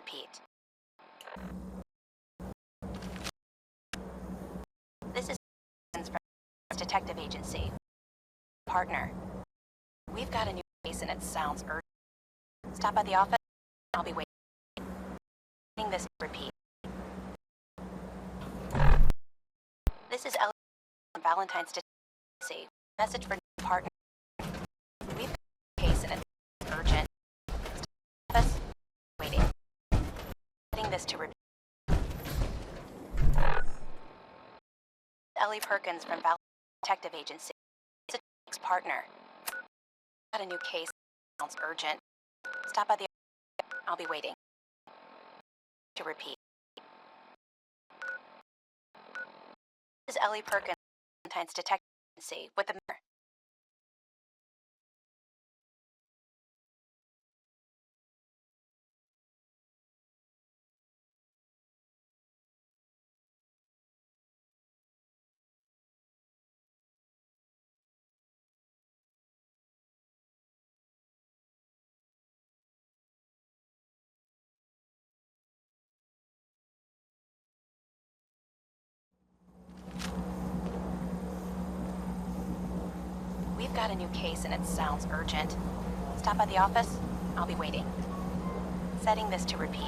repeat. This is from Detective Agency. Partner. We've got a new case and it sounds urgent. Stop by the office. I'll be waiting. This to repeat. This is Ellie from Valentine's Detective Agency. Message for partner. We've got a case and it's urgent. Office. Waiting. Setting this to repeat. Ellie Perkins from Valentine's Detective Agency. It's a partner. Got a new case. Sounds urgent. Stop by the office. I'll be waiting. To repeat. This is Ellie Perkins, Valentine's Detective Agency, with the mirror. We've got a new case and it sounds urgent. Stop by the office. I'll be waiting. Setting this to repeat.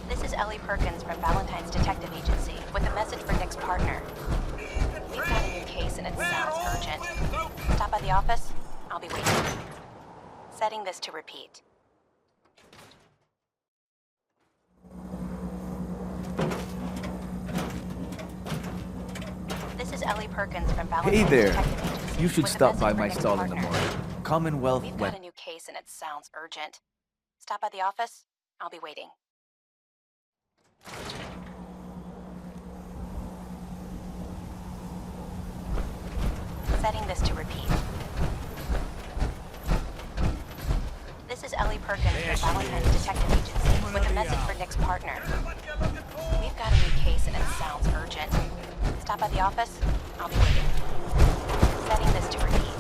This is Ellie Perkins from Valentine's Detective Agency with a message for Nick's partner. We've got a new case and it sounds urgent. Stop by the office. I'll be waiting. Setting this to repeat. This is Ellie Perkins from Valentine's Detective Agency. You should with a stop by message for my Nick's stall in the partner. morning. Commonwealth We've Web. got a new case and it sounds urgent. Stop by the office. I'll be waiting. Setting this to repeat. This is Ellie Perkins from Valentine's Detective Agency with a message for Nick's partner. We've got a new case and it sounds urgent. Stop by the office. I'll be waiting. Setting this to repeat.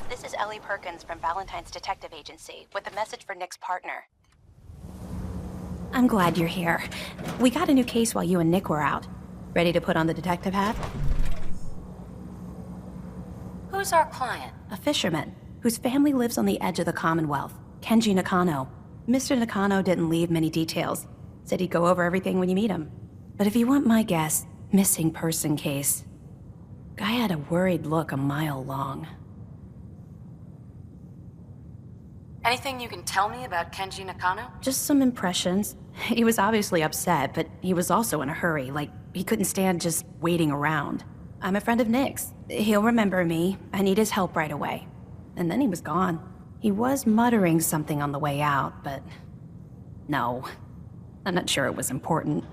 This is Ellie Perkins from Valentine's Detective Agency with a message for Nick's partner. I'm glad you're here. We got a new case while you and Nick were out. Ready to put on the detective hat? Who's our client? A fisherman, whose family lives on the edge of the Commonwealth, Kenji Nakano. Mr. Nakano didn't leave many details. Said he'd go over everything when you meet him. But if you want my guess, missing person case. Guy had a worried look a mile long. Anything you can tell me about Kenji Nakano? Just some impressions. He was obviously upset, but he was also in a hurry, like he couldn't stand just waiting around. I'm a friend of Nick's. He'll remember me. I need his help right away. And then he was gone. He was muttering something on the way out, but... no. I'm not sure it was important.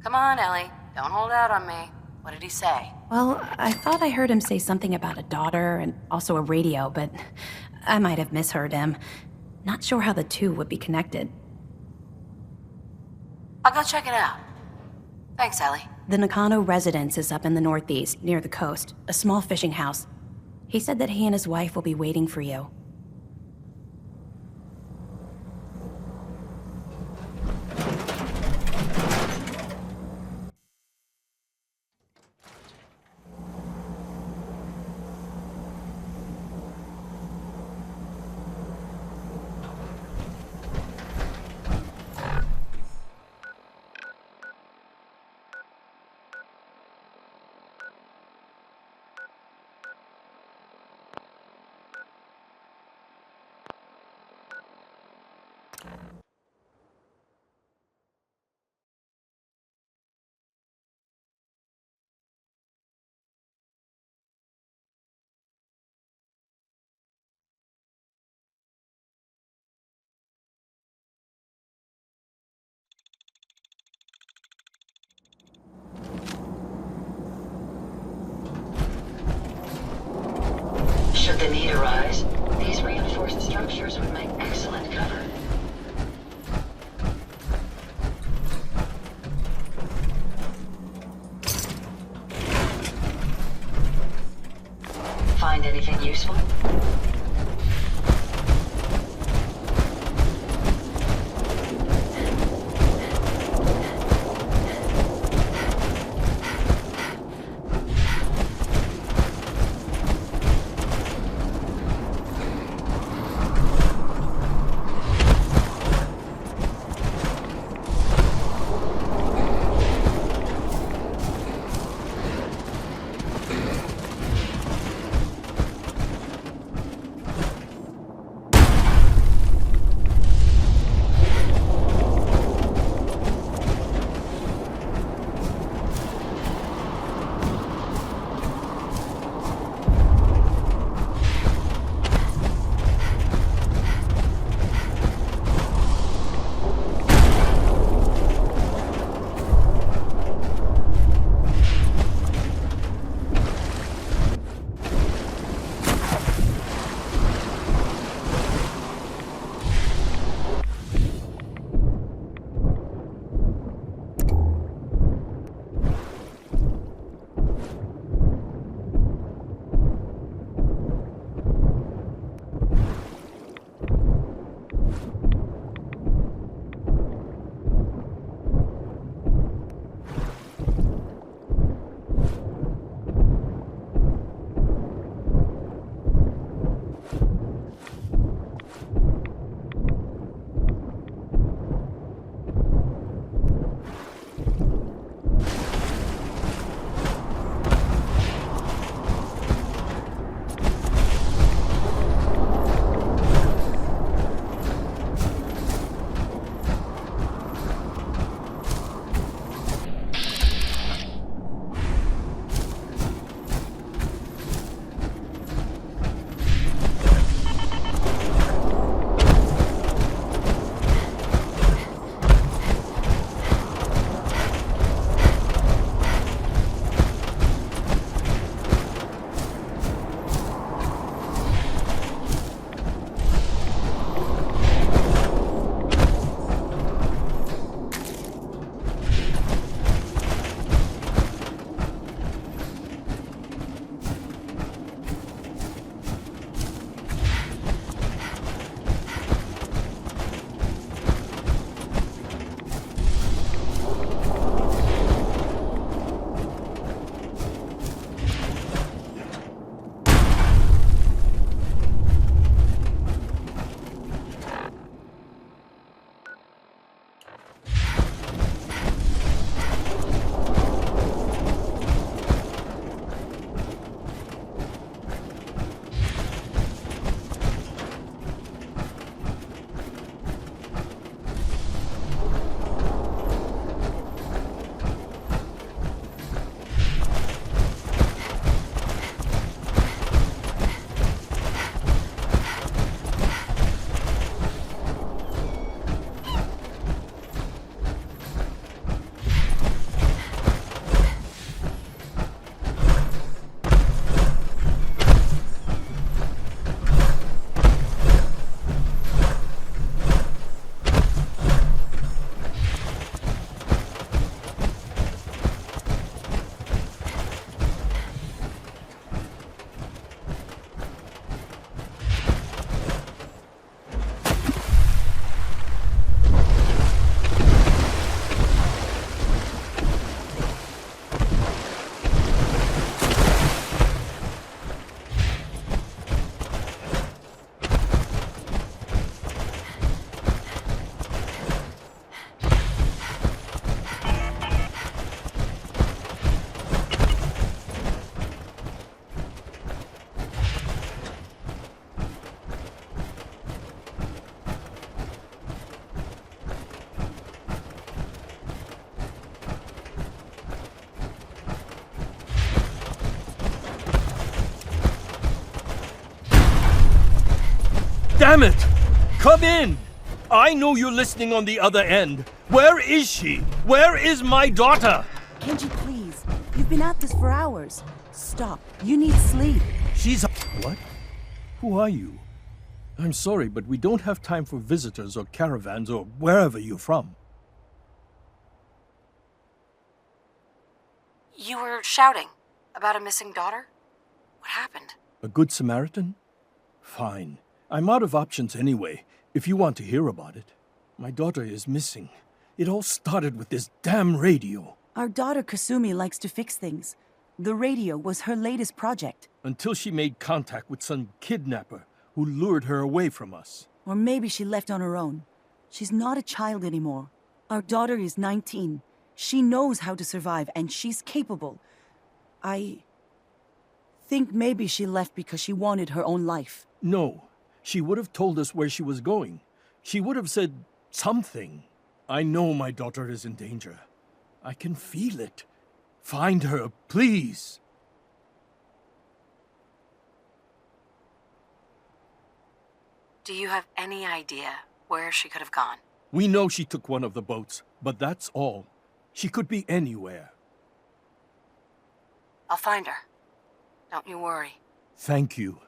Come on, Ellie. Don't hold out on me. What did he say? Well, I thought I heard him say something about a daughter and also a radio, but I might have misheard him. Not sure how the two would be connected. I'll go check it out. Thanks, Ellie. The Nakano residence is up in the northeast, near the coast, a small fishing house. He said that he and his wife will be waiting for you. Should the need arise, these reinforced structures would make excellent cover. Find anything useful? Damn it! Come in! I know you're listening on the other end. Where is she? Where is my daughter? Can't you please? You've been at this for hours. Stop. You need sleep. She's... What? Who are you? I'm sorry, but we don't have time for visitors or caravans or wherever you're from. You were shouting about a missing daughter? What happened? A good Samaritan? Fine. I'm out of options anyway, if you want to hear about it. My daughter is missing. It all started with this damn radio. Our daughter Kasumi likes to fix things. The radio was her latest project. Until she made contact with some kidnapper who lured her away from us. Or maybe she left on her own. She's not a child anymore. Our daughter is 19. She knows how to survive, and she's capable. I think maybe she left because she wanted her own life. No, she would have told us where she was going. She would have said something. I know my daughter is in danger. I can feel it. Find her, please. Do you have any idea where she could have gone? We know she took one of the boats, but that's all. She could be anywhere. I'll find her. Don't you worry. Thank you.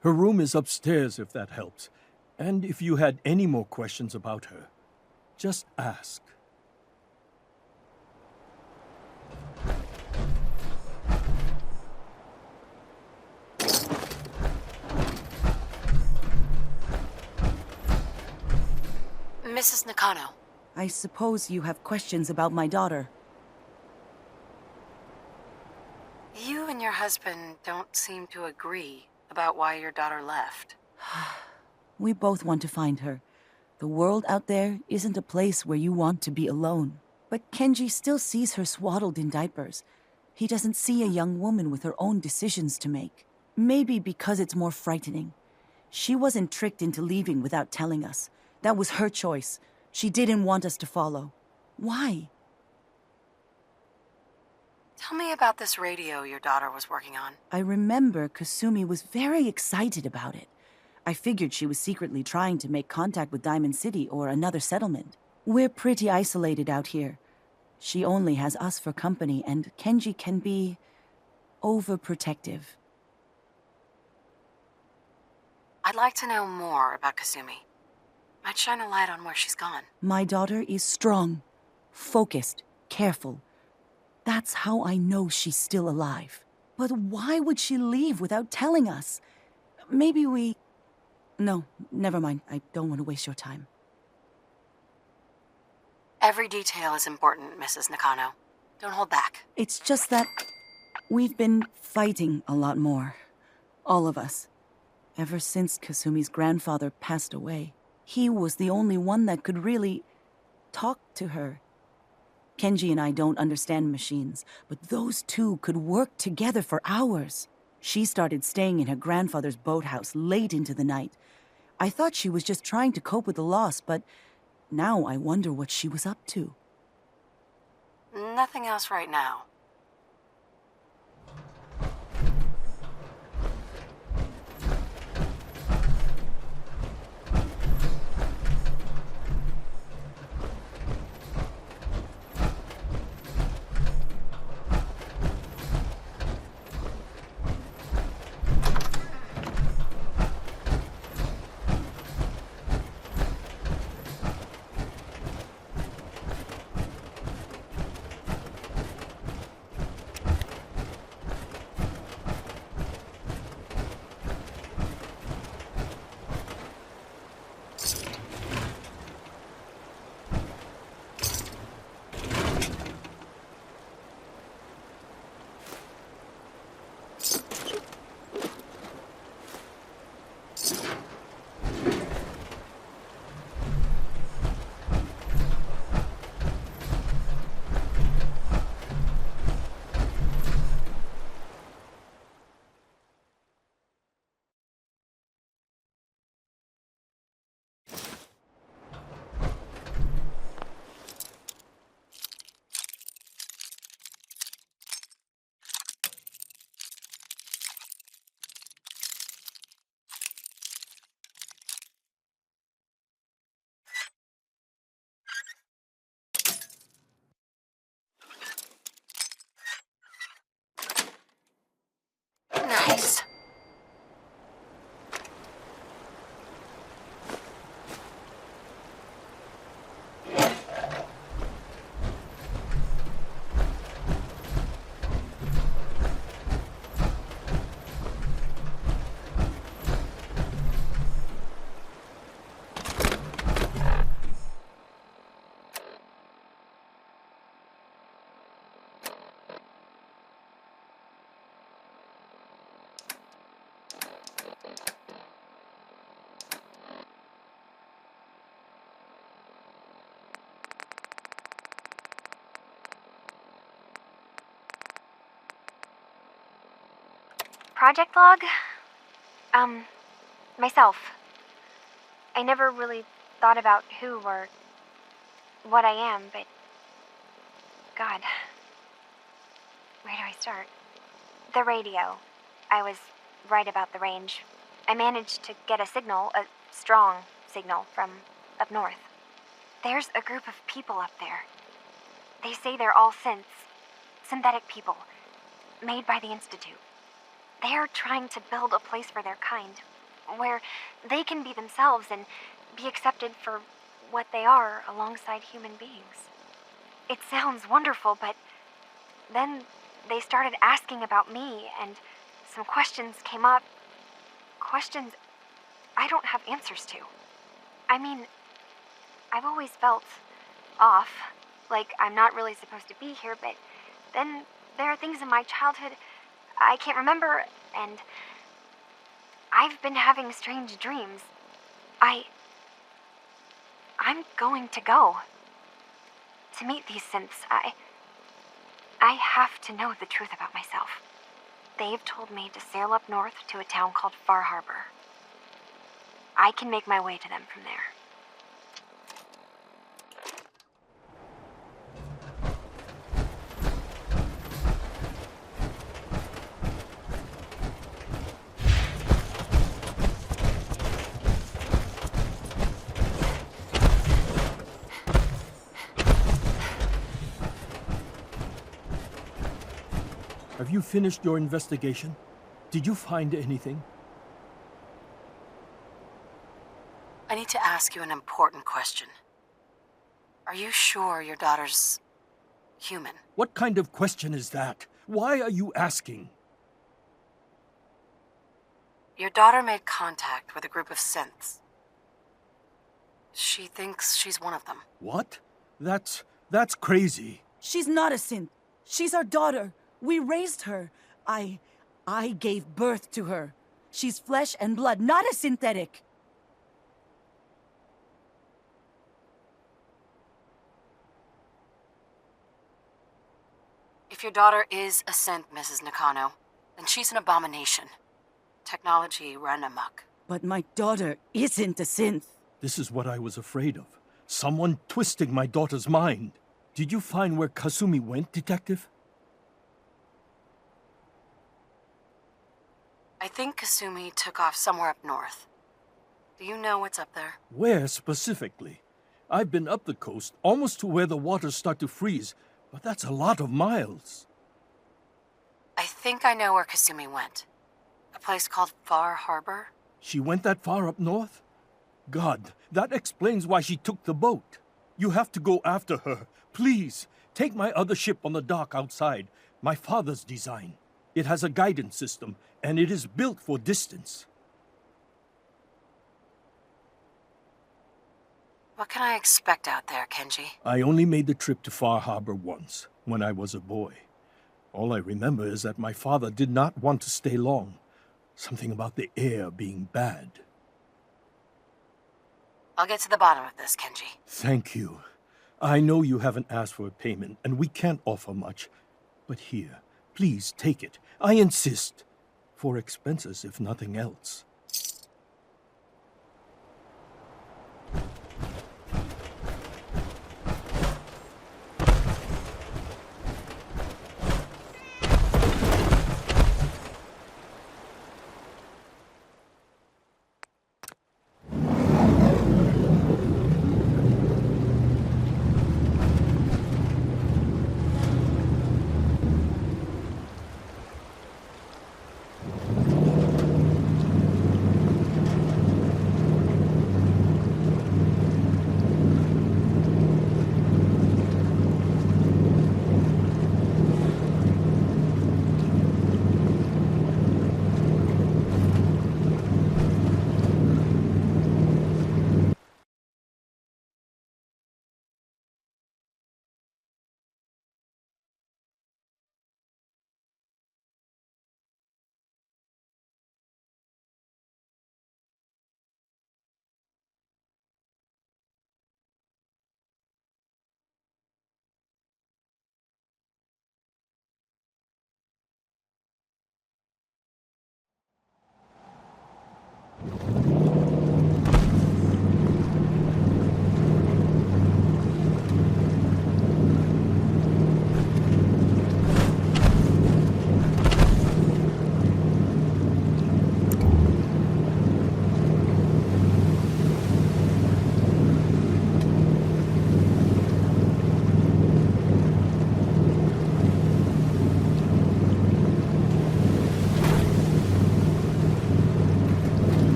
Her room is upstairs if that helps. And if you had any more questions about her, just ask. Mrs. Nakano. I suppose you have questions about my daughter. You and your husband don't seem to agree about why your daughter left. We both want to find her. The world out there isn't a place where you want to be alone. But Kenji still sees her swaddled in diapers. He doesn't see a young woman with her own decisions to make. Maybe because it's more frightening. She wasn't tricked into leaving without telling us. That was her choice. She didn't want us to follow. Why? Tell me about this radio your daughter was working on. I remember Kasumi was very excited about it. I figured she was secretly trying to make contact with Diamond City or another settlement. We're pretty isolated out here. She only has us for company, and Kenji can be overprotective. I'd like to know more about Kasumi. Might shine a light on where she's gone. My daughter is strong, focused, careful. That's how I know she's still alive. But why would she leave without telling us? Maybe we... No, never mind. I don't want to waste your time. Every detail is important, Mrs. Nakano. Don't hold back. It's just that we've been fighting a lot more. All of us. Ever since Kasumi's grandfather passed away. He was the only one that could really talk to her. Kenji and I don't understand machines, but those two could work together for hours. She started staying in her grandfather's boathouse late into the night. I thought she was just trying to cope with the loss, but now I wonder what she was up to. Nothing else right now. project log? Myself. I never really thought about who or what I am, but... God. Where do I start? The radio. I was right about the range. I managed to get a signal, a strong signal, from up north. There's a group of people up there. They say they're all synths. Synthetic people. Made by the Institute. They're trying to build a place for their kind, where they can be themselves and be accepted for what they are alongside human beings. It sounds wonderful, but then they started asking about me, and some questions came up. Questions I don't have answers to. I mean, I've always felt off, like I'm not really supposed to be here, but then there are things in my childhood I can't remember, and I've been having strange dreams. I'm going to go. To meet these synths, I have to know the truth about myself. They've told me to sail up north to a town called Far Harbor. I can make my way to them from there. Have you finished your investigation? Did you find anything? I need to ask you an important question. Are you sure your daughter's human? What kind of question is that? Why are you asking? Your daughter made contact with a group of synths. She thinks she's one of them. What? That's crazy. She's not a synth. She's our daughter. We raised her. I gave birth to her. She's flesh and blood, not a synthetic. If your daughter is a synth, Mrs. Nakano, then she's an abomination. Technology run amok. But my daughter isn't a synth. This is what I was afraid of. Someone twisting my daughter's mind. Did you find where Kasumi went, Detective? I think Kasumi took off somewhere up north. Do you know what's up there? Where specifically? I've been up the coast, almost to where the waters start to freeze, but that's a lot of miles. I think I know where Kasumi went. A place called Far Harbor? She went that far up north? God, that explains why she took the boat. You have to go after her. Please, take my other ship on the dock outside. My father's design. It has a guidance system, and it is built for distance. What can I expect out there, Kenji? I only made the trip to Far Harbor once, when I was a boy. All I remember is that my father did not want to stay long. Something about the air being bad. I'll get to the bottom of this, Kenji. Thank you. I know you haven't asked for a payment, and we can't offer much. But here, please take it. I insist. For expenses, if nothing else.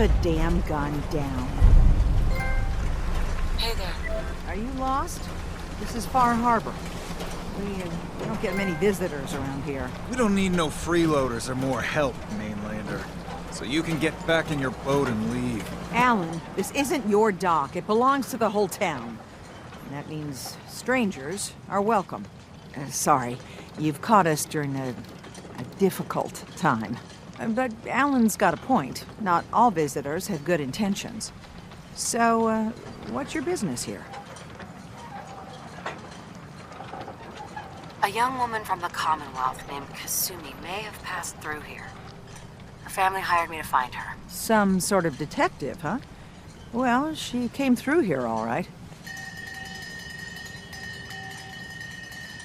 the damn gun down. Hey there. Are you lost? This is Far Harbor. We don't get many visitors around here. We don't need no freeloaders or more help, mainlander. So you can get back in your boat and leave. Alan, this isn't your dock. It belongs to the whole town. And that means strangers are welcome. Sorry, you've caught us during a difficult time. But Alan's got a point. Not all visitors have good intentions. So, what's your business here? A young woman from the Commonwealth named Kasumi may have passed through here. Her family hired me to find her. Some sort of detective, huh? Well, she came through here all right.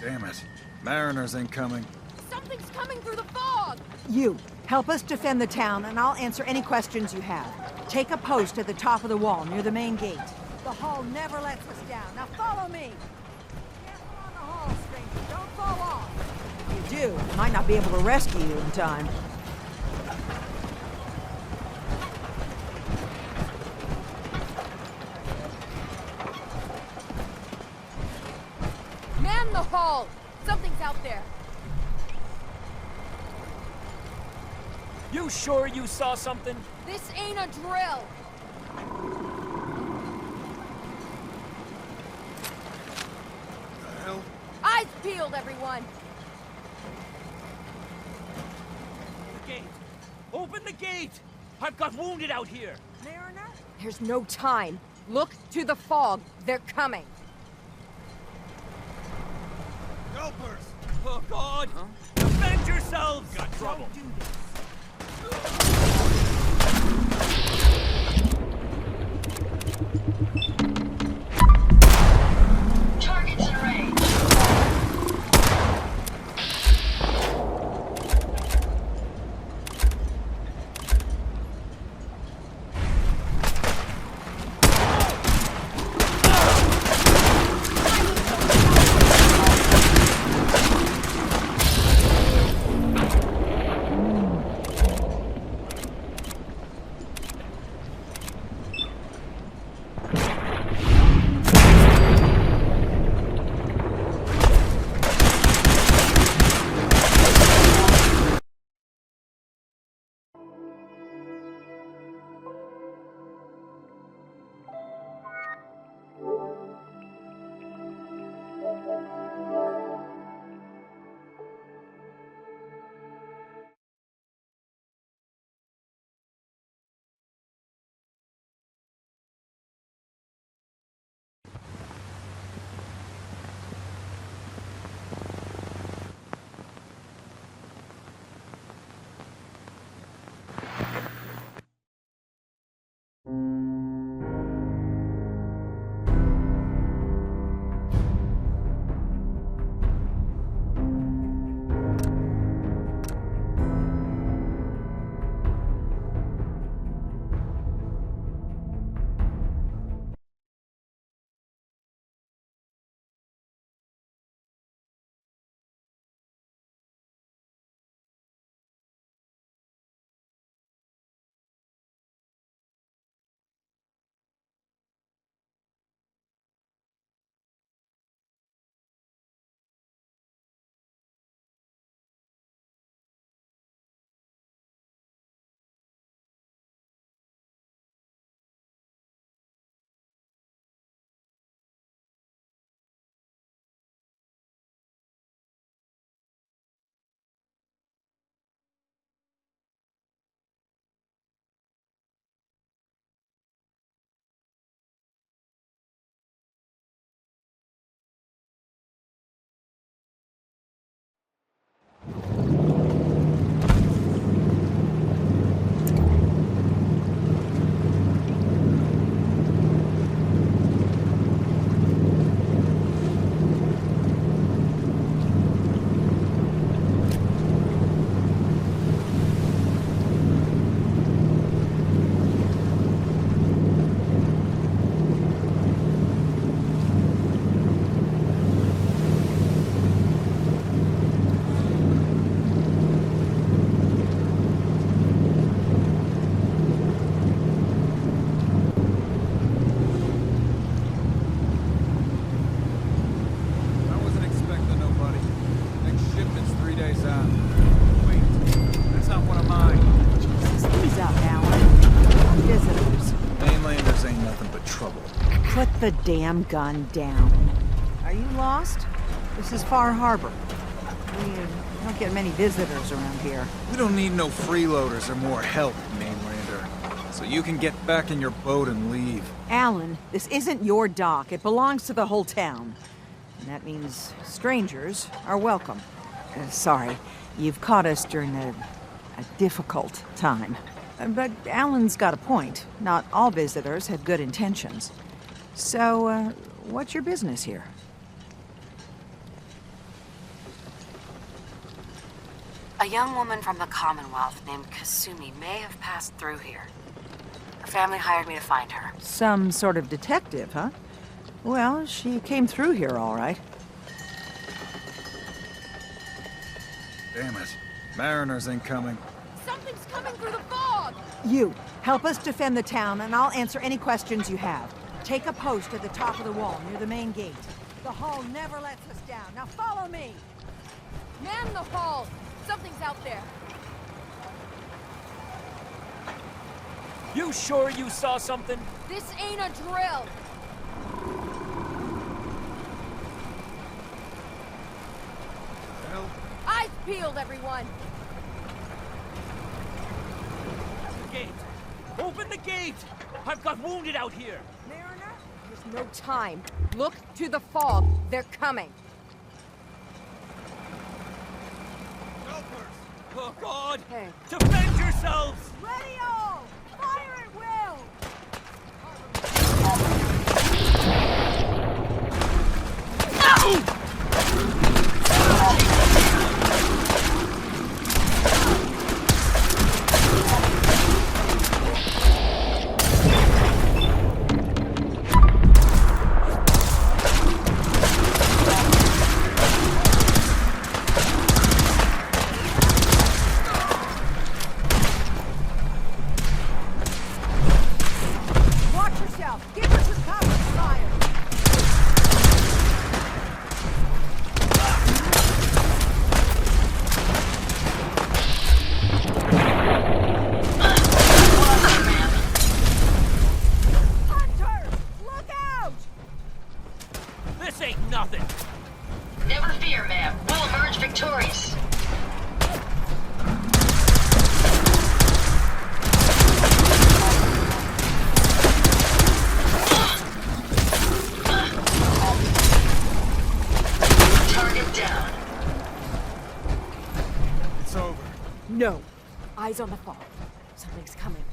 Damn it. Mariners ain't coming. Something's coming through the fog! You, help us defend the town, and I'll answer any questions you have. Take a post at the top of the wall, near the main gate. The hall never lets us down. Now follow me! Careful on the hall, stranger. Don't fall off. If you do, I might not be able to rescue you in time. Man the hall! Something's out there! You sure you saw something? This ain't a drill! The hell? Eyes peeled, everyone! The gate! Open the gate! I've got wounded out here! Mariner? There's no time. Look to the fog. They're coming. Helpers! Oh, God! Huh? Defend yourselves! Got trouble. Targets in range. the damn gun down. Are you lost? This is Far Harbor. We don't get many visitors around here. We don't need no freeloaders or more help, mainlander. So you can get back in your boat and leave. Alan, this isn't your dock. It belongs to the whole town. And that means strangers are welcome. Sorry, you've caught us during a difficult time. But Alan's got a point. Not all visitors have good intentions. So, what's your business here? A young woman from the Commonwealth named Kasumi may have passed through here. Her family hired me to find her. Some sort of detective, huh? Well, she came through here all right. Damn it. Mariners incoming. Something's coming through the fog! You, help us defend the town, and I'll answer any questions you have. Take a post at the top of the wall, near the main gate. The hall never lets us down. Now follow me! Man the hall! Something's out there. You sure you saw something? This ain't a drill! Hell? Eyes peeled, everyone! The gate! Open the gate! I've got wounded out here! Mariner, there's no time. Look to the fog. They're coming. Oh, God! Hey. Defend yourselves! Ready all! Fire at will! Watch yourself! Give her some cover! Fire! Hunter! Look out! This ain't nothing! Never fear, ma'am. We'll emerge victorious. Target down. It's over. No. Eyes on the fog. Something's coming.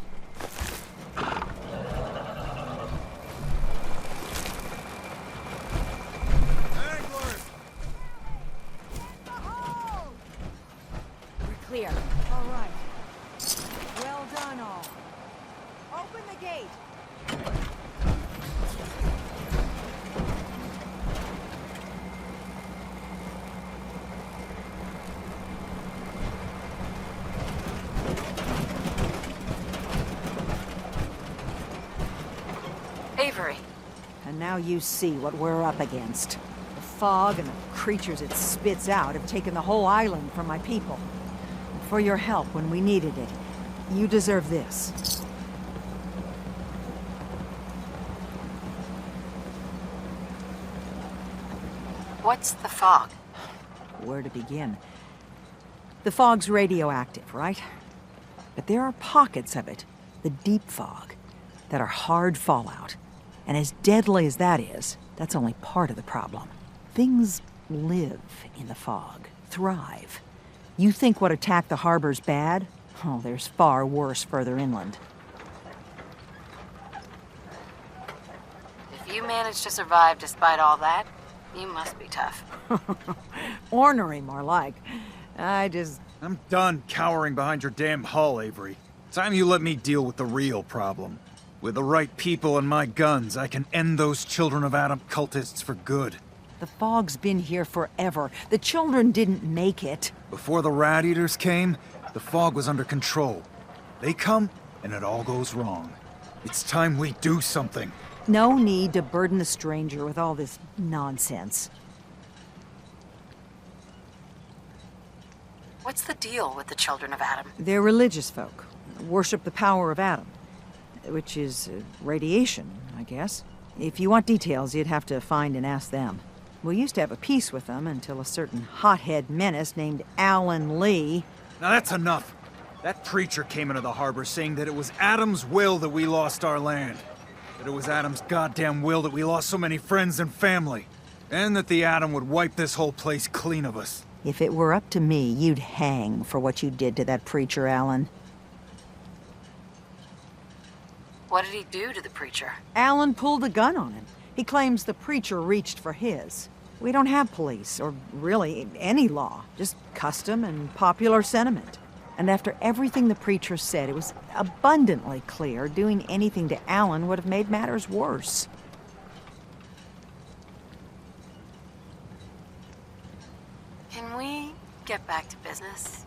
Anglers! We're clear. All right. Well done, all. Open the gate. Avery. And now you see what we're up against. The fog and the creatures it spits out have taken the whole island from my people. And for your help when we needed it, you deserve this. What's the fog? Where to begin? The fog's radioactive, right? But there are pockets of it, the deep fog, that are hard fallout. And as deadly as that is, that's only part of the problem. Things live in the fog, thrive. You think what attacked the harbor's bad? Oh, there's far worse further inland. If you managed to survive despite all that, you must be tough. Ornery, more like. I'm done cowering behind your damn hull, Avery. Time you let me deal with the real problem. With the right people and my guns, I can end those Children of Adam cultists for good. The fog's been here forever. The children didn't make it. Before the Rat Eaters came, the fog was under control. They come, and it all goes wrong. It's time we do something. No need to burden the stranger with all this nonsense. What's the deal with the Children of Adam? They're religious folk. Worship the power of Adam. Which is radiation, I guess. If you want details, you'd have to find and ask them. We used to have a peace with them until a certain hothead menace named Alan Lee... Now that's enough. That preacher came into the harbor saying that it was Adam's will that we lost our land. That it was Adam's goddamn will that we lost so many friends and family. And that the Atom would wipe this whole place clean of us. If it were up to me, you'd hang for what you did to that preacher, Alan. What did he do to the preacher? Alan pulled a gun on him. He claims the preacher reached for his. We don't have police, or really any law, just custom and popular sentiment. And after everything the preacher said, it was abundantly clear doing anything to Alan would have made matters worse. Can we get back to business?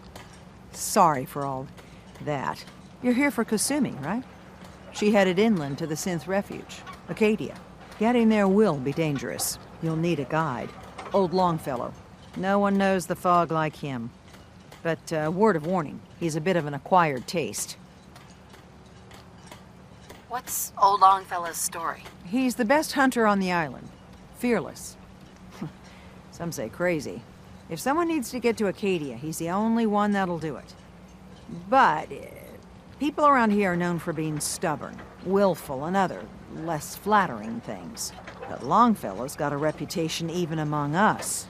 Sorry for all that. You're here for Kasumi, right? She headed inland to the Synth Refuge, Acadia. Getting there will be dangerous. You'll need a guide. Old Longfellow. No one knows the fog like him. But, word of warning, he's a bit of an acquired taste. What's Old Longfellow's story? He's the best hunter on the island. Fearless. Some say crazy. If someone needs to get to Acadia, he's the only one that'll do it. But, people around here are known for being stubborn, willful, and other, less flattering things. But Longfellow's got a reputation even among us.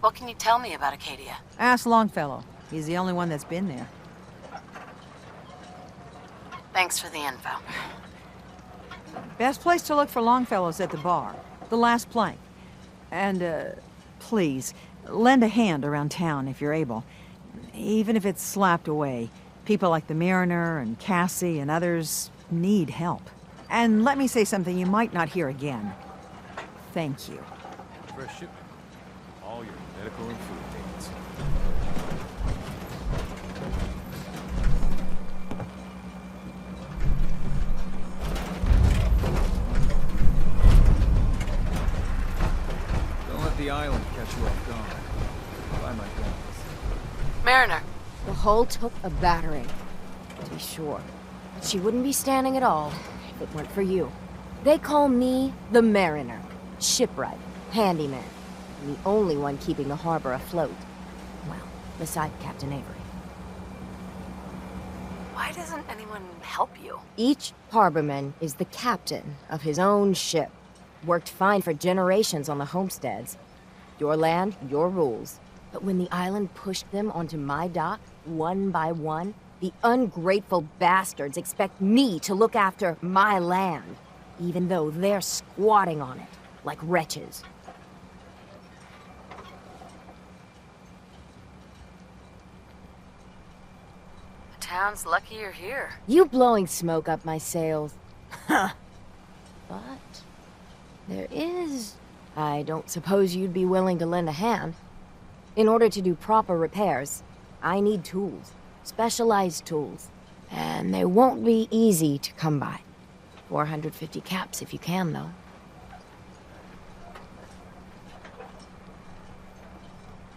What can you tell me about Acadia? Ask Longfellow. He's the only one that's been there. Thanks for the info. Best place to look for Longfellow's at the bar. The last plank. And, please, lend a hand around town if you're able. Even if it's slapped away. People like the Mariner and Cassie and others need help. And let me say something you might not hear again. Thank you. Fresh shipment. All your medical and food needs. Don't let the island catch you off guard. Buy my guns. Mariner. The hull took a battering, to be sure. But she wouldn't be standing at all if it weren't for you. They call me the Mariner. Shipwright, handyman. And the only one keeping the harbor afloat. Well, beside Captain Avery. Why doesn't anyone help you? Each harborman is the captain of his own ship. Worked fine for generations on the homesteads. Your land, your rules. But when the island pushed them onto my dock, one by one, the ungrateful bastards expect me to look after my land, even though they're squatting on it, like wretches. The town's lucky you're here. You blowing smoke up my sails. Huh. But there is... I don't suppose you'd be willing to lend a hand. In order to do proper repairs, I need tools. Specialized tools. And they won't be easy to come by. 450 caps if you can, though.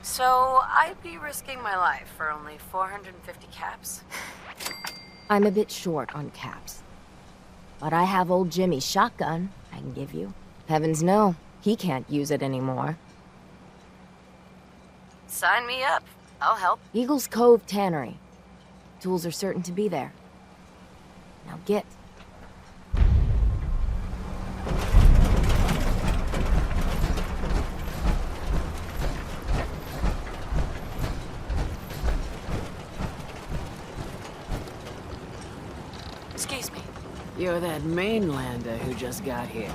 So, I'd be risking my life for only 450 caps? I'm a bit short on caps. But I have old Jimmy's shotgun I can give you. Heavens no, he can't use it anymore. Sign me up. I'll help. Eagle's Cove Tannery. Tools are certain to be there. Now get. Excuse me. You're that mainlander who just got here.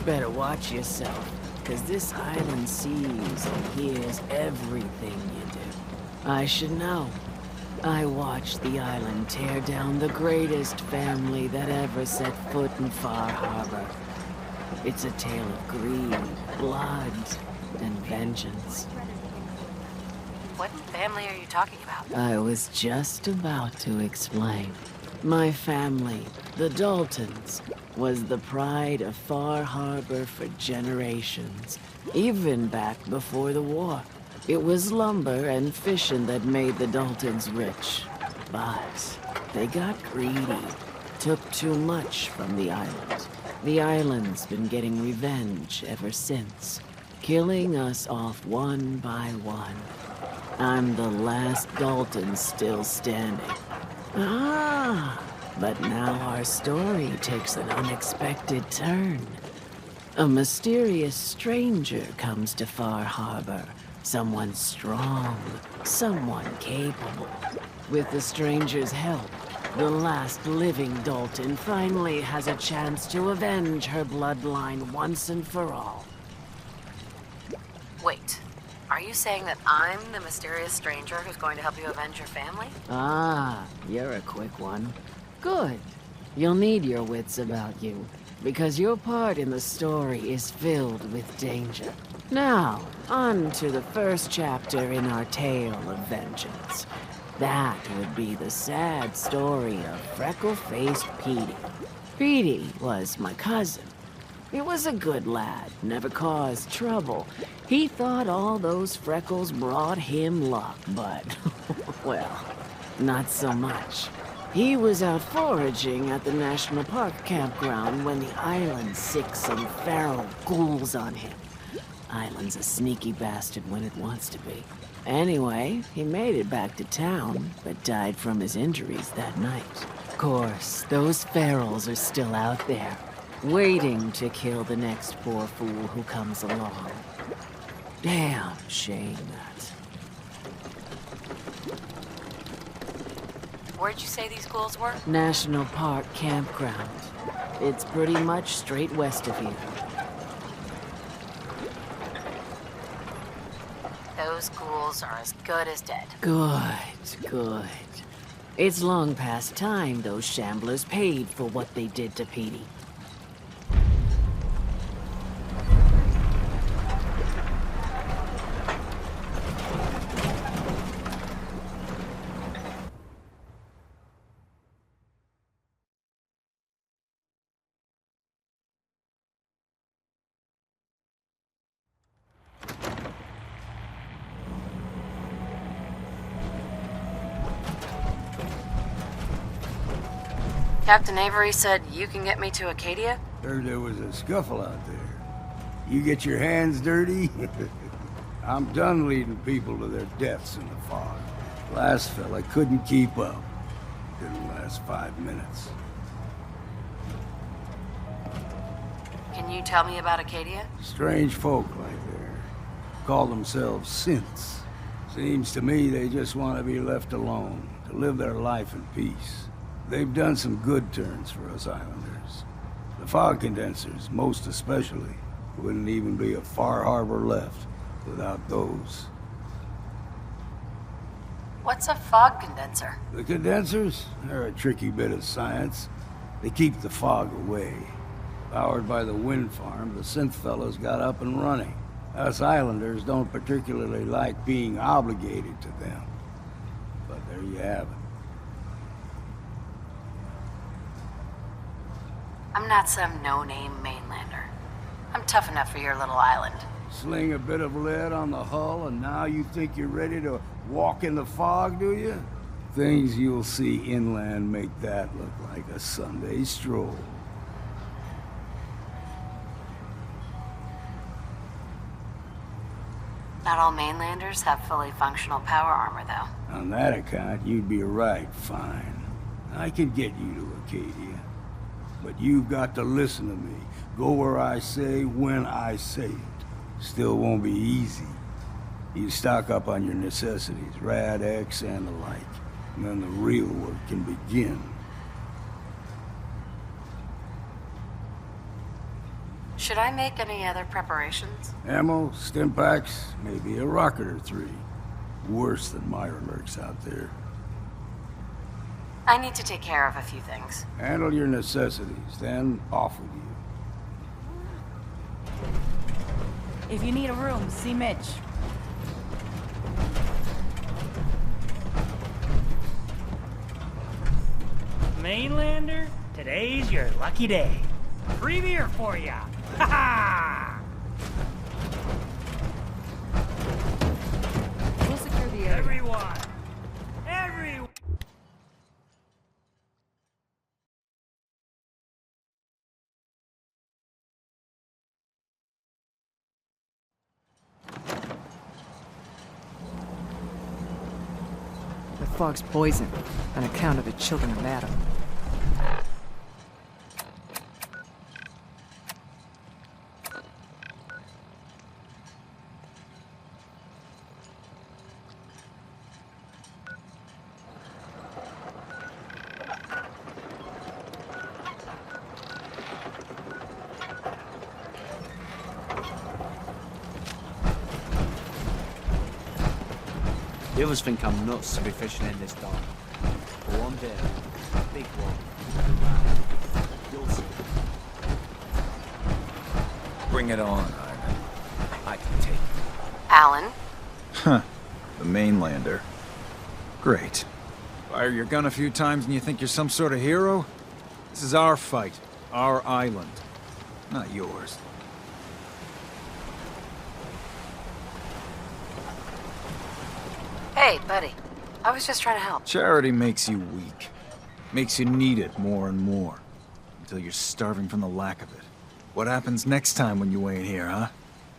Better watch yourself, because this island sees and hears everything you do. I should know. I watched the island tear down the greatest family that ever set foot in Far Harbor. It's a tale of greed, blood, and vengeance. What family are you talking about? I was just about to explain. My family, the Daltons, was the pride of Far Harbor for generations, even back before the war. It was lumber and fishing that made the Daltons rich. But they got greedy. took too much from the island. The island's been getting revenge ever since, killing us off one by one. I'm the last Dalton still standing. Ah, but now our story takes an unexpected turn. A mysterious stranger comes to Far Harbor. Someone strong, someone capable. With the stranger's help, the last living Dalton finally has a chance to avenge her bloodline once and for all. Wait, are you saying that I'm the mysterious stranger who's going to help you avenge your family? Ah, you're a quick one. Good. You'll need your wits about you, because your part in the story is filled with danger. Now, on to the first chapter in our tale of vengeance. That would be the sad story of freckle-faced Petey. Petey was my cousin. He was a good lad, never caused trouble. He thought all those freckles brought him luck, but, well, not so much. He was out foraging at the National Park campground when the island sicked some feral ghouls on him. Island's a sneaky bastard when it wants to be. Anyway, he made it back to town, but died from his injuries that night. Of course, those ferals are still out there, waiting to kill the next poor fool who comes along. Damn shame that. Where'd you say these ghouls were? National Park campground. It's pretty much straight west of here. Those ghouls are as good as dead. Good. It's long past time those shamblers paid for what they did to Petey. Captain Avery said you can get me to Acadia? Heard there was a scuffle out there. You get your hands dirty? I'm done leading people to their deaths in the fog. Last fella couldn't keep up. Didn't last 5 minutes. Can you tell me about Acadia? Strange folk like there. Call themselves synths. Seems to me they just want to be left alone, to live their life in peace. They've done some good turns for us islanders. The fog condensers, most especially, wouldn't even be a Far Harbor left without those. What's a fog condenser? The condensers? They're a tricky bit of science. They keep the fog away. Powered by the wind farm, the synth fellows got up and running. Us islanders don't particularly like being obligated to them. But there you have it. I'm not some no-name mainlander. I'm tough enough for your little island. Sling a bit of lead on the hull, and now you think you're ready to walk in the fog, do you? Things you'll see inland make that look like a Sunday stroll. Not all mainlanders have fully functional power armor, though. On that account, you'd be right, fine. I could get you to Acadia. But you've got to listen to me. Go where I say, when I say it. Still won't be easy. You stock up on your necessities, Rad-X and the like. And then the real work can begin. Should I make any other preparations? Ammo, stim packs, maybe a rocket or 3. Worse than Mirelurks out there. I need to take care of a few things. Handle your necessities, then off with you. If you need a room, see Mitch. Mainlander, today's your lucky day. Free beer for ya. Ha ha! We'll secure the area. Everyone! fog's poison on account of the children of Adam. The others think I'm nuts to be fishing in this dock. But one day, a big one, you'll see. Bring it on, Ivan. I can take it. Alan? Huh. The mainlander. Great. Fire your gun a few times and you think you're some sort of hero? This is our fight. Our island. Not yours. Hey, buddy. I was just trying to help. Charity makes you weak. Makes you need it more and more. Until you're starving from the lack of it. What happens next time when you ain't here, huh?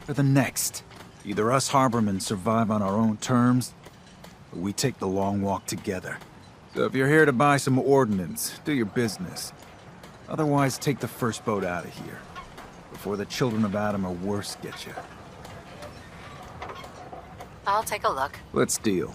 Or the next? Either us harbormen survive on our own terms, or we take the long walk together. So if you're here to buy some ordnance, do your business. Otherwise, take the first boat out of here. Before the children of Adam or worse get you. I'll take a look. Let's deal.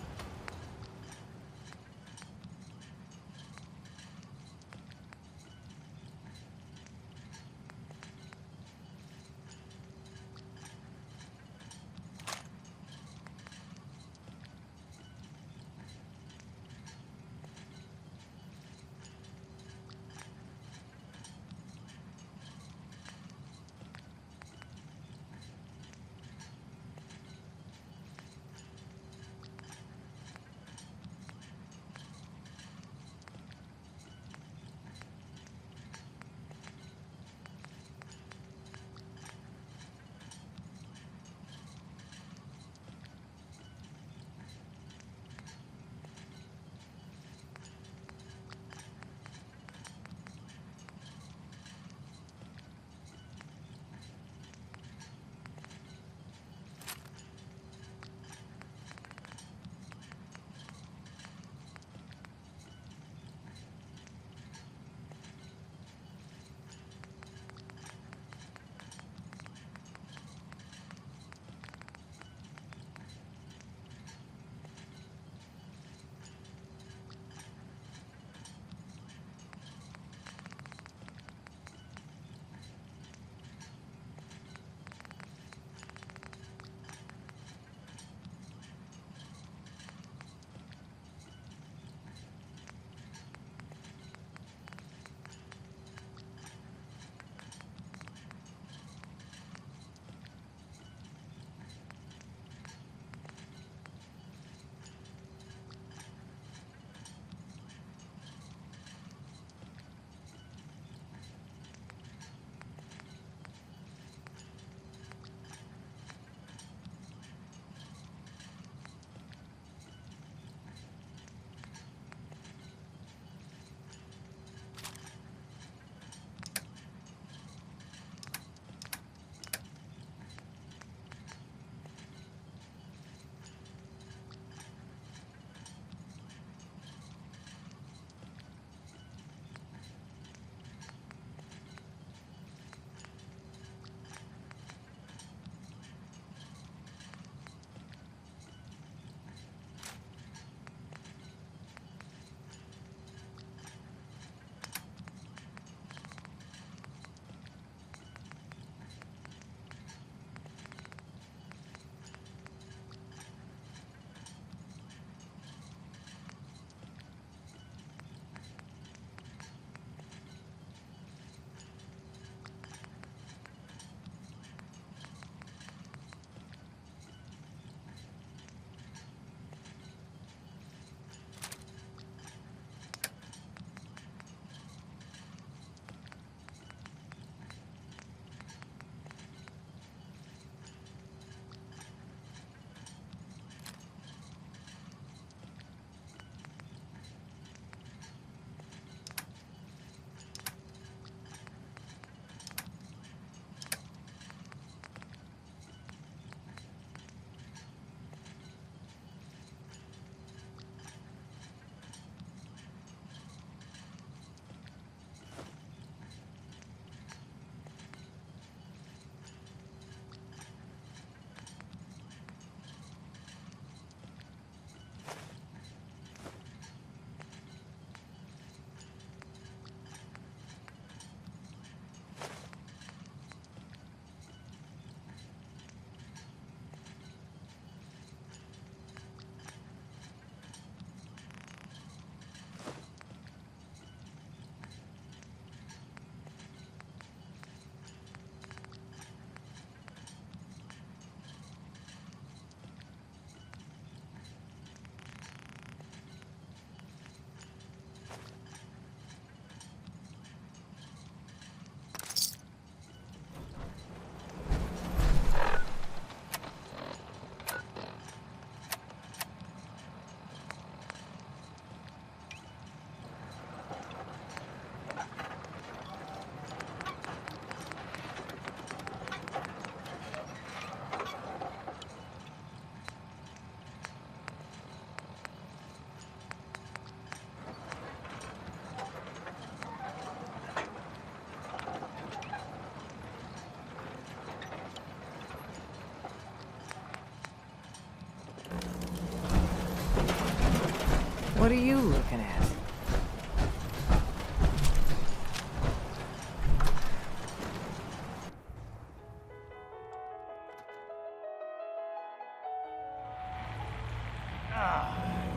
What are you looking at?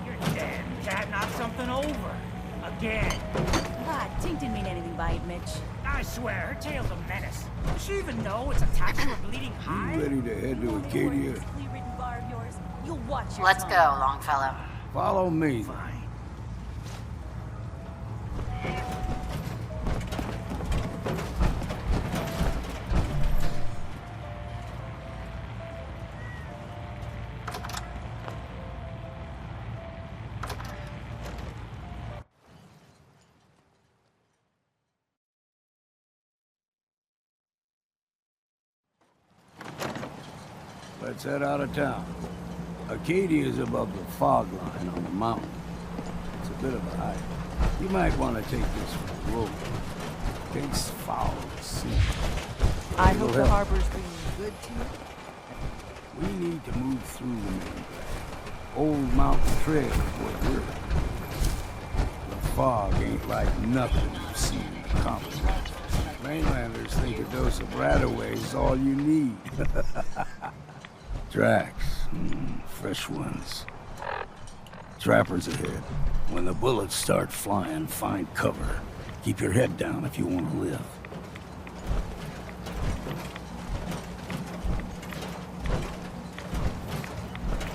Your damn cat knocked something over. Again. Ah, Tink didn't mean anything by it, Mitch. I swear, her tail's a menace. Does she even know it's attached to a bleeding You hive? ready to head to Acadia? Let's go, Longfellow. Follow me. Let's head out of town. Acadia is above the fog line on the mountain. It's a bit of a hike. You might want to take this for a road. Tastes foul to see. I hope the harbor's being good to you. We need to move through the main drag. Old Mountain Trail is where we're at. The fog ain't like nothing you've seen in the Commonwealth. Mainlanders think a dose of Radaway is all you need. Tracks. Fresh ones. Trappers ahead. When the bullets start flying, find cover. Keep your head down if you want to live.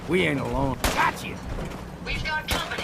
We ain't alone. Got you! We've got company.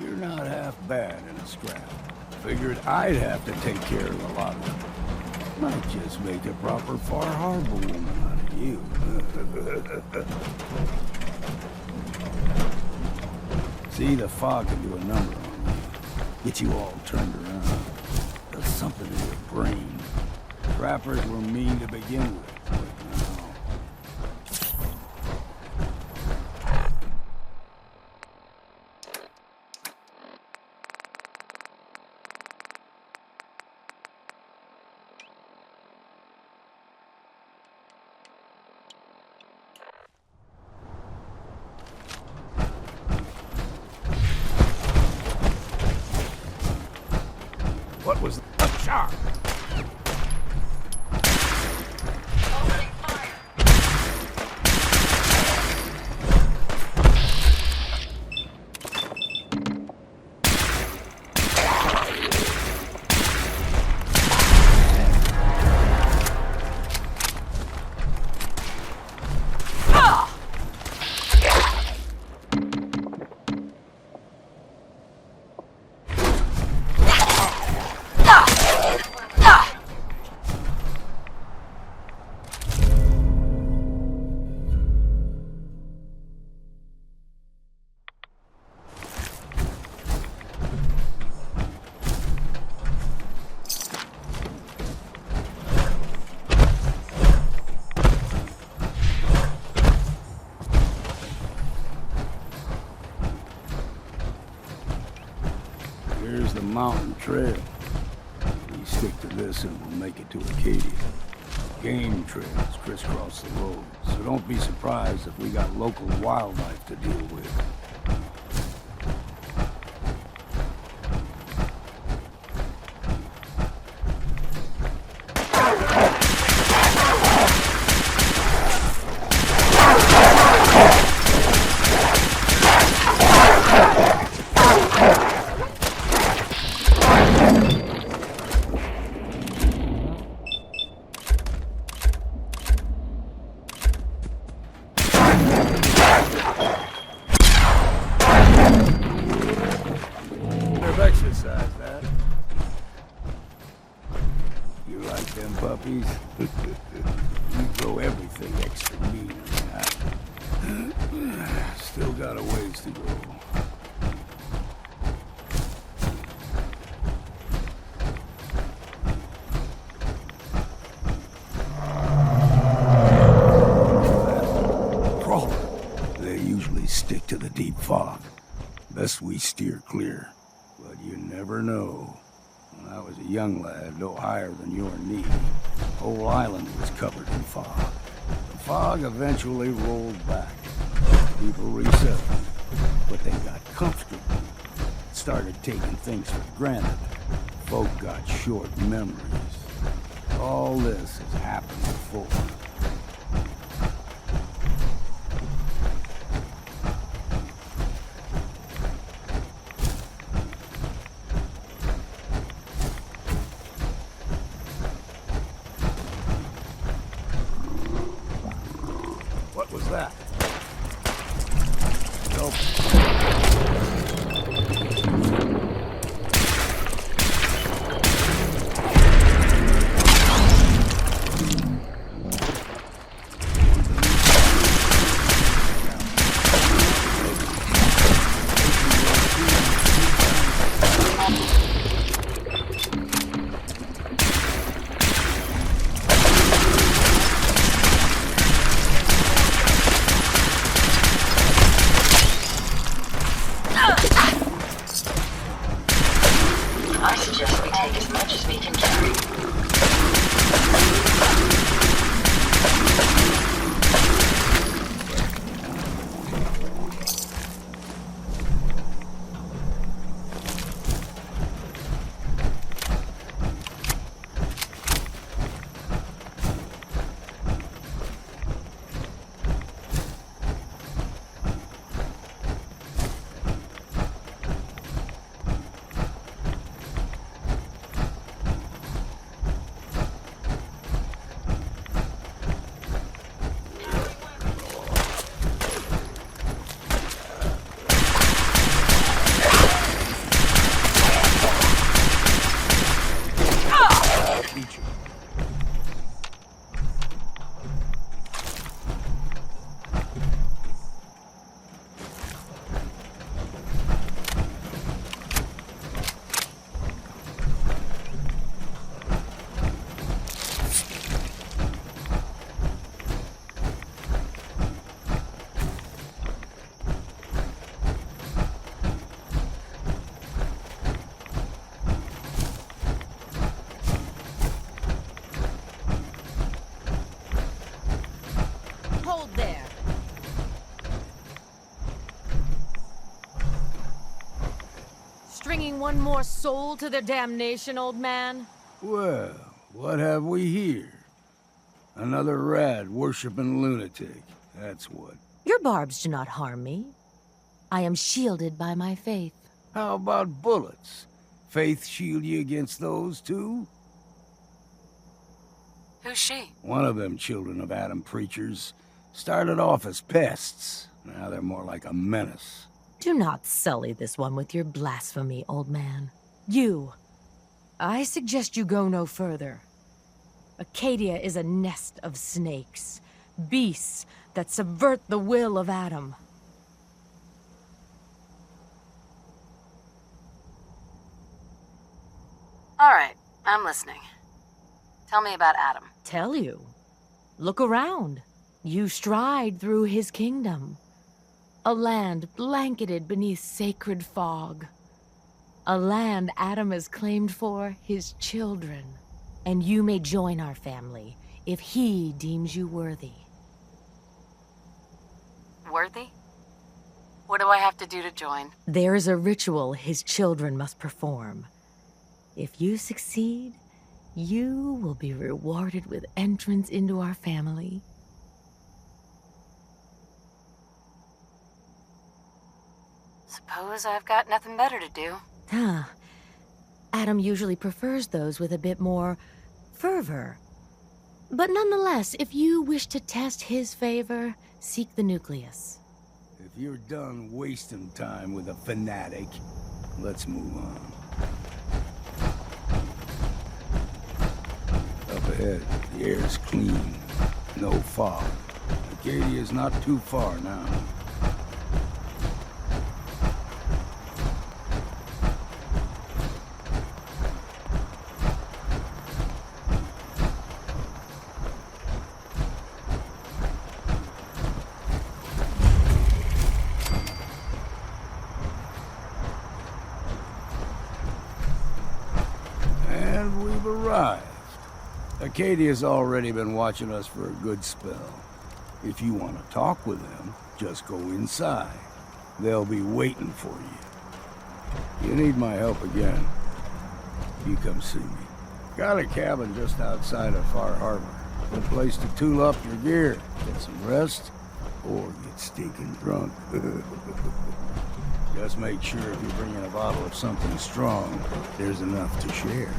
You're not half bad in a scrap. Figured I'd have to take care of a lot of them. Might just make a proper Far Harbor woman out of you. See, the fog can do a number on you. Get you all turned around. Does something in your brain. Trappers were mean to begin with, but now... What was the shark? Here's the mountain trail. We stick to this and we'll make it to Acadia. Game trails crisscross the road, so don't be surprised if we got local wildlife to deal with. Exercise that. You like them puppies? You throw everything extra mean. Still got a ways to go. Crawler. They usually stick to the deep fog. Best we steer clear. But you never know. When I was a young lad, no higher than your knee, the whole island was covered in fog. The fog eventually rolled back. People resettled, but they got comfortable. Started taking things for granted. Folk got short memories. All this has happened before. What was that? Nope. I suggest we take as much as we can carry. Stringing one more soul to their damnation, old man? Well, what have we here? Another rad worshipping lunatic, that's what. Your barbs do not harm me. I am shielded by my faith. How about bullets? Faith shield you against those too? Who's she? One of them children of Adam preachers. Started off as pests. Now they're more like a menace. Do not sully this one with your blasphemy, old man. You. I suggest you go no further. Acadia is a nest of snakes. Beasts that subvert the will of Adam. All right, I'm listening. Tell me about Adam. Tell you. Look around. You stride through his kingdom. A land blanketed beneath sacred fog. A land Adam has claimed for his children. And you may join our family if he deems you worthy. Worthy? What do I have to do to join? There is a ritual his children must perform. If you succeed, you will be rewarded with entrance into our family. Suppose I've got nothing better to do. Huh. Adam usually prefers those with a bit more fervor. But nonetheless, if you wish to test his favor, seek the nucleus. If you're done wasting time with a fanatic, let's move on. Up ahead, the air's clean. No fog. Acadia's not too far now. And we've arrived. Acadia's already been watching us for a good spell. If you want to talk with them, just go inside. They'll be waiting for you. You need my help again, you come see me. Got a cabin just outside of Far Harbor. A place to tool up your gear, get some rest, or get stinking drunk. Just make sure if you're bringing a bottle of something strong, there's enough to share.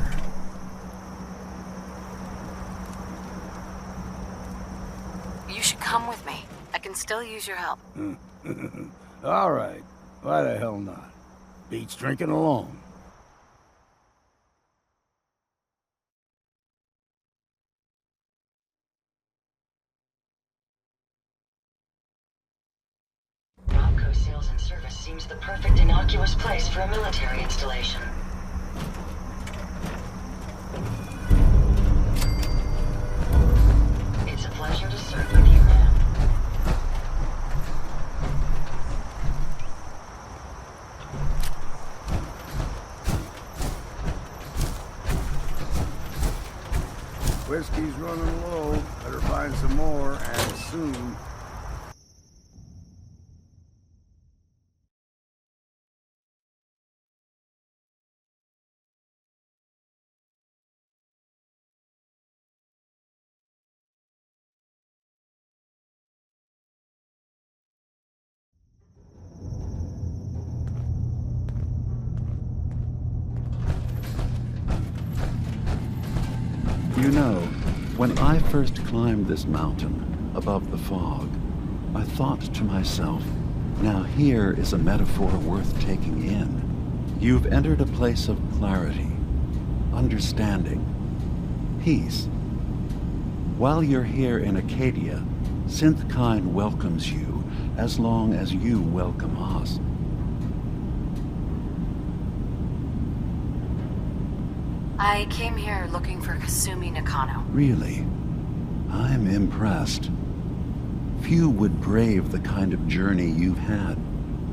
You should come with me. I can still use your help. All right. Why the hell not? Beats drinking alone. Romco Sales and Service seems the perfect innocuous place for a military installation. It's a pleasure to serve with you, ma'am. Whiskey's running low. Better find some more, and soon. You know, when I first climbed this mountain above the fog, I thought to myself, now here is a metaphor worth taking in. You've entered a place of clarity, understanding, peace. While you're here in Acadia, Synthkind welcomes you as long as you welcome us. I came here looking for Kasumi Nakano. Really? I'm impressed. Few would brave the kind of journey you've had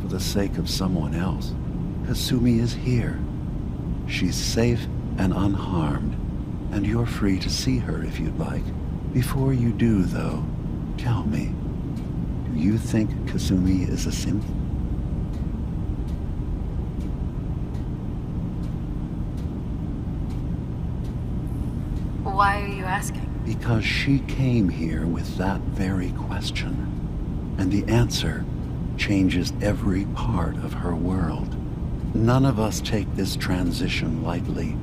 for the sake of someone else. Kasumi is here. She's safe and unharmed, and you're free to see her if you'd like. Before you do, though, tell me, do you think Kasumi is a synth? Why are you asking? Because she came here with that very question. And the answer changes every part of her world. None of us take this transition lightly.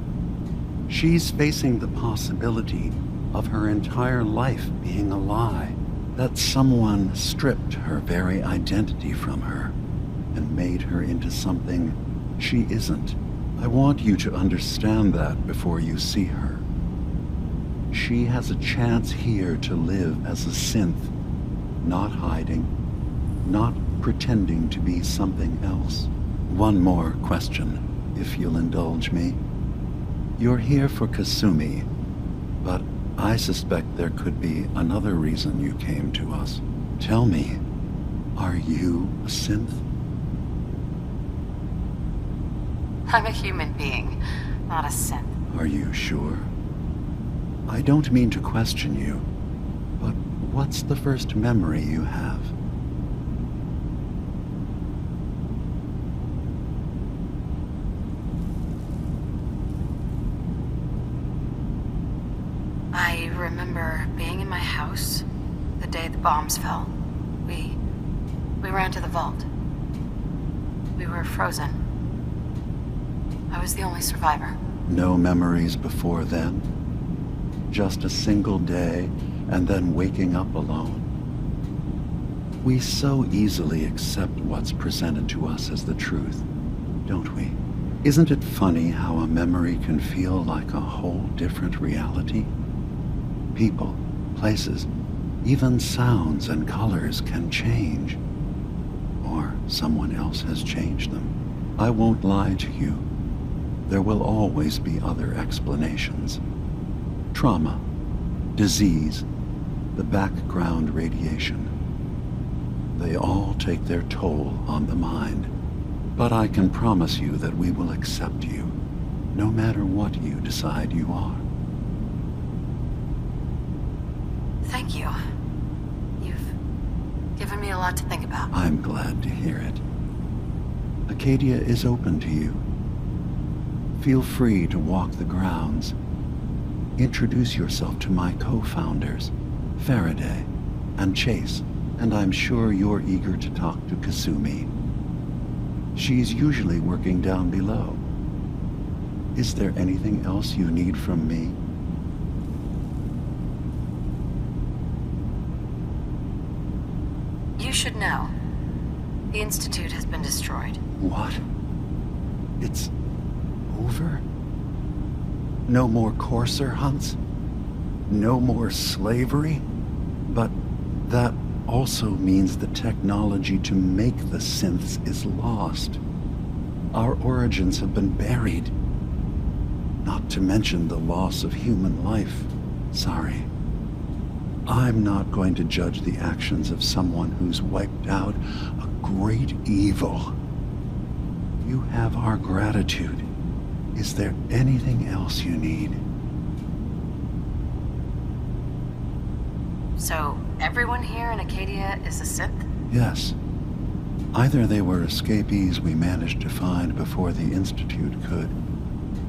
She's facing the possibility of her entire life being a lie. That someone stripped her very identity from her and made her into something she isn't. I want you to understand that before you see her. She has a chance here to live as a synth, not hiding, not pretending to be something else. One more question, if you'll indulge me. You're here for Kasumi, but I suspect there could be another reason you came to us. Tell me, are you a synth? I'm a human being, not a synth. Are you sure? I don't mean to question you, but what's the first memory you have? I remember being in my house the day the bombs fell. We ran to the vault. We were frozen. I was the only survivor. No memories before then? Just a single day, and then waking up alone? We so easily accept what's presented to us as the truth, don't we? Isn't it funny how a memory can feel like a whole different reality? People, places, even sounds and colors can change. Or someone else has changed them. I won't lie to you. There will always be other explanations. Trauma, disease, the background radiation. They all take their toll on the mind. But I can promise you that we will accept you, no matter what you decide you are. Thank you. You've given me a lot to think about. I'm glad to hear it. Acadia is open to you. Feel free to walk the grounds. Introduce yourself to my co-founders, Faraday and Chase, and I'm sure you're eager to talk to Kasumi. She's usually working down below. Is there anything else you need from me? You should know. The Institute has been destroyed. What? It's over? No more courser hunts? No more slavery? But that also means the technology to make the synths is lost. Our origins have been buried. Not to mention the loss of human life. Sorry. I'm not going to judge the actions of someone who's wiped out a great evil. You have our gratitude. Is there anything else you need? So, everyone here in Acadia is a synth? Yes. Either they were escapees we managed to find before the Institute could,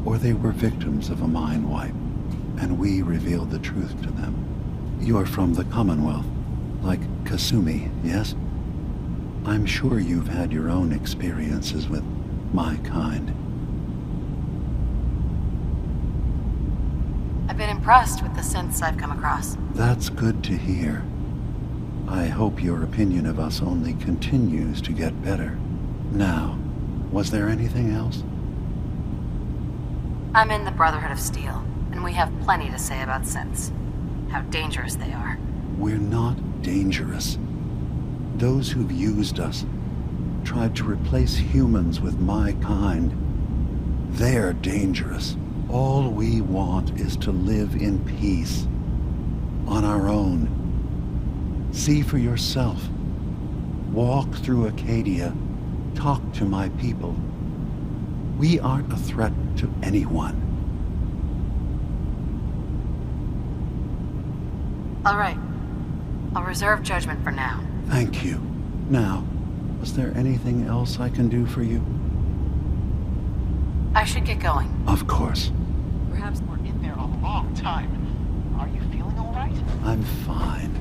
or they were victims of a mind wipe, and we revealed the truth to them. You're from the Commonwealth, like Kasumi, yes? I'm sure you've had your own experiences with my kind. I've been impressed with the synths I've come across. That's good to hear. I hope your opinion of us only continues to get better. Now, was there anything else? I'm in the Brotherhood of Steel, and we have plenty to say about synths. How dangerous they are. We're not dangerous. Those who've used us, tried to replace humans with my kind, they're dangerous. All we want is to live in peace, on our own. See for yourself. Walk through Acadia, talk to my people. We aren't a threat to anyone. All right. I'll reserve judgment for now. Thank you. Now, was there anything else I can do for you? I should get going. Of course. Perhaps we're in there a long time. Are you feeling all right? I'm fine.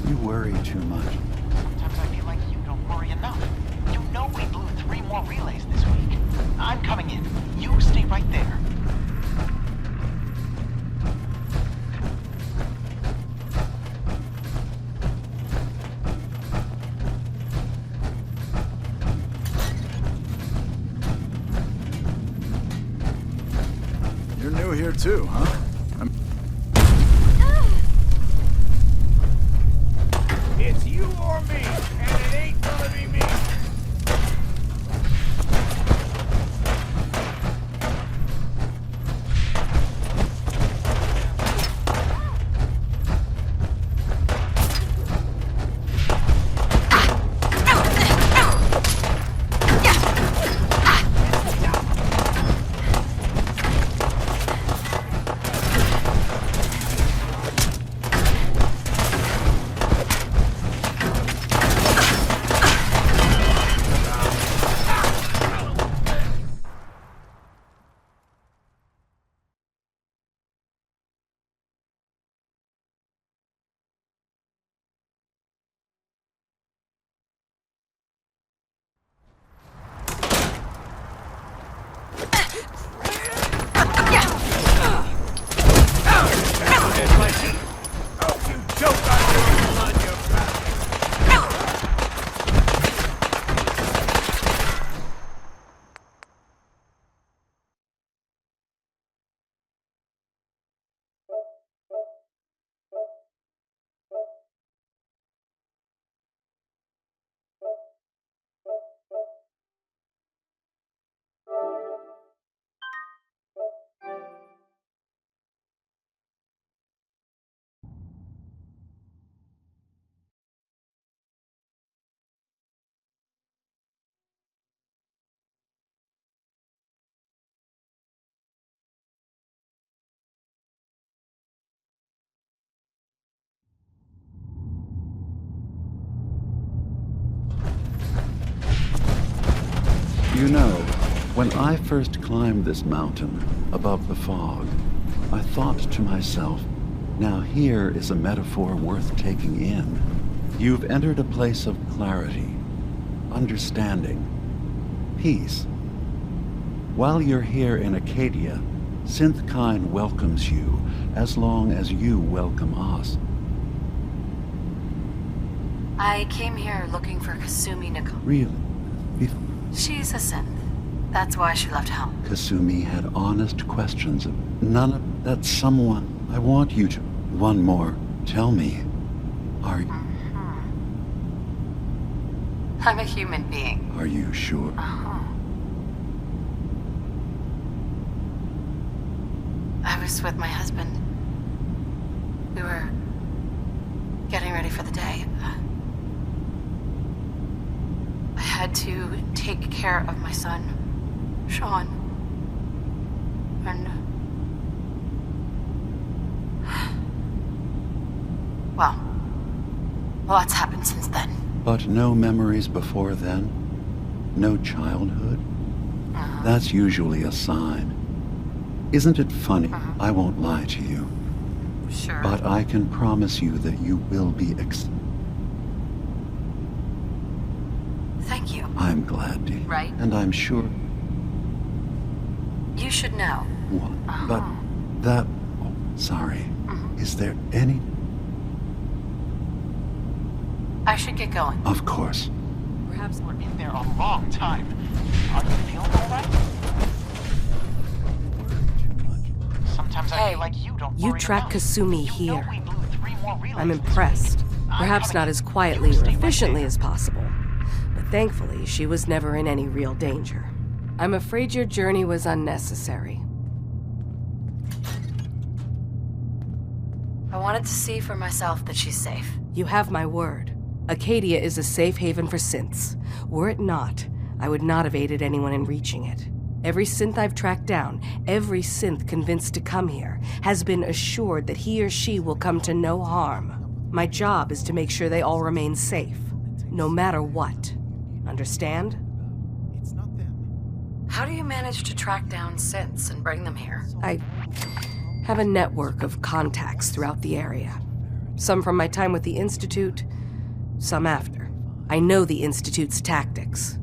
You worry too much. Sometimes I feel like you don't worry enough. You know we blew 3 more relays this week. I'm coming in. You stay right there. You're new here too, huh? It's you or me, and it ain't gonna be me. You know, when I first climbed this mountain above the fog, I thought to myself, now here is a metaphor worth taking in. You've entered a place of clarity, understanding, peace. While you're here in Acadia, Synthkind welcomes you as long as you welcome us. I came here looking for Kasumi Nakano. Really? She's a synth. That's why she left home. Kasumi had honest questions. None of that someone. I want you to. One more. Tell me. Are you... I'm a human being. Are you sure? I was with my husband. We were getting ready for the day. I had to take care of my son, Sean. And... well, lots happened since then. But no memories before then? No childhood? That's usually a sign. Isn't it funny? I won't lie to you. Sure. But I can promise you that you will be Thank you. I'm glad to. Right? And I'm sure. You should know. What? But that... Oh, sorry. Is there any... I should get going. Of course. Perhaps we're in there a long time. Are you feeling all right? Sometimes I feel like you don't You worry tracked enough. Kasumi You here. know we blew 3 more relays I'm this impressed. week. Perhaps not as quietly or efficiently as possible, but thankfully she was never in any real danger. I'm afraid your journey was unnecessary. I wanted to see for myself that she's safe. You have my word. Acadia is a safe haven for synths. Were it not, I would not have aided anyone in reaching it. Every synth I've tracked down, every synth convinced to come here, has been assured that he or she will come to no harm. My job is to make sure they all remain safe, no matter what. Understand? How do you manage to track down synths and bring them here? I have a network of contacts throughout the area. Some from my time with the Institute, some after. I know the Institute's tactics,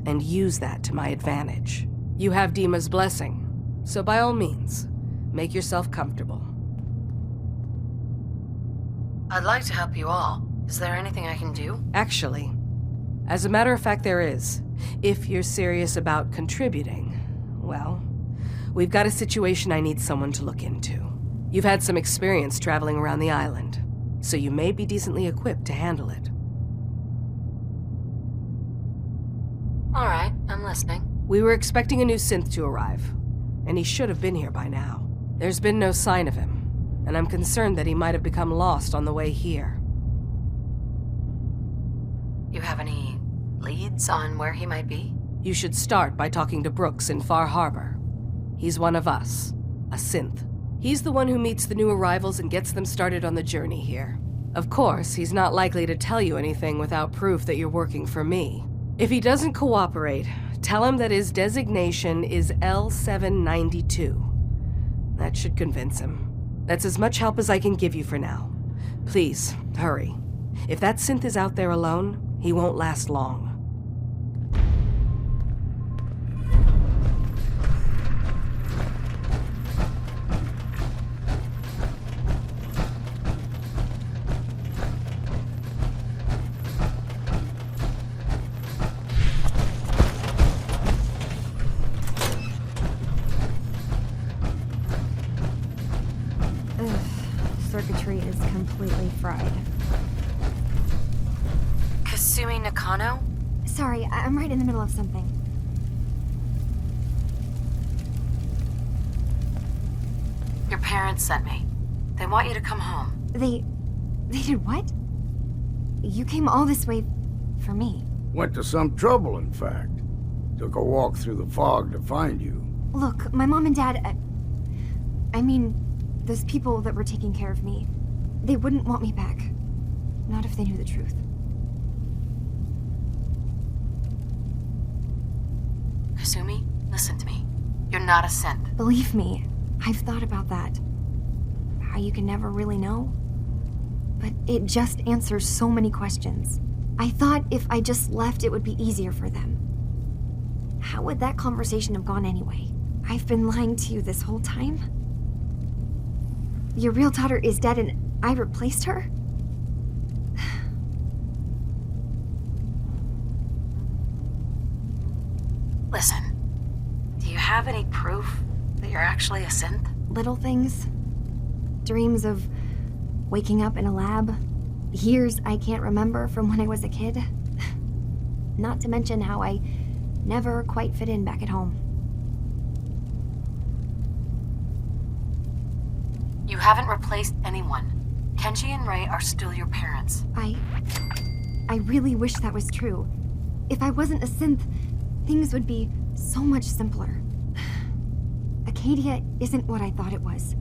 and use that to my advantage. You have Dima's blessing, so by all means, make yourself comfortable. I'd like to help you all. Is there anything I can do? Actually, as a matter of fact, there is. If you're serious about contributing, well, we've got a situation I need someone to look into. You've had some experience traveling around the island, so you may be decently equipped to handle it. All right, I'm listening. We were expecting a new synth to arrive, and he should have been here by now. There's been no sign of him, and I'm concerned that he might have become lost on the way here. You have any leads on where he might be? You should start by talking to Brooks in Far Harbor. He's one of us, a synth. He's the one who meets the new arrivals and gets them started on the journey here. Of course, he's not likely to tell you anything without proof that you're working for me. If he doesn't cooperate, tell him that his designation is L792. That should convince him. That's as much help as I can give you for now. Please, hurry. If that synth is out there alone, he won't last long. Circuitry is completely fried. Kasumi Nakano? Sorry, I'm right in the middle of something. Your parents sent me. They want you to come home. They did what? You came all this way for me. Went to some trouble, in fact. Took a walk through the fog to find you. Look, my mom and dad... I mean, those people that were taking care of me, they wouldn't want me back. Not if they knew the truth. Kasumi, listen to me. You're not a synth. Believe me, I've thought about that. How you can never really know. But it just answers so many questions. I thought if I just left, it would be easier for them. How would that conversation have gone anyway? I've been lying to you this whole time? Your real daughter is dead and I replaced her? Listen, do you have any proof that you're actually a synth? Little things. Dreams of waking up in a lab. Years I can't remember from when I was a kid. Not to mention how I never quite fit in back at home. You haven't replaced anyone. Kenji and Ray are still your parents. I really wish that was true. If I wasn't a synth, things would be so much simpler. Acadia isn't what I thought it was.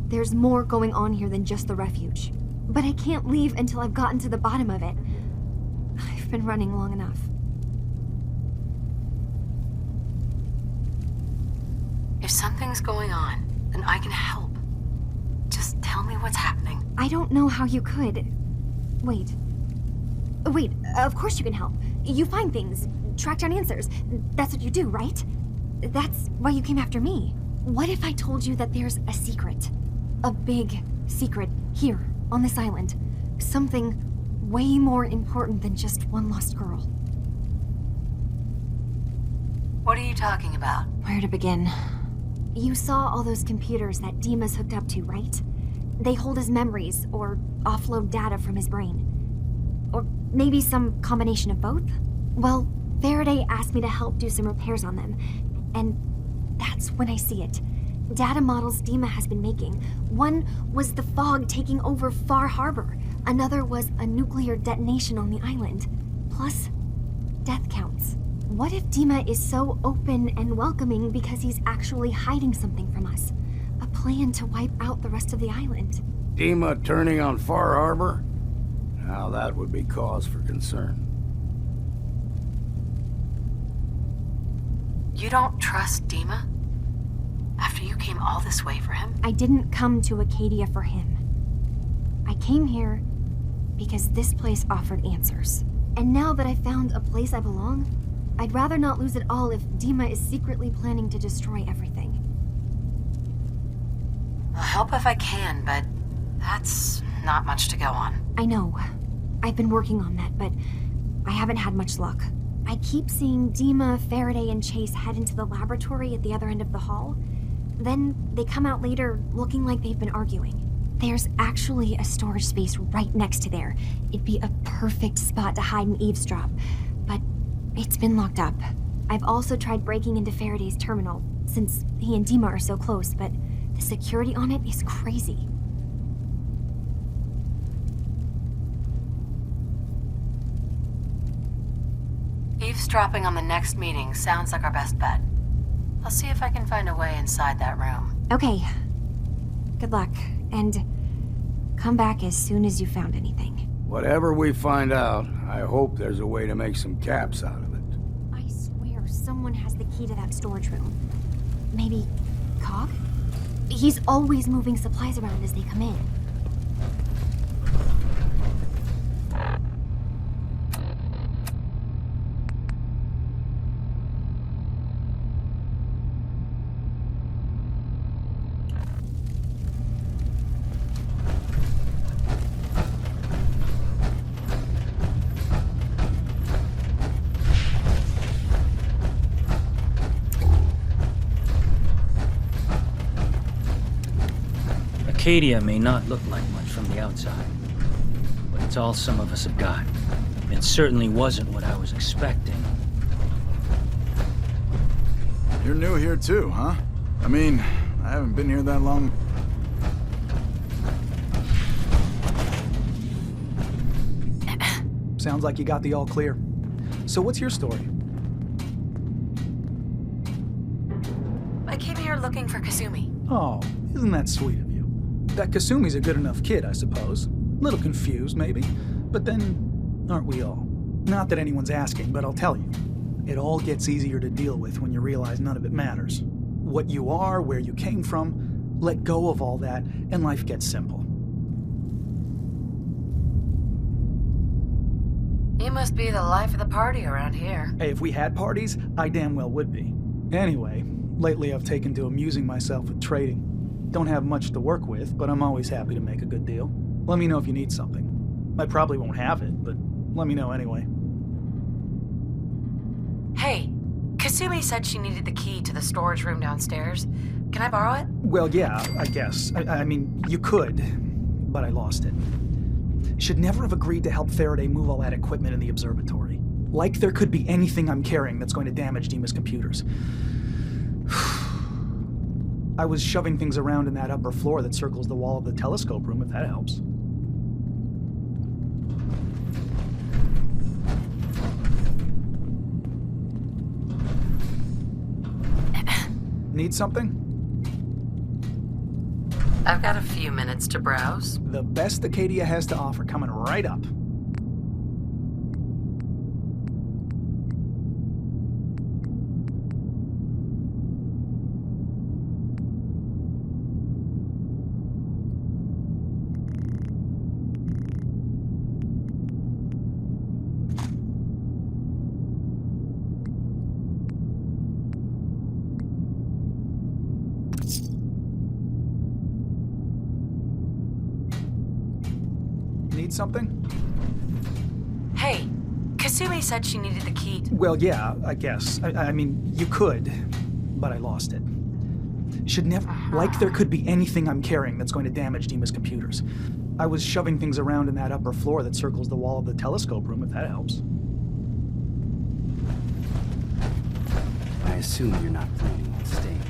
There's more going on here than just the refuge. But I can't leave until I've gotten to the bottom of it. I've been running long enough. If something's going on, then I can help. Just tell me what's happening. I don't know how you could. Wait, of course you can help. You find things, track down answers. That's what you do, right? That's why you came after me. What if I told you that there's a secret? A big secret here, on this island. Something way more important than just one lost girl. What are you talking about? Where to begin? You saw all those computers that Dima's hooked up to, right? They hold his memories, or offload data from his brain. Or maybe some combination of both? Well, Faraday asked me to help do some repairs on them, and that's when I see it. Data models Dima has been making. One was the fog taking over Far Harbor. Another was a nuclear detonation on the island. Plus, death counts. What if Dima is so open and welcoming because he's actually hiding something from us? A plan to wipe out the rest of the island. Dima turning on Far Harbor? Now that would be cause for concern. You don't trust Dima? After you came all this way for him? I didn't come to Acadia for him. I came here because this place offered answers. And now that I've found a place I belong, I'd rather not lose it all if Dima is secretly planning to destroy everything. I'll help if I can, but that's not much to go on. I know. I've been working on that, but I haven't had much luck. I keep seeing Dima, Faraday, and Chase head into the laboratory at the other end of the hall. Then they come out later looking like they've been arguing. There's actually a storage space right next to there. It'd be a perfect spot to hide and eavesdrop, but it's been locked up. I've also tried breaking into Faraday's terminal, since he and Dima are so close, but the security on it is crazy. Eavesdropping on the next meeting sounds like our best bet. I'll see if I can find a way inside that room. Okay. Good luck, and come back as soon as you found anything. Whatever we find out, I hope there's a way to make some caps out of it. I swear someone has the key to that storage room. Maybe Cog? He's always moving supplies around as they come in. Acadia may not look like much from the outside, but it's all some of us have got. It certainly wasn't what I was expecting. You're new here too, huh? I mean, I haven't been here that long. Sounds like you got the all clear. So what's your story? I came here looking for Kasumi. Oh, isn't that sweet of you? That Kasumi's a good enough kid, I suppose. Little confused, maybe. But then, aren't we all? Not that anyone's asking, but I'll tell you. It all gets easier to deal with when you realize none of it matters. What you are, where you came from, let go of all that, and life gets simple. You must be the life of the party around here. Hey, if we had parties, I damn well would be. Anyway, lately I've taken to amusing myself with trading. Don't have much to work with, but I'm always happy to make a good deal. Let me know if you need something. I probably won't have it, but let me know anyway. Hey, Kasumi said she needed the key to the storage room downstairs. Can I borrow it? Well, yeah, I guess. I mean, you could, but I lost it. Should never have agreed to help Faraday move all that equipment in the observatory. Like there could be anything I'm carrying that's going to damage Dima's computers. I was shoving things around in that upper floor that circles the wall of the telescope room, if that helps. Need something? I've got a few minutes to browse. The best Acadia has to offer coming right up. Need something? Hey, Kasumi said she needed the key. Well, yeah, I guess. I mean, you could, but I lost it. Should never... Like there could be anything I'm carrying that's going to damage Dima's computers. I was shoving things around in that upper floor that circles the wall of the telescope room, if that helps. I assume you're not planning on staying.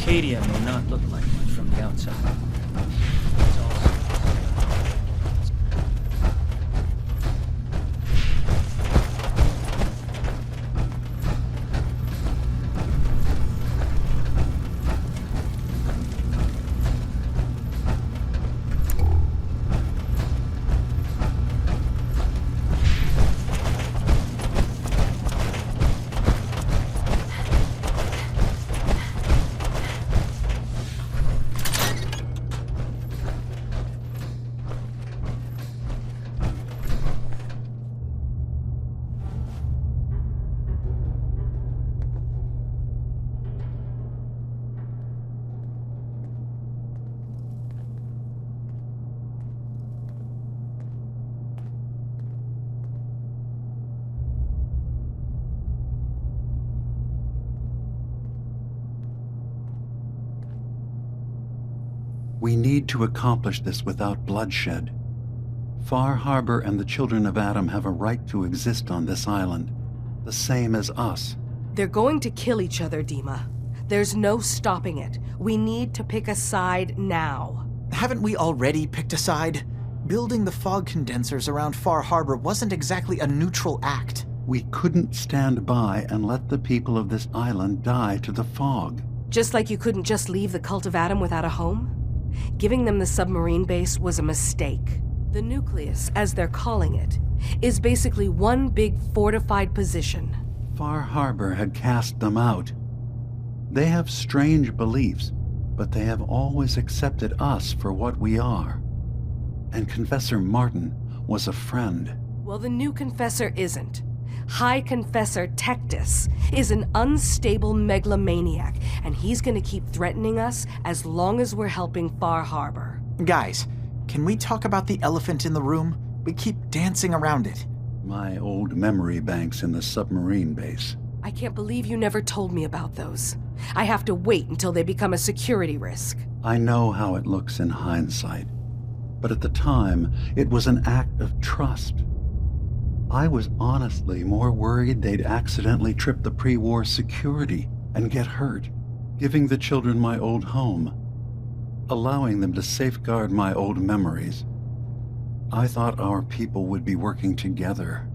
Acadia may not look like much from the outside. It's all We need to accomplish this without bloodshed. Far Harbor and the children of Adam have a right to exist on this island, the same as us. They're going to kill each other, Dima. There's no stopping it. We need to pick a side now. Haven't we already picked a side? Building the fog condensers around Far Harbor wasn't exactly a neutral act. We couldn't stand by and let the people of this island die to the fog. Just like you couldn't just leave the Cult of Adam without a home? Giving them the submarine base was a mistake. The nucleus, as they're calling it, is basically one big fortified position. Far Harbor had cast them out. They have strange beliefs, but they have always accepted us for what we are. And Confessor Martin was a friend. Well, the new Confessor isn't. High Confessor Tectus is an unstable megalomaniac, and he's gonna keep threatening us as long as we're helping Far Harbor. Guys, can we talk about the elephant in the room? We keep dancing around it. My old memory banks in the submarine base. I can't believe you never told me about those. I have to wait until they become a security risk. I know how it looks in hindsight, but at the time, it was an act of trust. I was honestly more worried they'd accidentally trip the pre-war security and get hurt, giving the children my old home, allowing them to safeguard my old memories. I thought our people would be working together.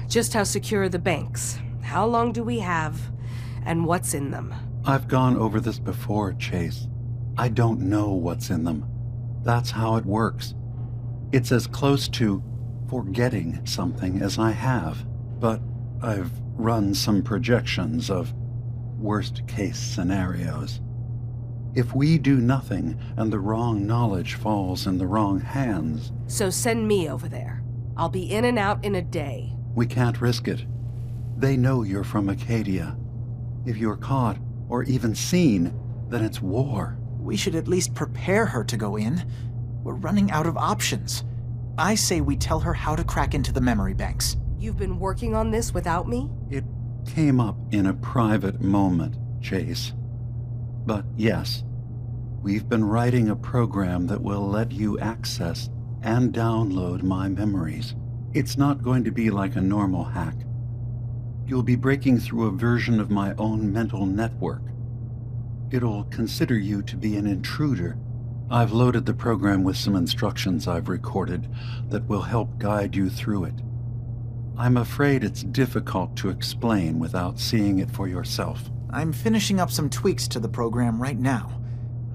Just how secure are the banks? How long do we have? And what's in them? I've gone over this before, Chase. I don't know what's in them. That's how it works. It's as close to forgetting something as I have, but I've run some projections of worst-case scenarios. If we do nothing and the wrong knowledge falls in the wrong hands... So send me over there. I'll be in and out in a day. We can't risk it. They know you're from Acadia. If you're caught, or even seen, then it's war. We should at least prepare her to go in. We're running out of options. I say we tell her how to crack into the memory banks. You've been working on this without me? It came up in a private moment, Chase. But yes, we've been writing a program that will let you access and download my memories. It's not going to be like a normal hack. You'll be breaking through a version of my own mental network. It'll consider you to be an intruder. I've loaded the program with some instructions I've recorded that will help guide you through it. I'm afraid it's difficult to explain without seeing it for yourself. I'm finishing up some tweaks to the program right now.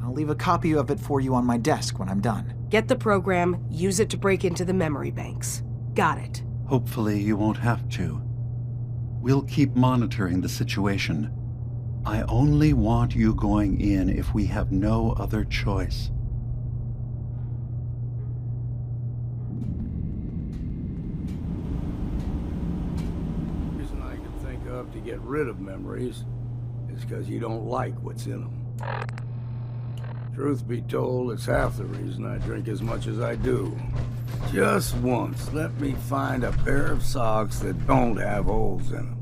I'll leave a copy of it for you on my desk when I'm done. Get the program, use it to break into the memory banks. Got it. Hopefully you won't have to. We'll keep monitoring the situation. I only want you going in if we have no other choice. The reason I can think of to get rid of memories is because you don't like what's in them. Truth be told, it's half the reason I drink as much as I do. Just once, let me find a pair of socks that don't have holes in them.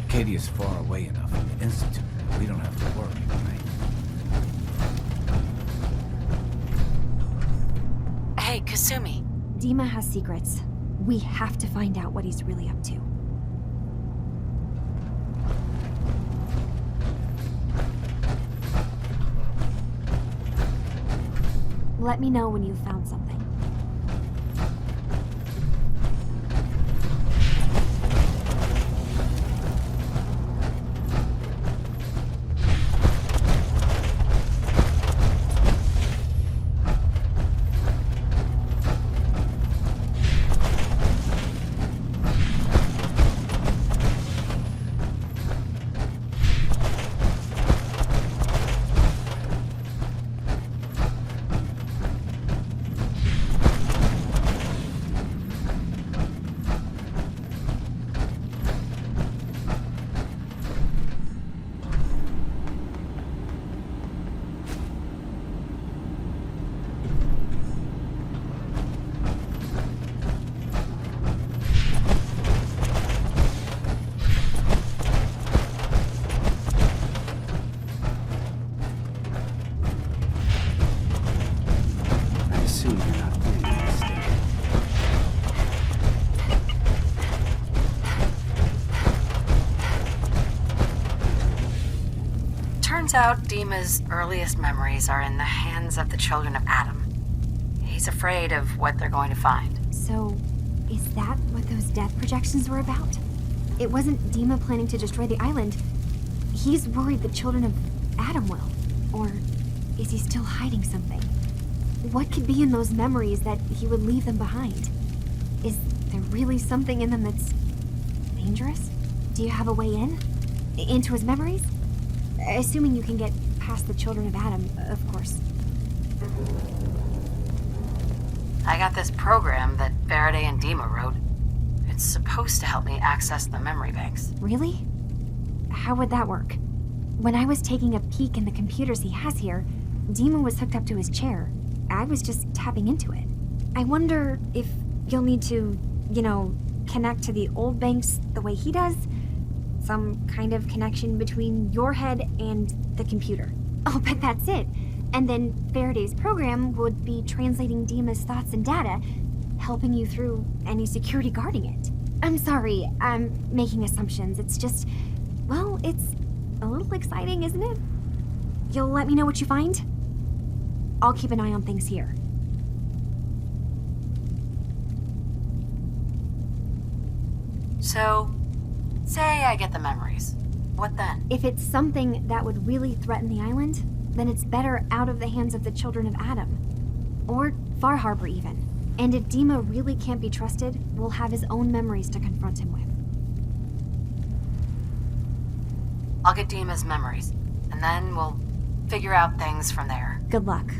Acadia's far away enough from the Institute. We don't have to worry, right? Hey, Kasumi. Dima has secrets. We have to find out what he's really up to. Let me know when you've found something. Turns out Dima's earliest memories are in the hands of the children of Adam. He's afraid of what they're going to find. So, is that what those death projections were about? It wasn't Dima planning to destroy the island. He's worried the children of Adam will. Or is he still hiding something? What could be in those memories that he would leave them behind? Is there really something in them that's dangerous? Do you have a way in? Into his memories? Assuming you can get past the children of Adam, of course. I got this program that Faraday and Dima wrote. It's supposed to help me access the memory banks. Really? How would that work? When I was taking a peek in the computers he has here, Dima was hooked up to his chair. I was just tapping into it. I wonder if you'll need to, connect to the old banks the way he does? Some kind of connection between your head and the computer. Oh, but that's it. And then Faraday's program would be translating Dima's thoughts and data, helping you through any security guarding it. I'm sorry, I'm making assumptions. It's just, well, it's a little exciting, isn't it? You'll let me know what you find? I'll keep an eye on things here. So, say I get the memories. What then? If it's something that would really threaten the island, then it's better out of the hands of the children of Adam. Or Far Harbor, even. And if Dima really can't be trusted, we'll have his own memories to confront him with. I'll get Dima's memories, and then we'll figure out things from there. Good luck.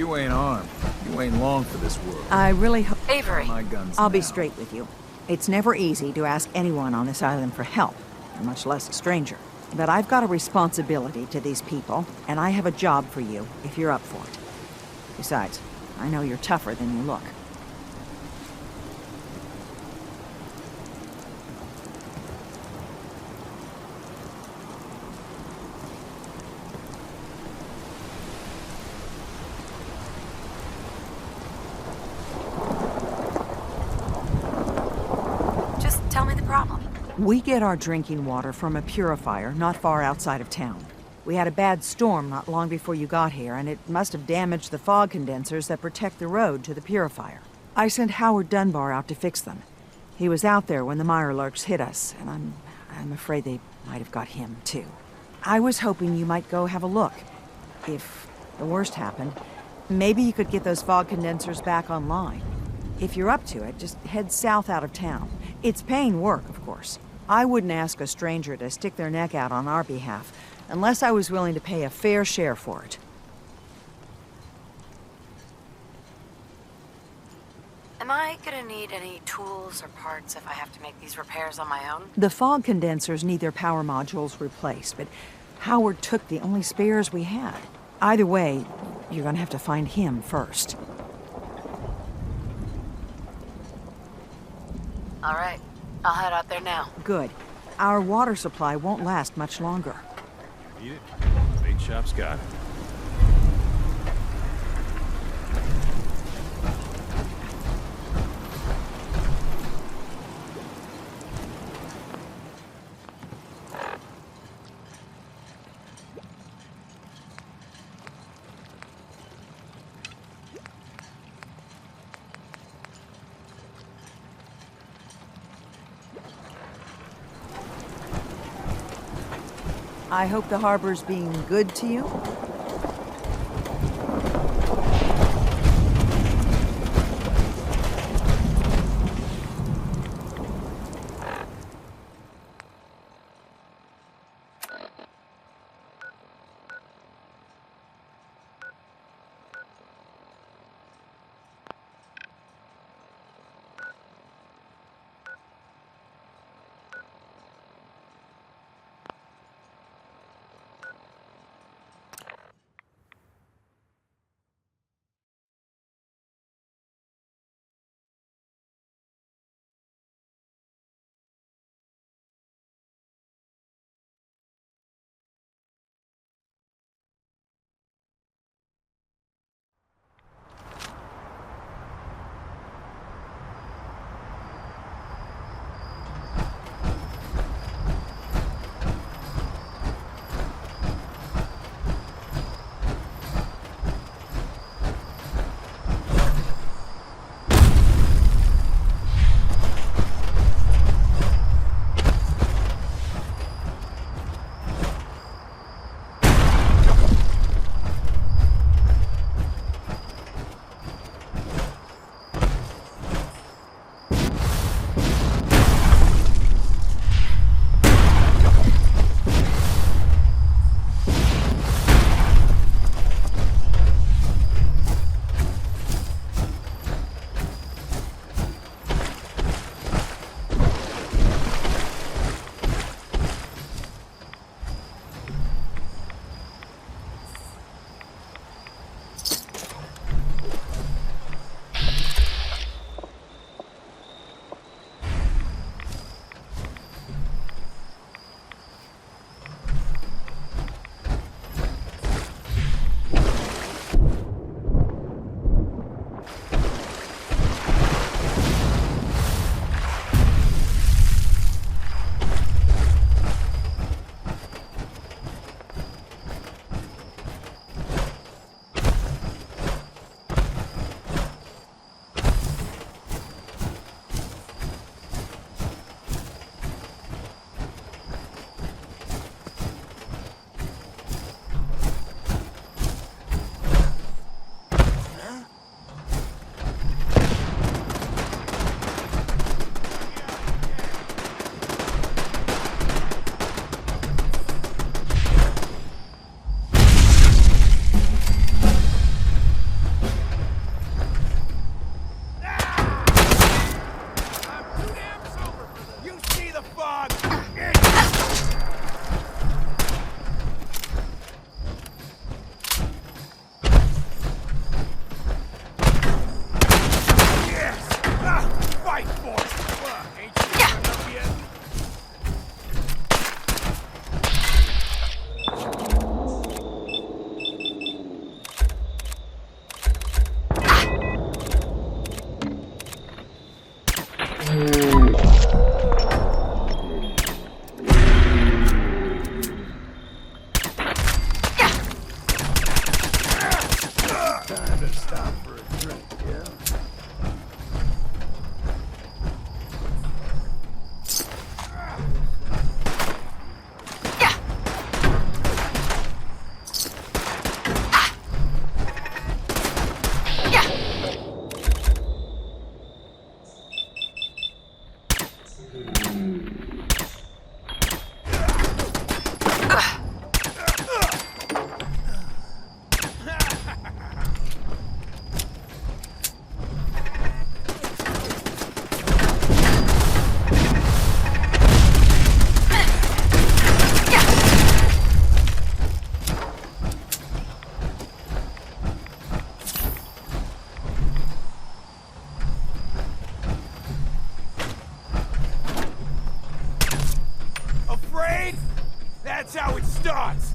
You ain't armed. You ain't long for this world. I really hope... Avery! My guns I'll be now. straight with you. It's never easy to ask anyone on this island for help, much less a stranger. But I've got a responsibility to these people, and I have a job for you if you're up for it. Besides, I know you're tougher than you look. Just tell me the problem. We get our drinking water from a purifier not far outside of town. We had a bad storm not long before you got here, and it must have damaged the fog condensers that protect the road to the purifier. I sent Howard Dunbar out to fix them. He was out there when the Mirelurks hit us, and I'm afraid they might have got him, too. I was hoping you might go have a look. If the worst happened, maybe you could get those fog condensers back online. If you're up to it, just head south out of town. It's paying work, of course. I wouldn't ask a stranger to stick their neck out on our behalf, unless I was willing to pay a fair share for it. Am I gonna need any tools or parts if I have to make these repairs on my own? The fog condensers need their power modules replaced, but Howard took the only spares we had. Either way, you're gonna have to find him first. All right, I'll head out there now. Good. Our water supply won't last much longer. Eat it. Bait shop's got it. I hope the harbor's being good to you. Afraid? That's how it starts!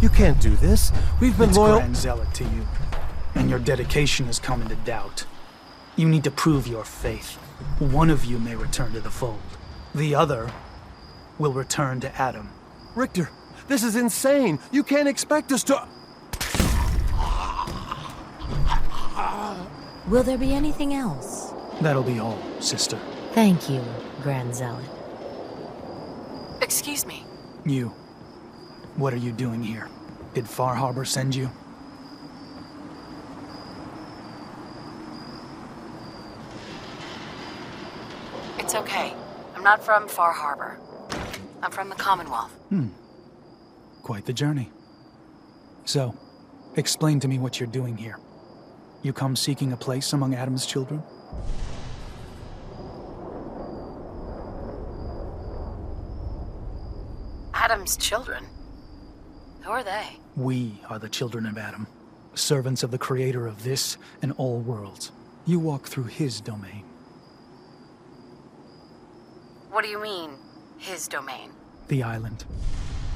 You can't do this. We've been it's loyal. Grand Zealot to you, and your dedication has come into doubt. You need to prove your faith. One of you may return to the fold. The other will return to Adam. Richter, this is insane. You can't expect us to... Will there be anything else? That'll be all, sister. Thank you, Grand Zealot. Excuse me. You. What are you doing here? Did Far Harbor send you? It's okay. I'm not from Far Harbor. I'm from the Commonwealth. Quite the journey. So, explain to me what you're doing here. You come seeking a place among Adam's children? Adam's children? Who are they? We are the children of Adam, servants of the creator of this and all worlds. You walk through his domain. What do you mean, his domain? The island.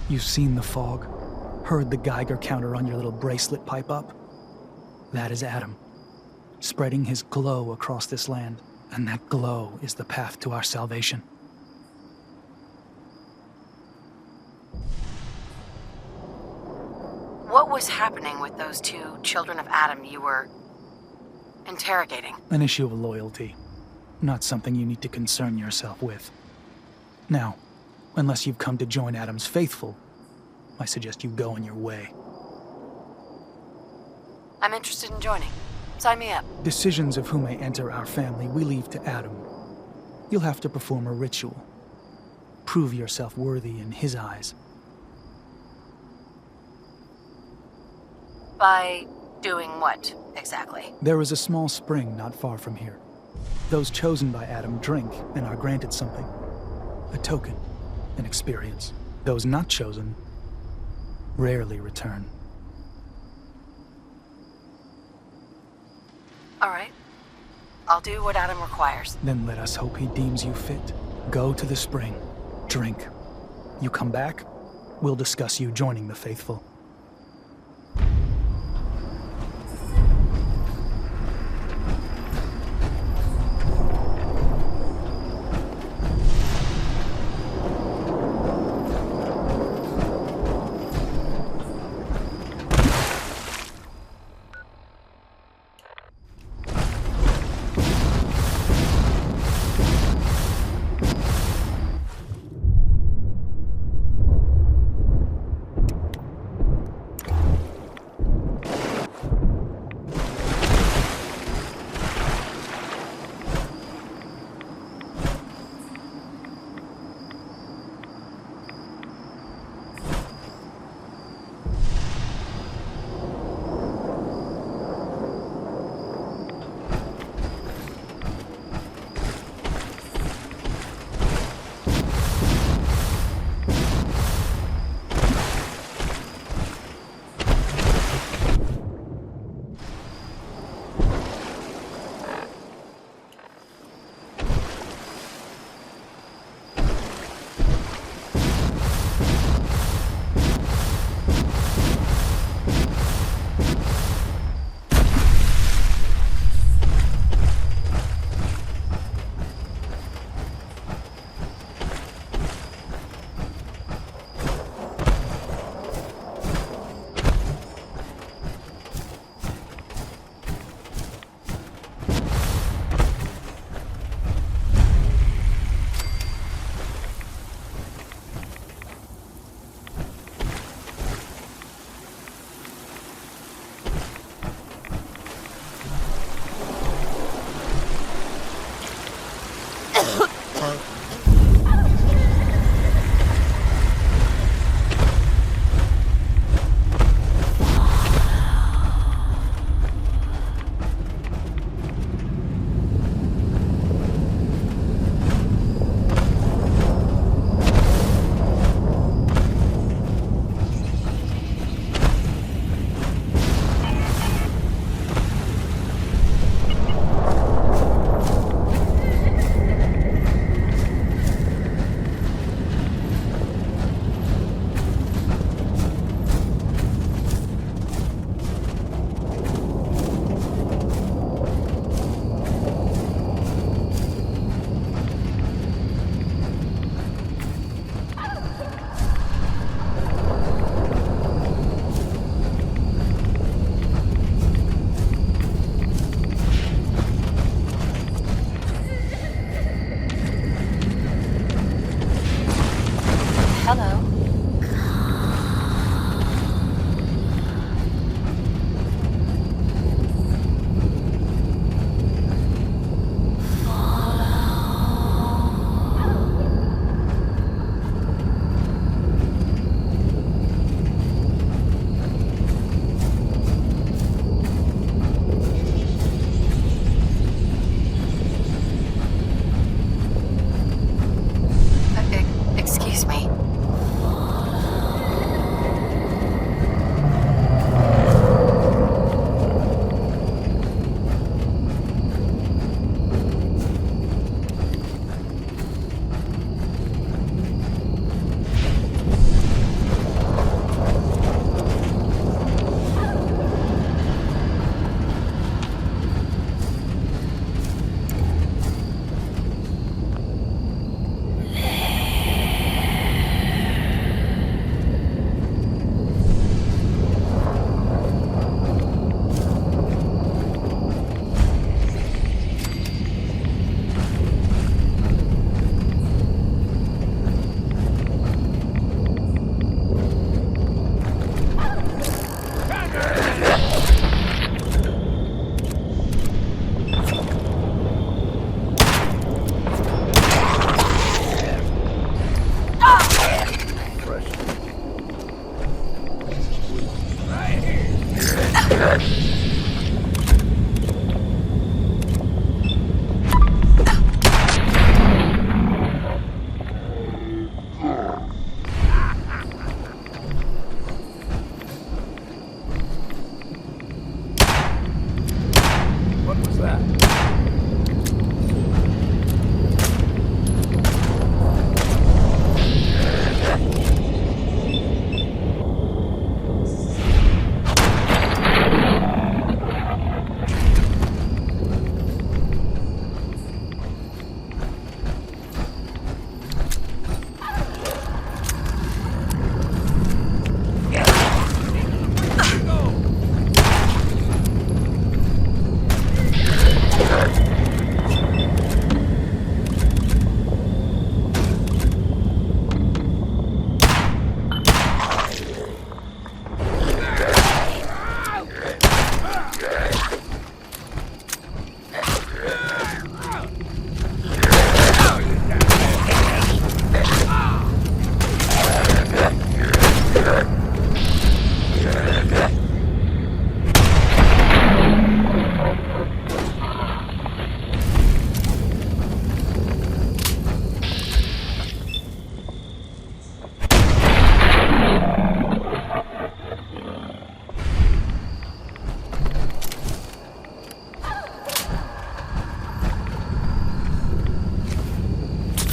You've seen the fog, heard the Geiger counter on your little bracelet pipe up? That is Adam, spreading his glow across this land, and that glow is the path to our salvation. What was happening with those two children of Adam you were interrogating? An issue of loyalty, not something you need to concern yourself with. Now, unless you've come to join Adam's faithful, I suggest you go on your way. I'm interested in joining. Sign me up. Decisions of who may enter our family we leave to Adam. You'll have to perform a ritual. Prove yourself worthy in his eyes. By doing what, exactly? There is a small spring not far from here. Those chosen by Adam drink and are granted something. A token, an experience. Those not chosen rarely return. All right. I'll do what Adam requires. Then let us hope he deems you fit. Go to the spring. Drink. You come back, we'll discuss you joining the faithful.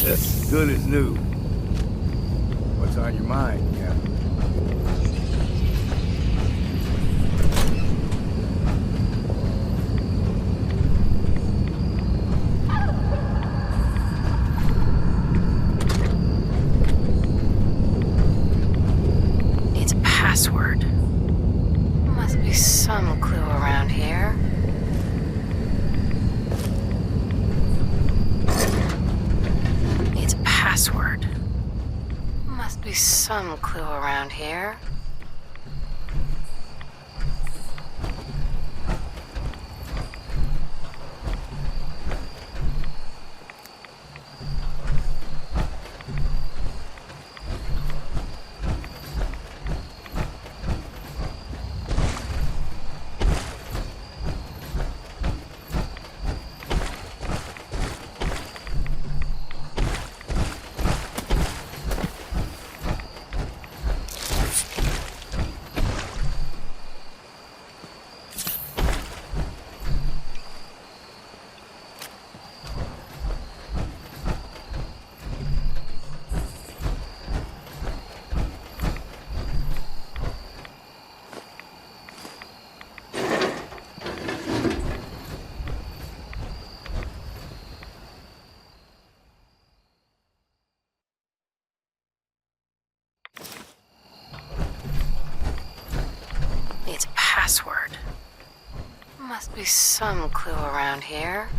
As good as new. What's on your mind, Captain? Needs a password. Must be some clue around here. Needs a password. Must be some clue around here. Needs a password. Must be some clue around here.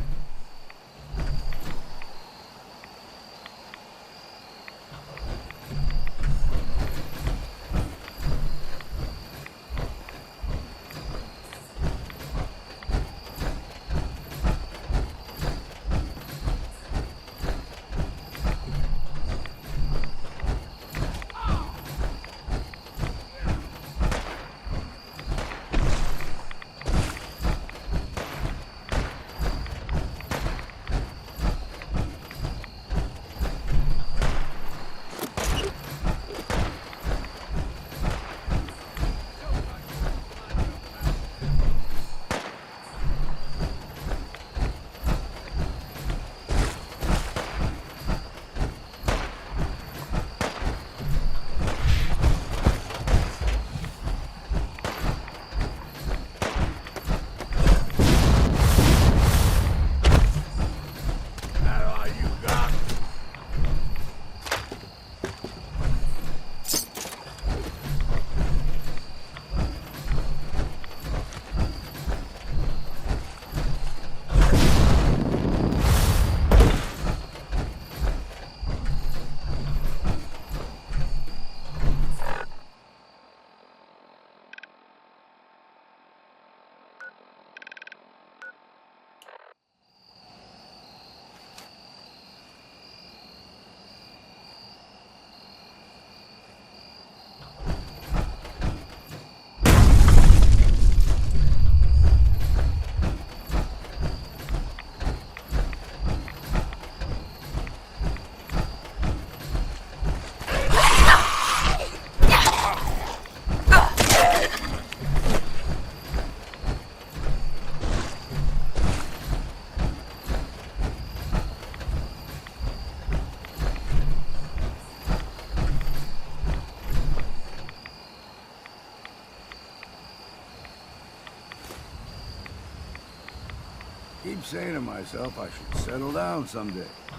Keep saying to myself I should settle down someday. I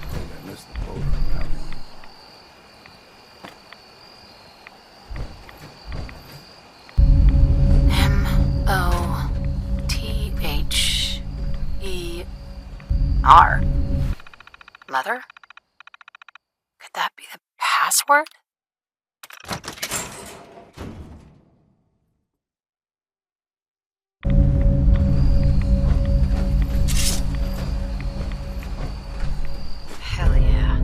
think I missed the boat on that one. M-O-T-H-E-R. Mother? Could that be the password? Hell yeah.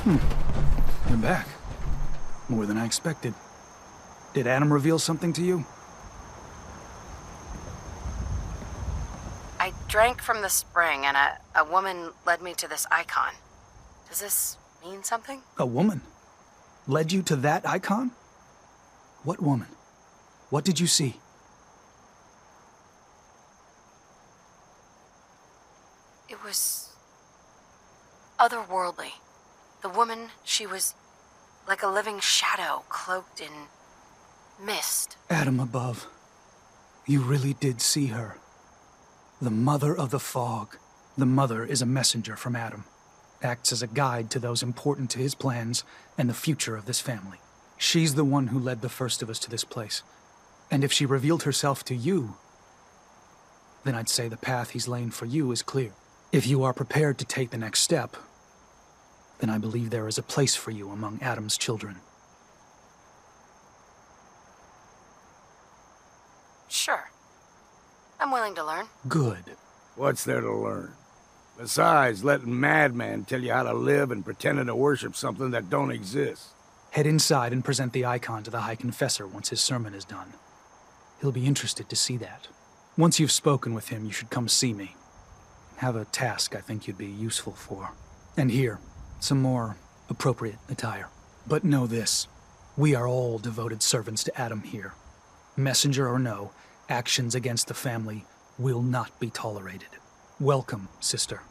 You're back. More than I expected. Did Adam reveal something to you? I drank from the spring, and a woman led me to this icon. Does this mean something? A woman? Led you to that icon? What woman? What did you see? It was otherworldly. The woman, she was like a living shadow cloaked in mist. Adam above. You really did see her. The Mother of the Fog. The Mother is a messenger from Adam. Acts as a guide to those important to his plans and the future of this family. She's the one who led the first of us to this place. And if she revealed herself to you, then I'd say the path he's laying for you is clear. If you are prepared to take the next step, then I believe there is a place for you among Adam's children. Sure. I'm willing to learn. Good. What's there to learn? Besides, letting madmen tell you how to live and pretending to worship something that don't exist. Head inside and present the icon to the High Confessor once his sermon is done. He'll be interested to see that. Once you've spoken with him, you should come see me. Have a task I think you'd be useful for. And here, some more appropriate attire. But know this, we are all devoted servants to Adam here. Messenger or no, actions against the family will not be tolerated. Welcome, sister.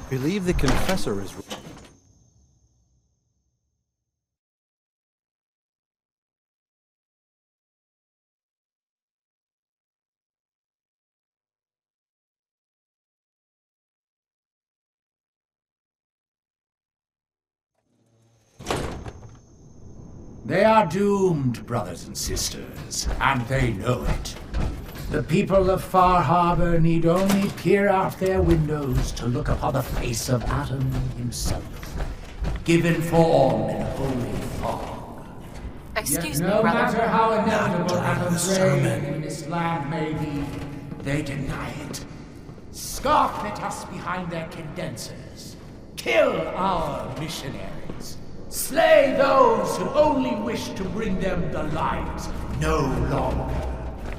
Believe the Confessor is... They are doomed, brothers and sisters, and they know it. The people of Far Harbor need only peer out their windows to look upon the face of Adam himself, given form in holy fog. Excuse Yet me, no brother. matter how inevitable Adam's reign in this land may be, they deny it. Scoff at us behind their condensers. Kill our missionaries. Slay those who only wish to bring them the light no longer.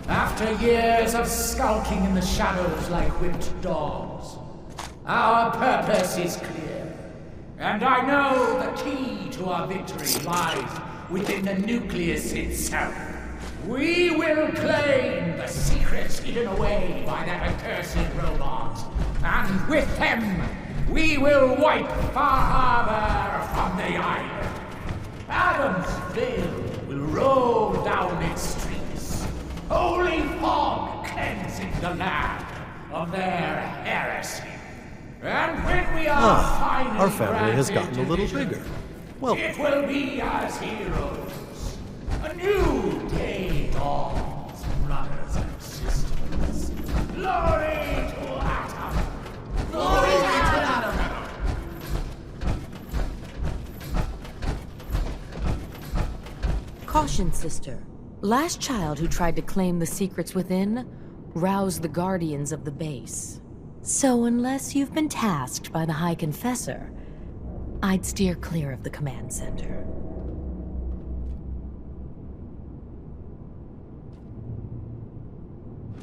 After years of skulking in the shadows like whipped dogs, our purpose is clear. And I know the key to our victory lies within the nucleus itself. We will claim the secrets hidden away by that accursed robot. And with them, we will wipe Far Harbor from the island. Adam's veil will roll down its streets. Holy fog cleansing the land of their heresy. And when we are finally our family has granted gotten a little division, bigger. Well, it will be as heroes. A new day dawns, brothers and sisters. Glory to Adam! Glory to Adam! Caution, sister. Last child who tried to claim the secrets within roused the guardians of the base. So unless you've been tasked by the High Confessor, I'd steer clear of the command center.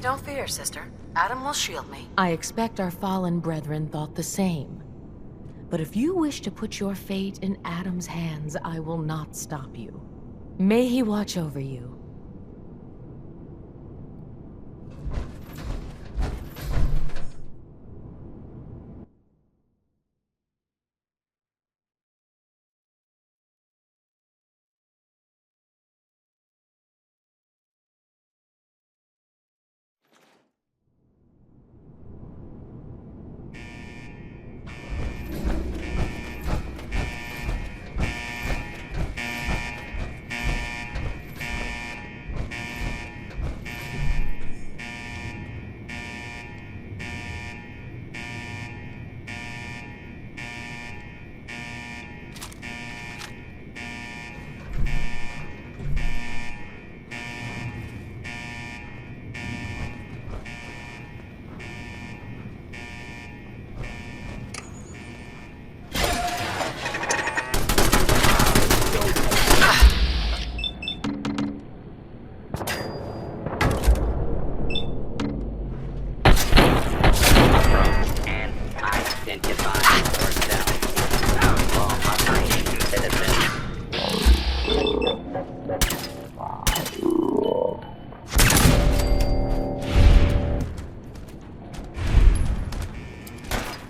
Don't fear, sister. Adam will shield me. I expect our fallen brethren thought the same. But if you wish to put your fate in Adam's hands, I will not stop you. May he watch over you.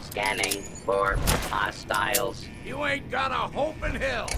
Scanning for hostiles. You ain't got a hope in hell.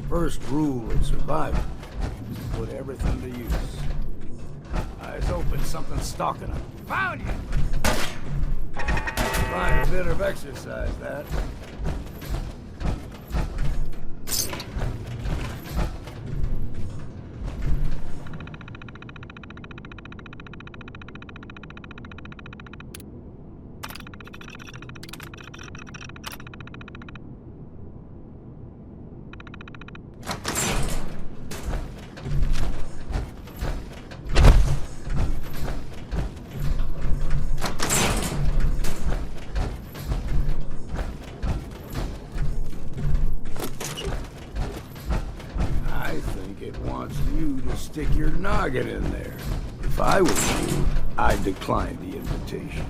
First rule of survival is to put everything to use. Eyes open, something's stalking them. Found you! Fine bit of exercise, that. Stick your noggin in there. If I were you, I'd decline the invitation.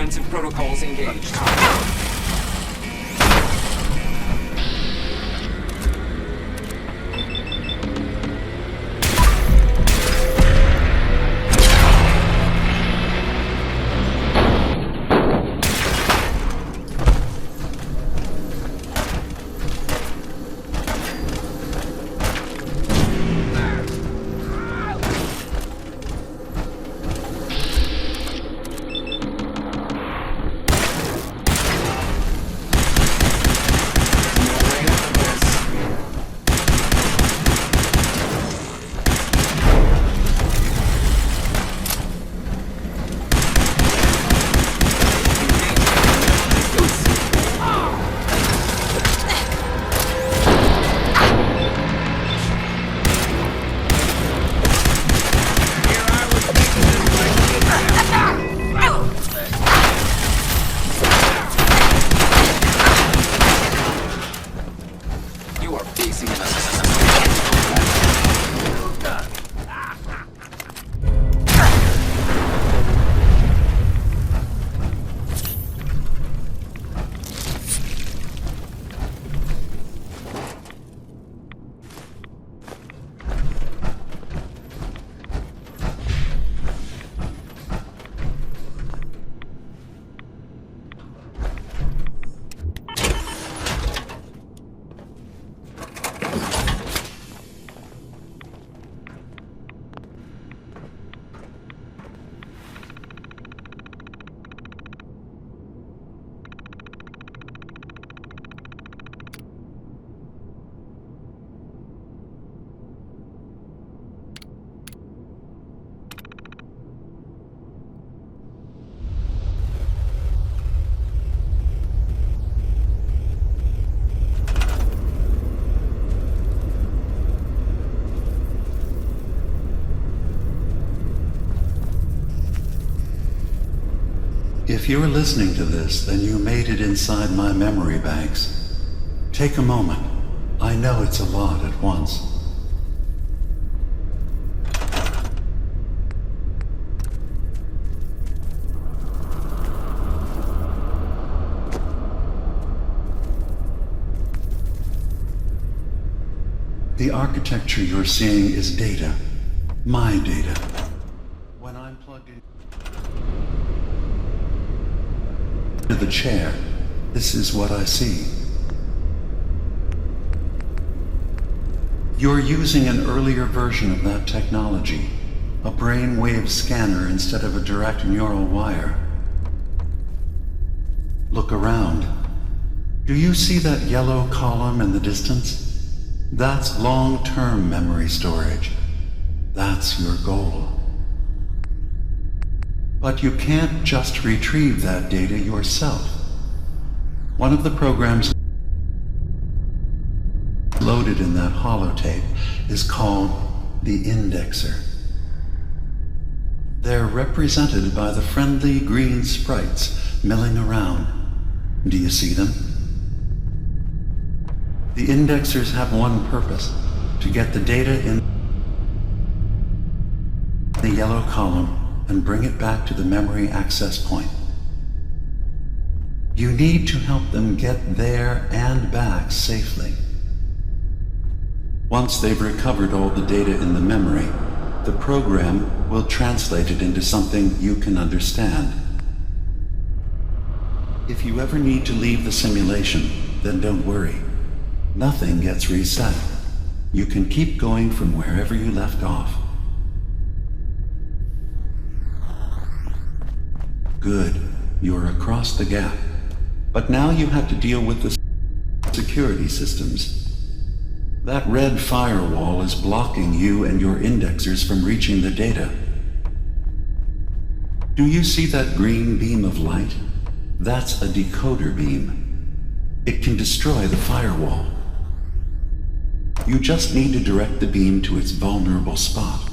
defensive protocols engaged. If you're listening to this, then you made it inside my memory banks. Take a moment. I know it's a lot at once. The architecture you're seeing is data. My data. When I'm plugged in to the chair, this is what I see. You're using an earlier version of that technology, a brainwave scanner instead of a direct neural wire. Look around. Do you see that yellow column in the distance? That's long-term memory storage. That's your goal. But you can't just retrieve that data yourself. One of the programs loaded in that holotape is called the Indexer. They're represented by the friendly green sprites milling around. Do you see them? The Indexers have one purpose: to get the data in the yellow column and bring it back to the memory access point. You need to help them get there and back safely. Once they've recovered all the data in the memory, the program will translate it into something you can understand. If you ever need to leave the simulation, then don't worry. Nothing gets reset. You can keep going from wherever you left off. Good. You're across the gap. But now you have to deal with the security systems. That red firewall is blocking you and your indexers from reaching the data. Do you see that green beam of light? That's a decoder beam. It can destroy the firewall. You just need to direct the beam to its vulnerable spot.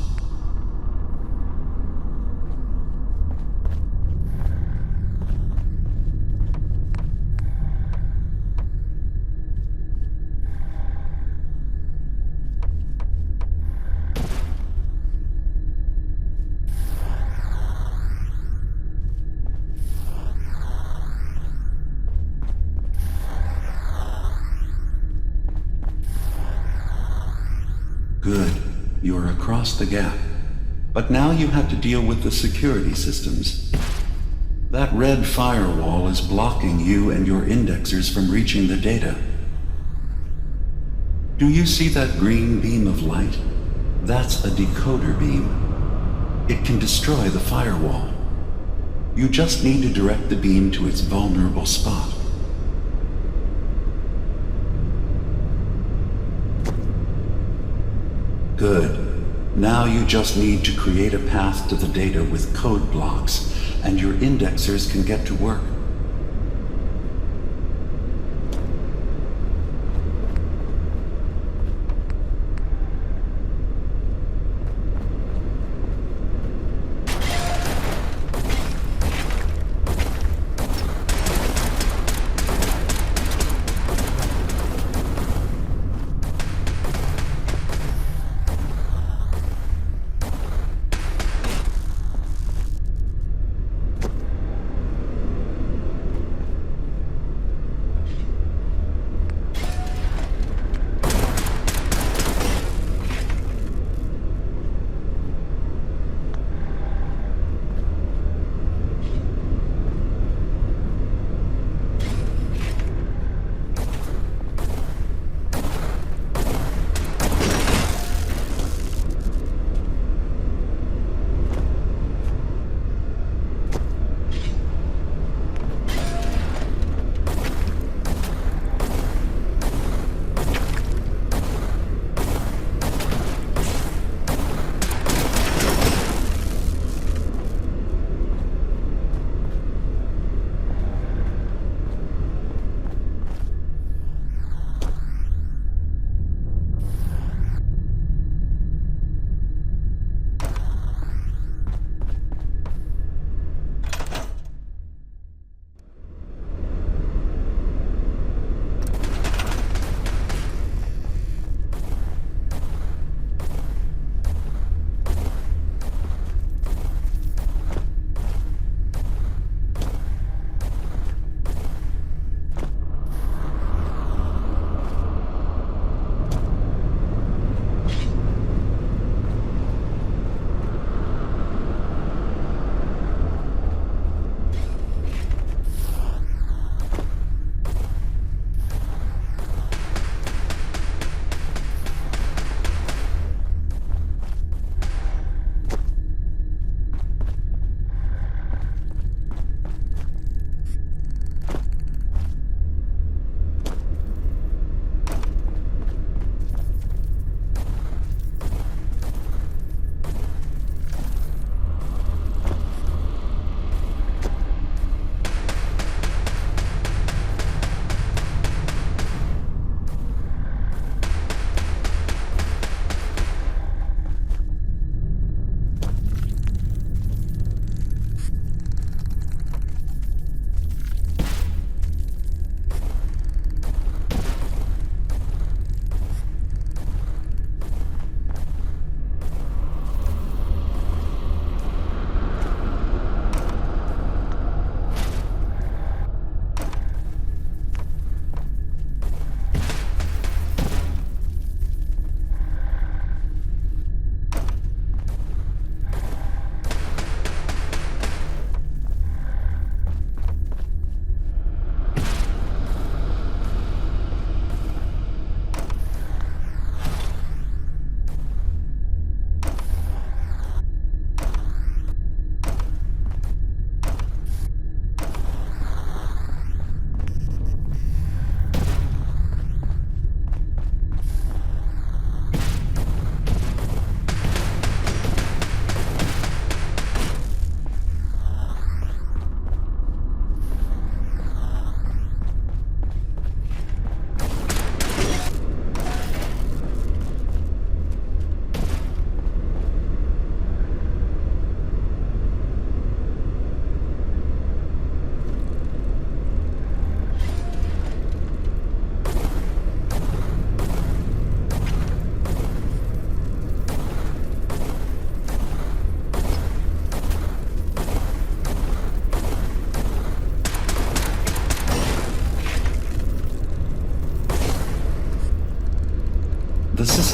Good. You're across the gap. But now you have to deal with the security systems. That red firewall is blocking you and your indexers from reaching the data. Do you see that green beam of light? That's a decoder beam. It can destroy the firewall. You just need to direct the beam to its vulnerable spot. Good. Now you just need to create a path to the data with code blocks, and your indexers can get to work.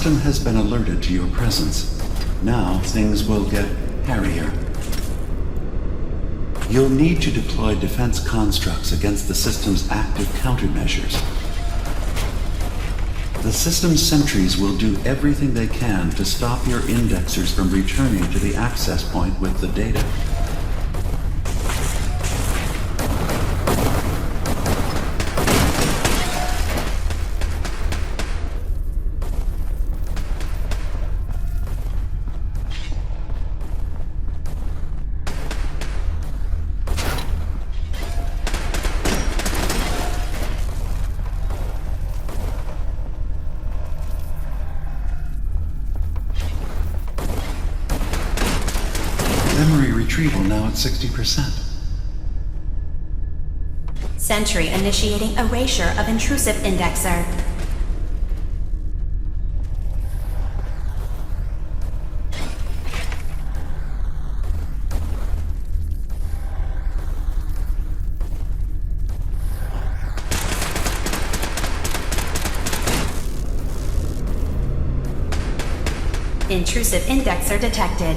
system has been alerted to your presence. Now things will get hairier. You'll need to deploy defense constructs against the system's active countermeasures. The system's sentries will do everything they can to stop your indexers from returning to the access point with the data. Memory retrieval now at 60%. Sentry initiating erasure of intrusive indexer. Intrusive indexer detected.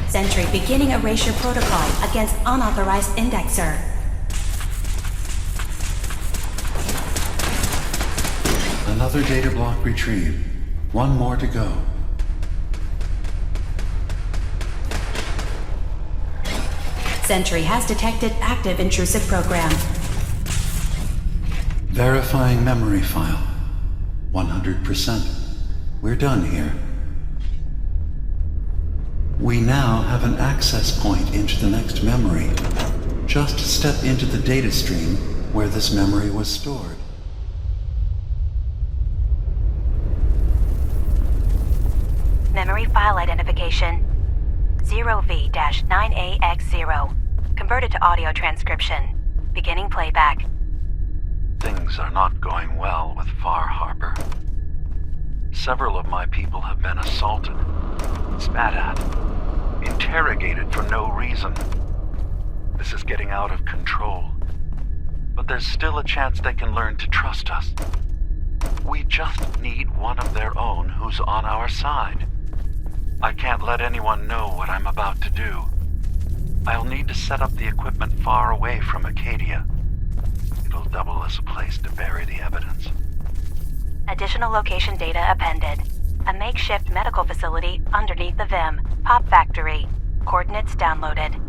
Sentry beginning erasure protocol against unauthorized indexer. Another data block retrieved. One more to go. Sentry has detected active intrusive program. Verifying memory file. 100%. We're done here. We now have an access point into the next memory. Just step into the data stream where this memory was stored. Memory file identification 0V-9AX0. Converted to audio transcription. Beginning playback. Things are not going well with Far Harbor. Several of my people have been assaulted, spat at, interrogated for no reason. This is getting out of control. But there's still a chance they can learn to trust us. We just need one of their own who's on our side. I can't let anyone know what I'm about to do. I'll need to set up the equipment far away from Acadia. It'll double as a place to bury the evidence. Additional location data appended. A makeshift medical facility underneath the VIM. Pop factory. Coordinates downloaded.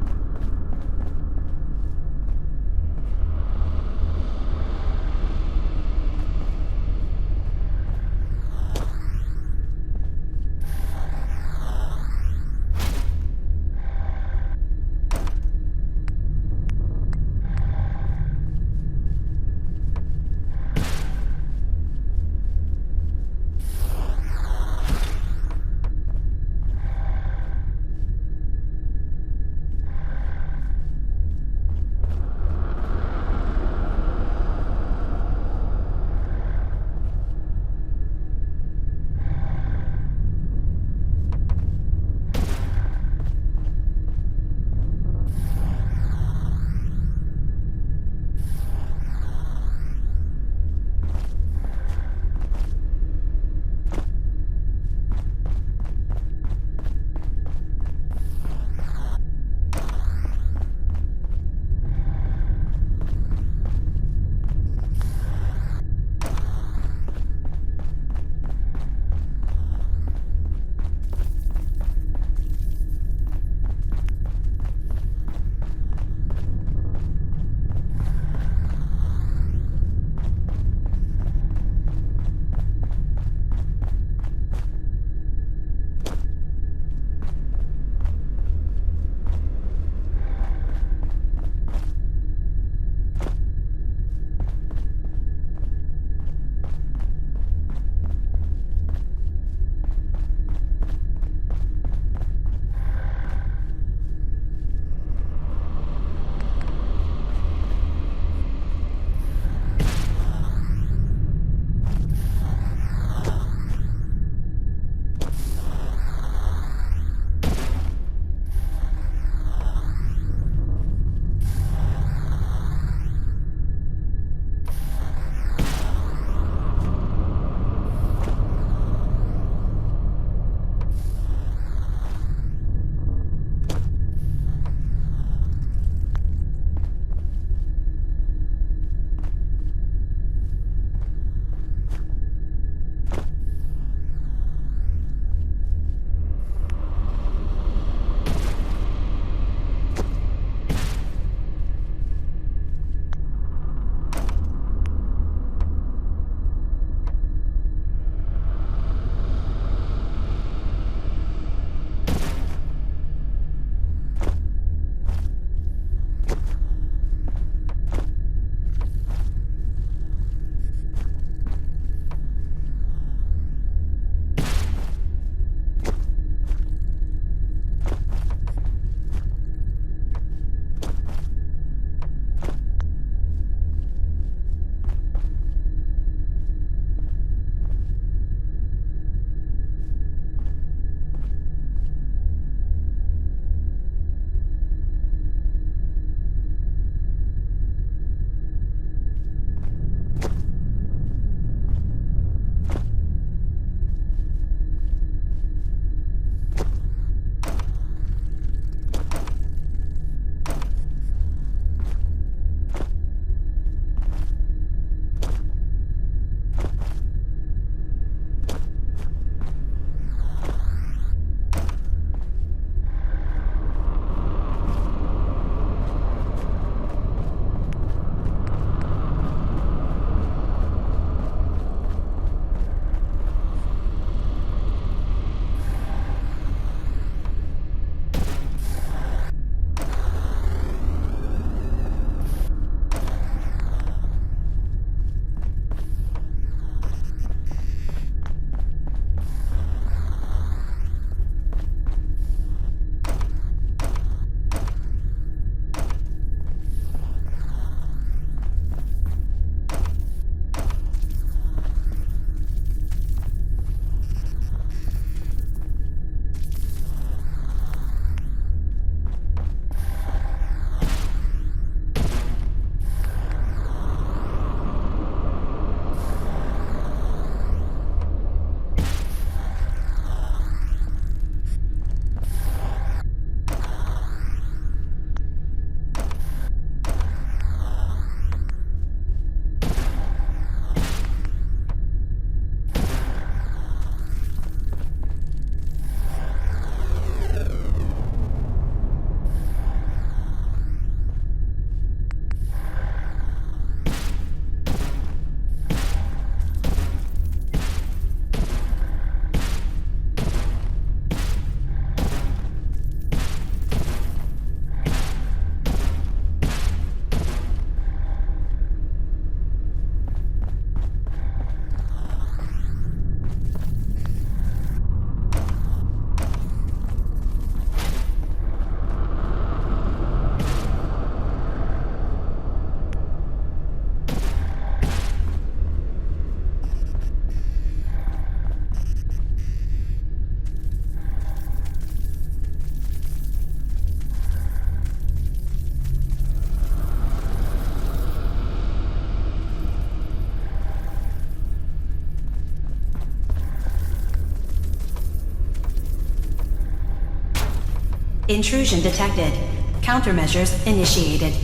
Intrusion detected. Countermeasures initiated.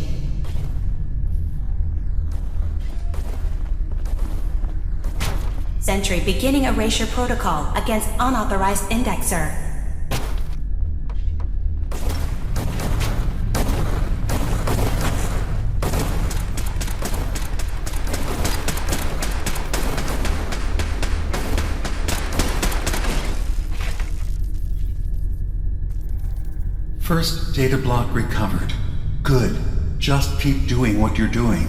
Sentry beginning erasure protocol against unauthorized indexer. First data block recovered. Good. Just keep doing what you're doing.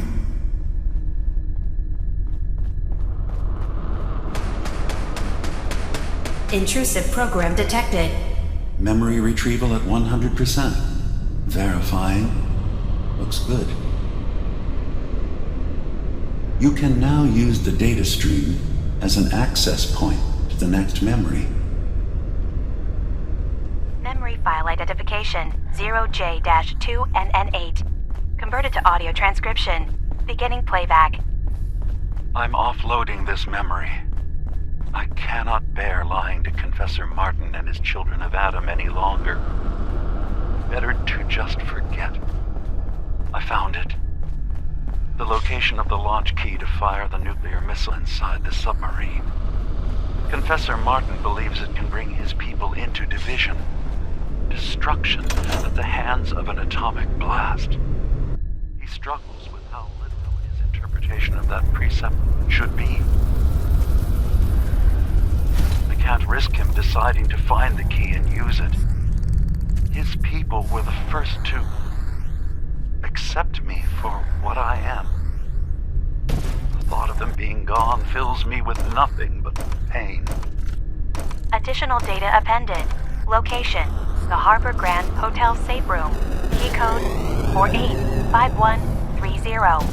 Intrusive program detected. Memory retrieval at 100%. Verifying. Looks good. You can now use the data stream as an access point to the next memory. Memory file identification 0J-2NN8. Converted to audio transcription. Beginning playback. I'm offloading this memory. I cannot bear lying to Confessor Martin and his children of Adam any longer. Better to just forget. I found it. The location of the launch key to fire the nuclear missile inside the submarine. Confessor Martin believes it can bring his people into division. Destruction at the hands of an atomic blast. He struggles with how literal his interpretation of that precept should be. I can't risk him deciding to find the key and use it. His people were the first to accept me for what I am. The thought of them being gone fills me with nothing but pain. Additional data appended. Location: the Harbor Grand Hotel Safe Room. Key code 485130.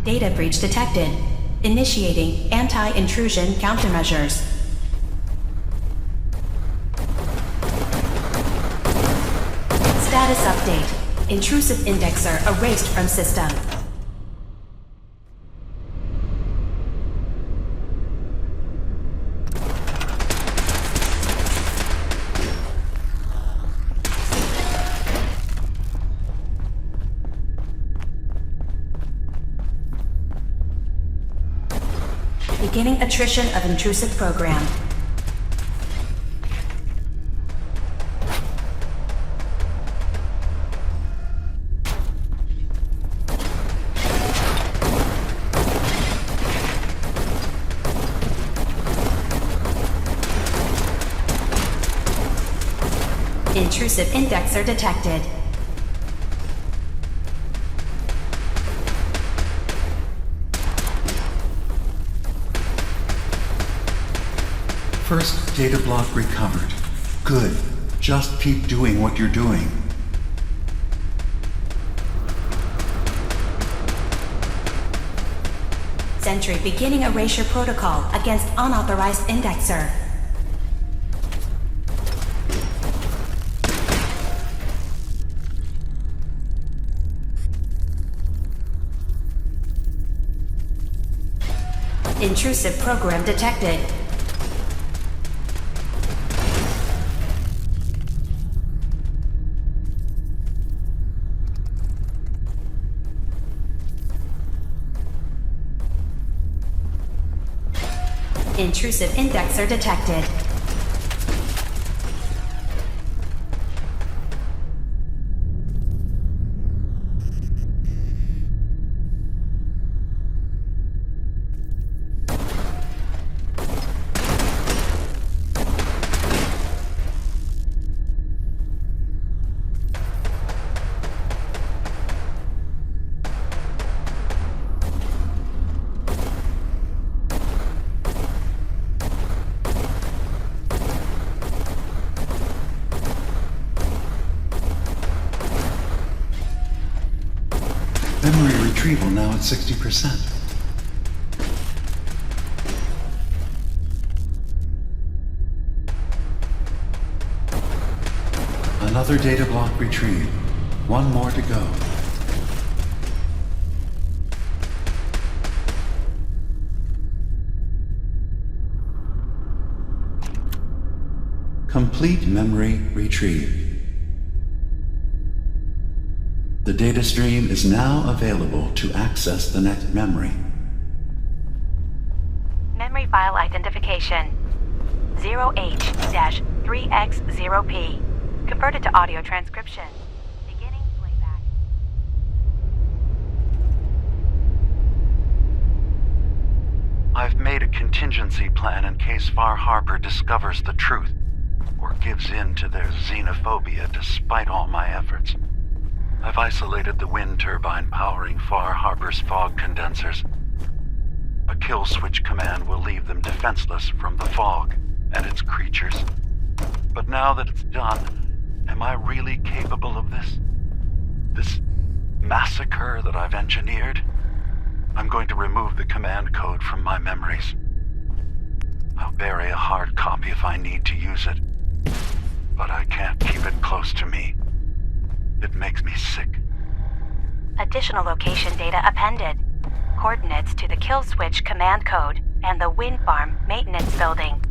Data breach detected. Initiating anti-intrusion countermeasures. Status update. Intrusive indexer erased from system. Beginning attrition of intrusive program. Intrusive indexer detected. First data block recovered. Good. Just keep doing what you're doing. Sentry beginning erasure protocol against unauthorized indexer. Intrusive program detected. Intrusive indexer detected. Memory retrieval now at 60%. Another data block retrieved. One more to go. Complete memory retrieved. The data stream is now available to access the next memory. Memory file identification 0H-3X0P. Converted to audio transcription. Beginning playback. I've made a contingency plan in case Far Harbor discovers the truth or gives in to their xenophobia despite all my efforts. I've isolated the wind turbine powering Far Harbor's fog condensers. A kill switch command will leave them defenseless from the fog and its creatures. But now that it's done, am I really capable of this? This massacre that I've engineered? I'm going to remove the command code from my memories. I'll bury a hard copy if I need to use it. But I can't keep it close to me. It makes me sick. Additional location data appended. Coordinates to the kill switch command code and the wind farm maintenance building.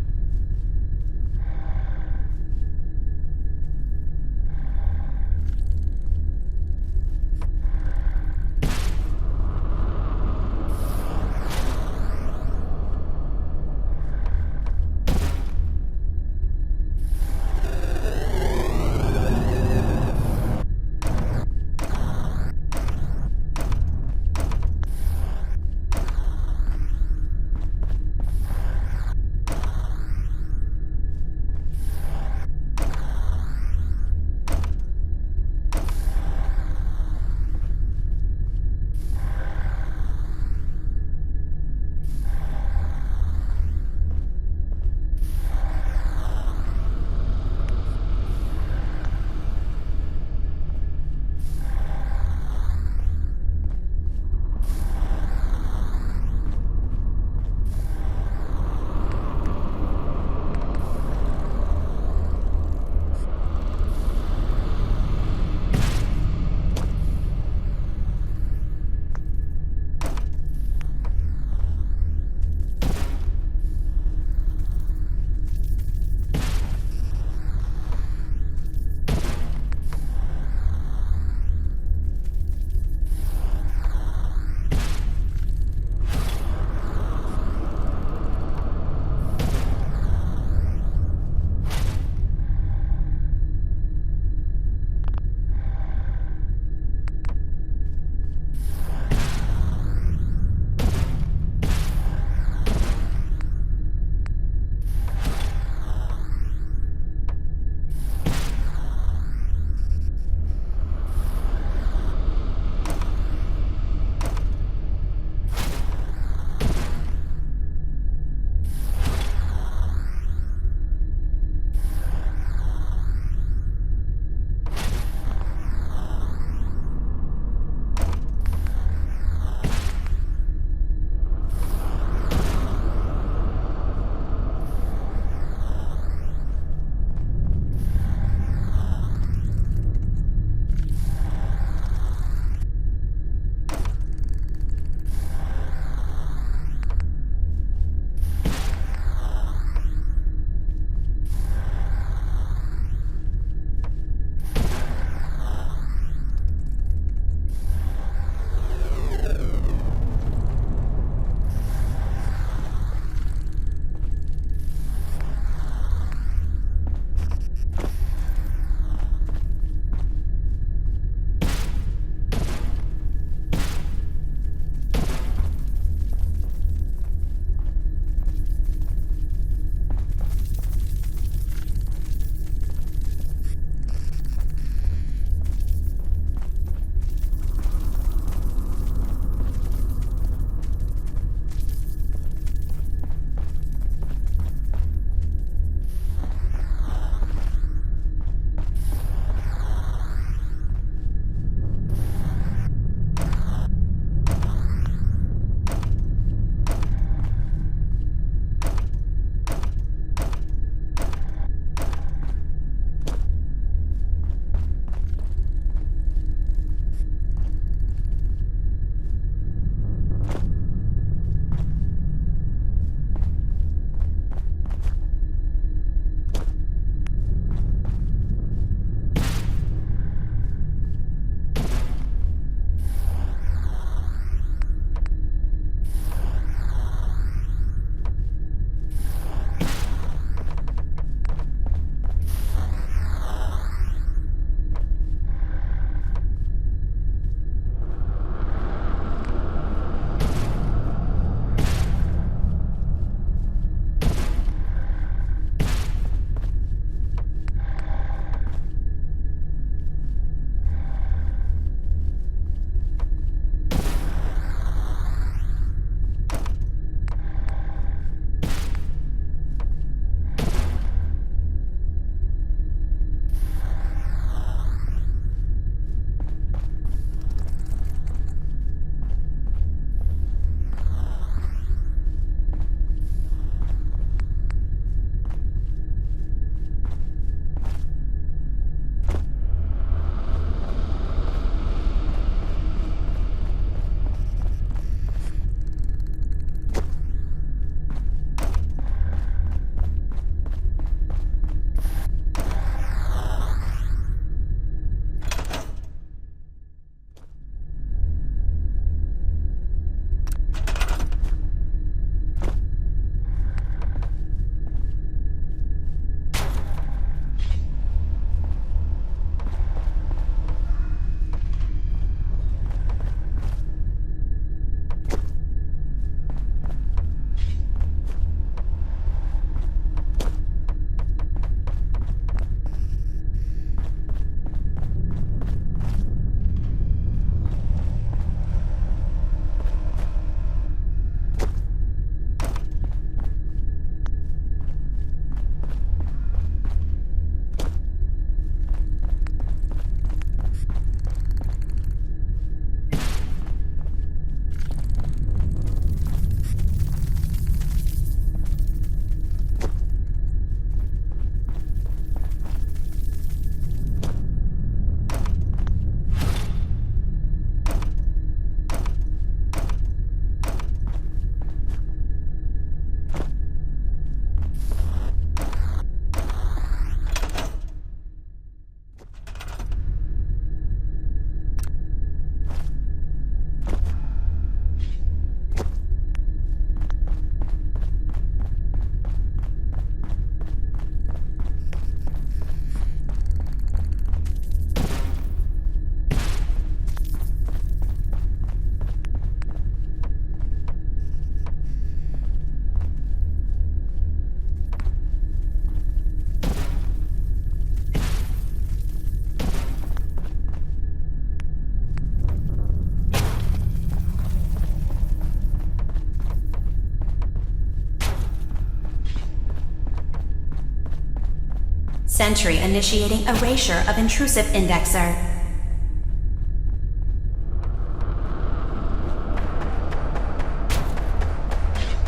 Sentry initiating erasure of intrusive indexer.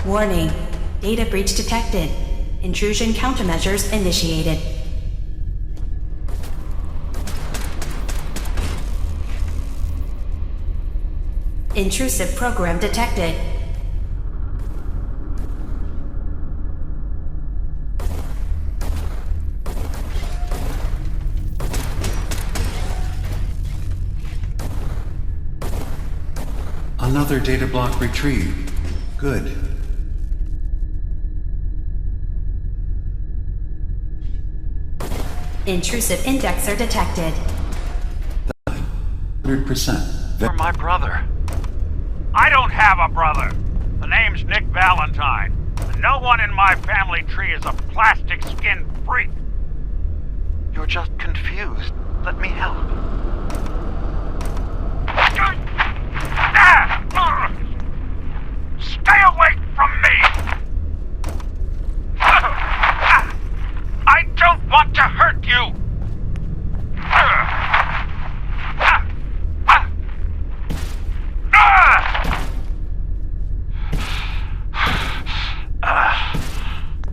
Warning. Data breach detected. Intrusion countermeasures initiated. Intrusive program detected. Another data block retrieved. Good. Intrusive indexer detected. 100%. For my brother. I don't have a brother. The name's Nick Valentine. And no one in my family tree is a plastic skin freak. You're just confused. Let me help. Stay away from me! I don't want to hurt you!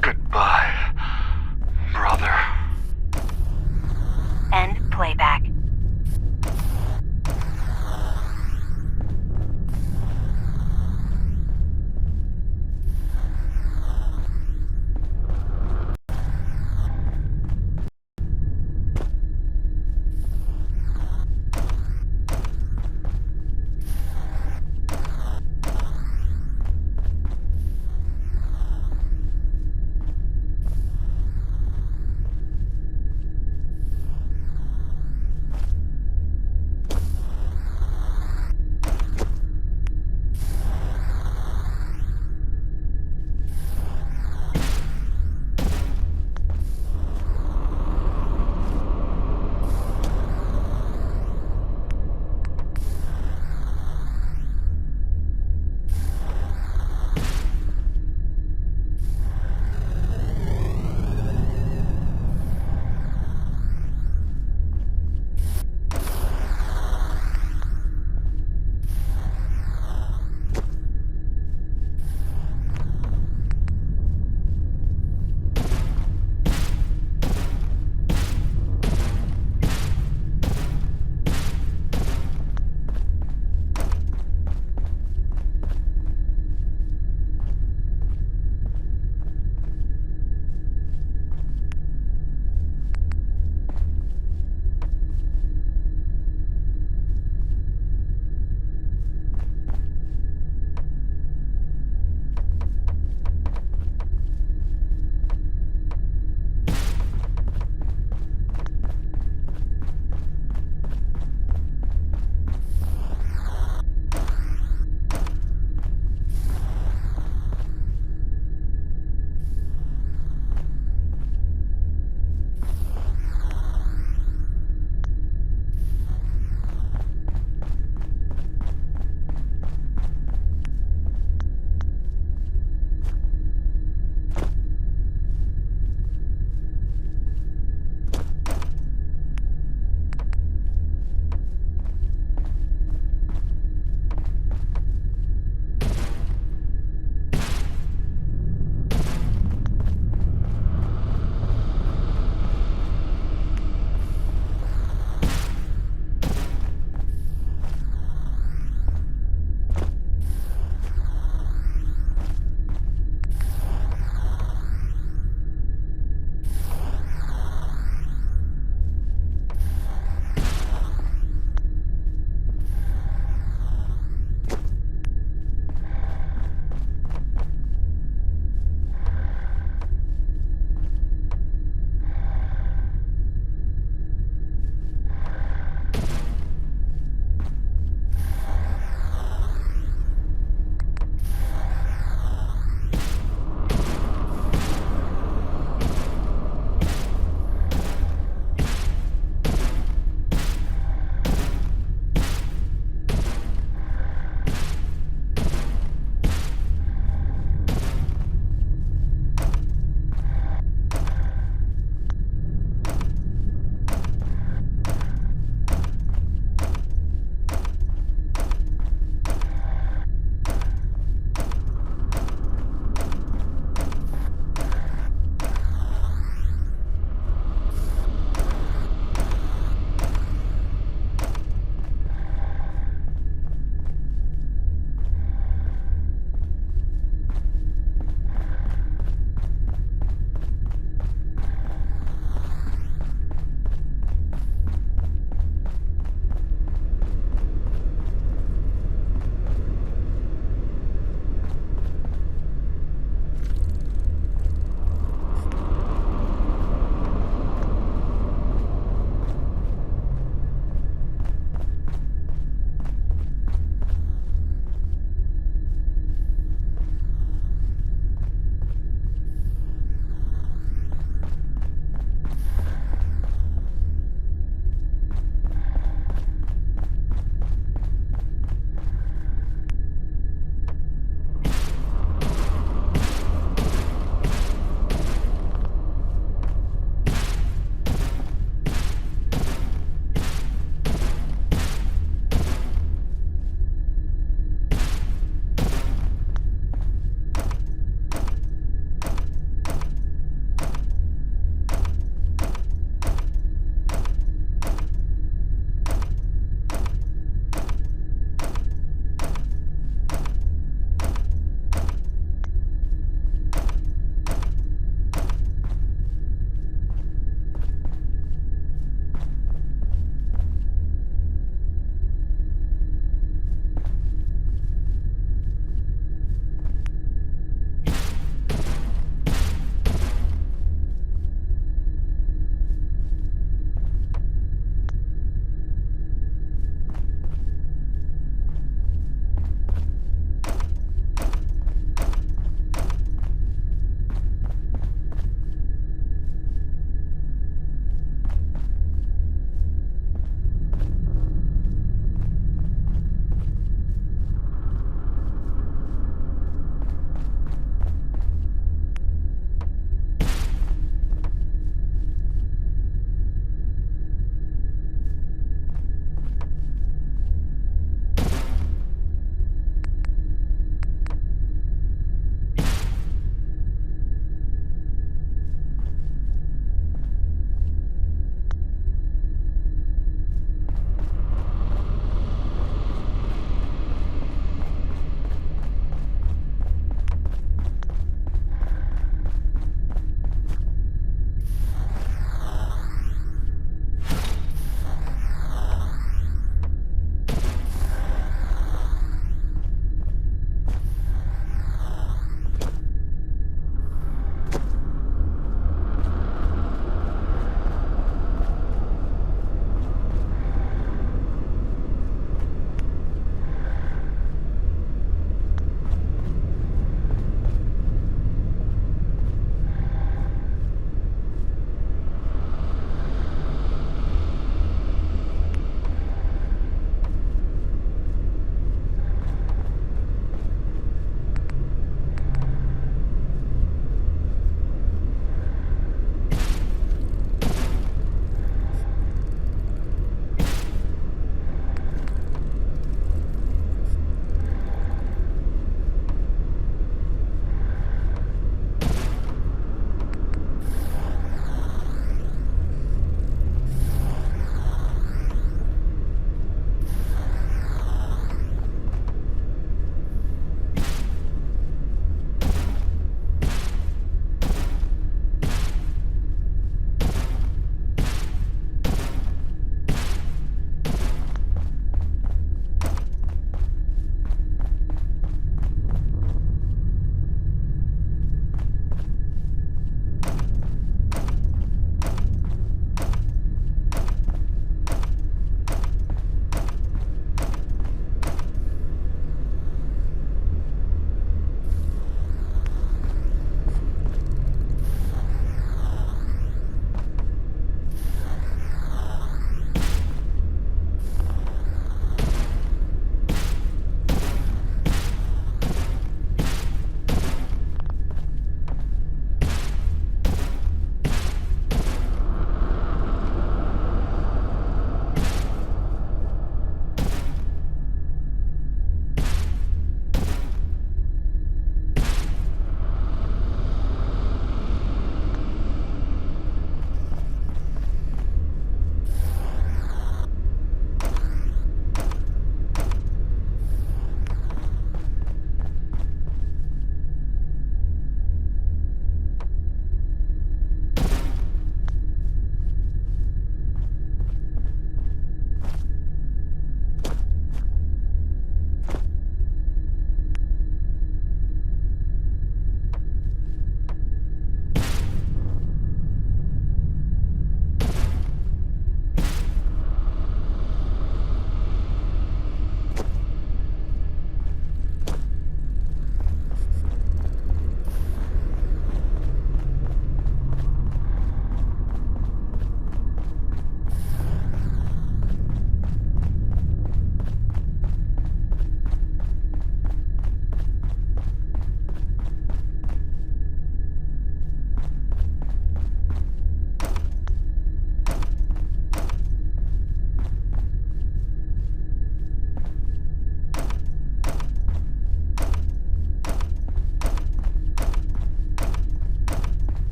Goodbye, brother. End playback.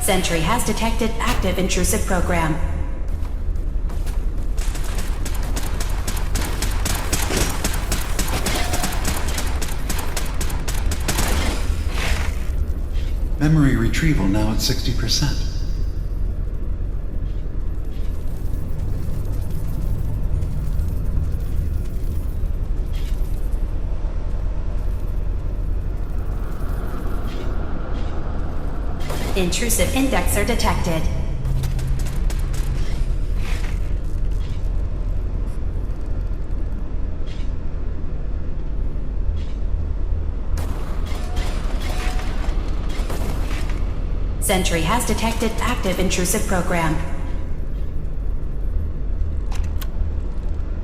Sentry has detected active intrusive program. Memory retrieval now at 60%. Intrusive indexer detected. Sentry has detected active intrusive program.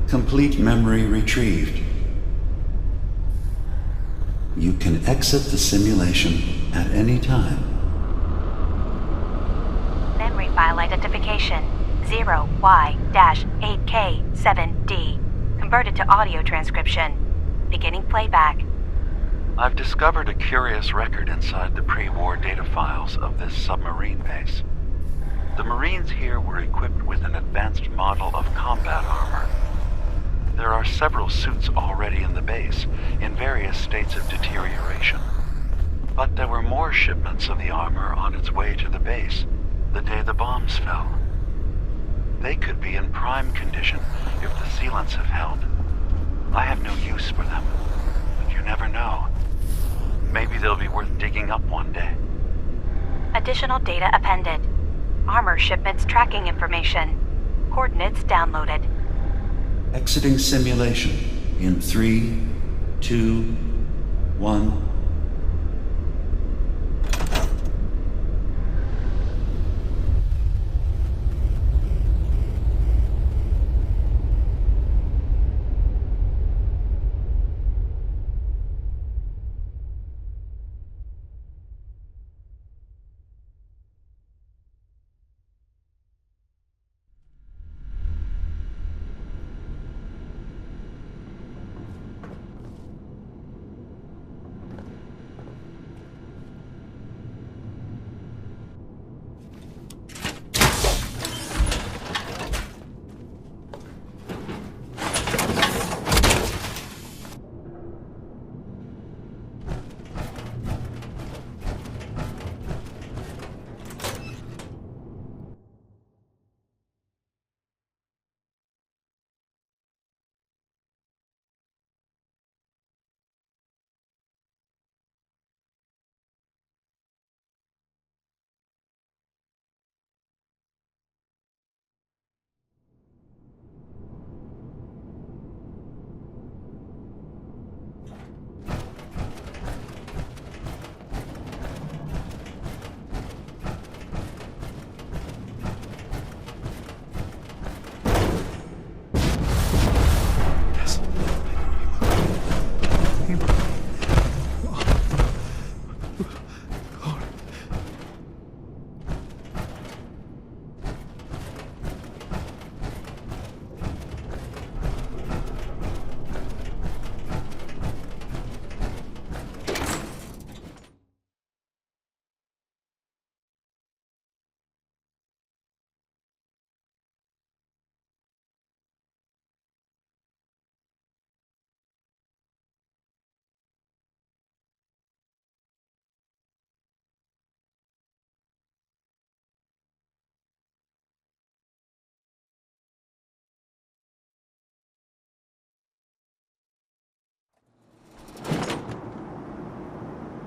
Complete memory retrieved. You can exit the simulation at any time. Memory file identification 0Y-8K7D. Converted to audio transcription. Beginning playback. I've discovered a curious record inside the pre-war data files of this submarine base. The Marines here were equipped with an advanced model of combat armor. There are several suits already in the base, in various states of deterioration. But there were more shipments of the armor on its way to the base the day the bombs fell. They could be in prime condition if the sealants have held. I have no use for them, but you never know. Maybe they'll be worth digging up one day. Additional data appended. Armor shipments tracking information. Coordinates downloaded. Exiting simulation in 3, 2, 1.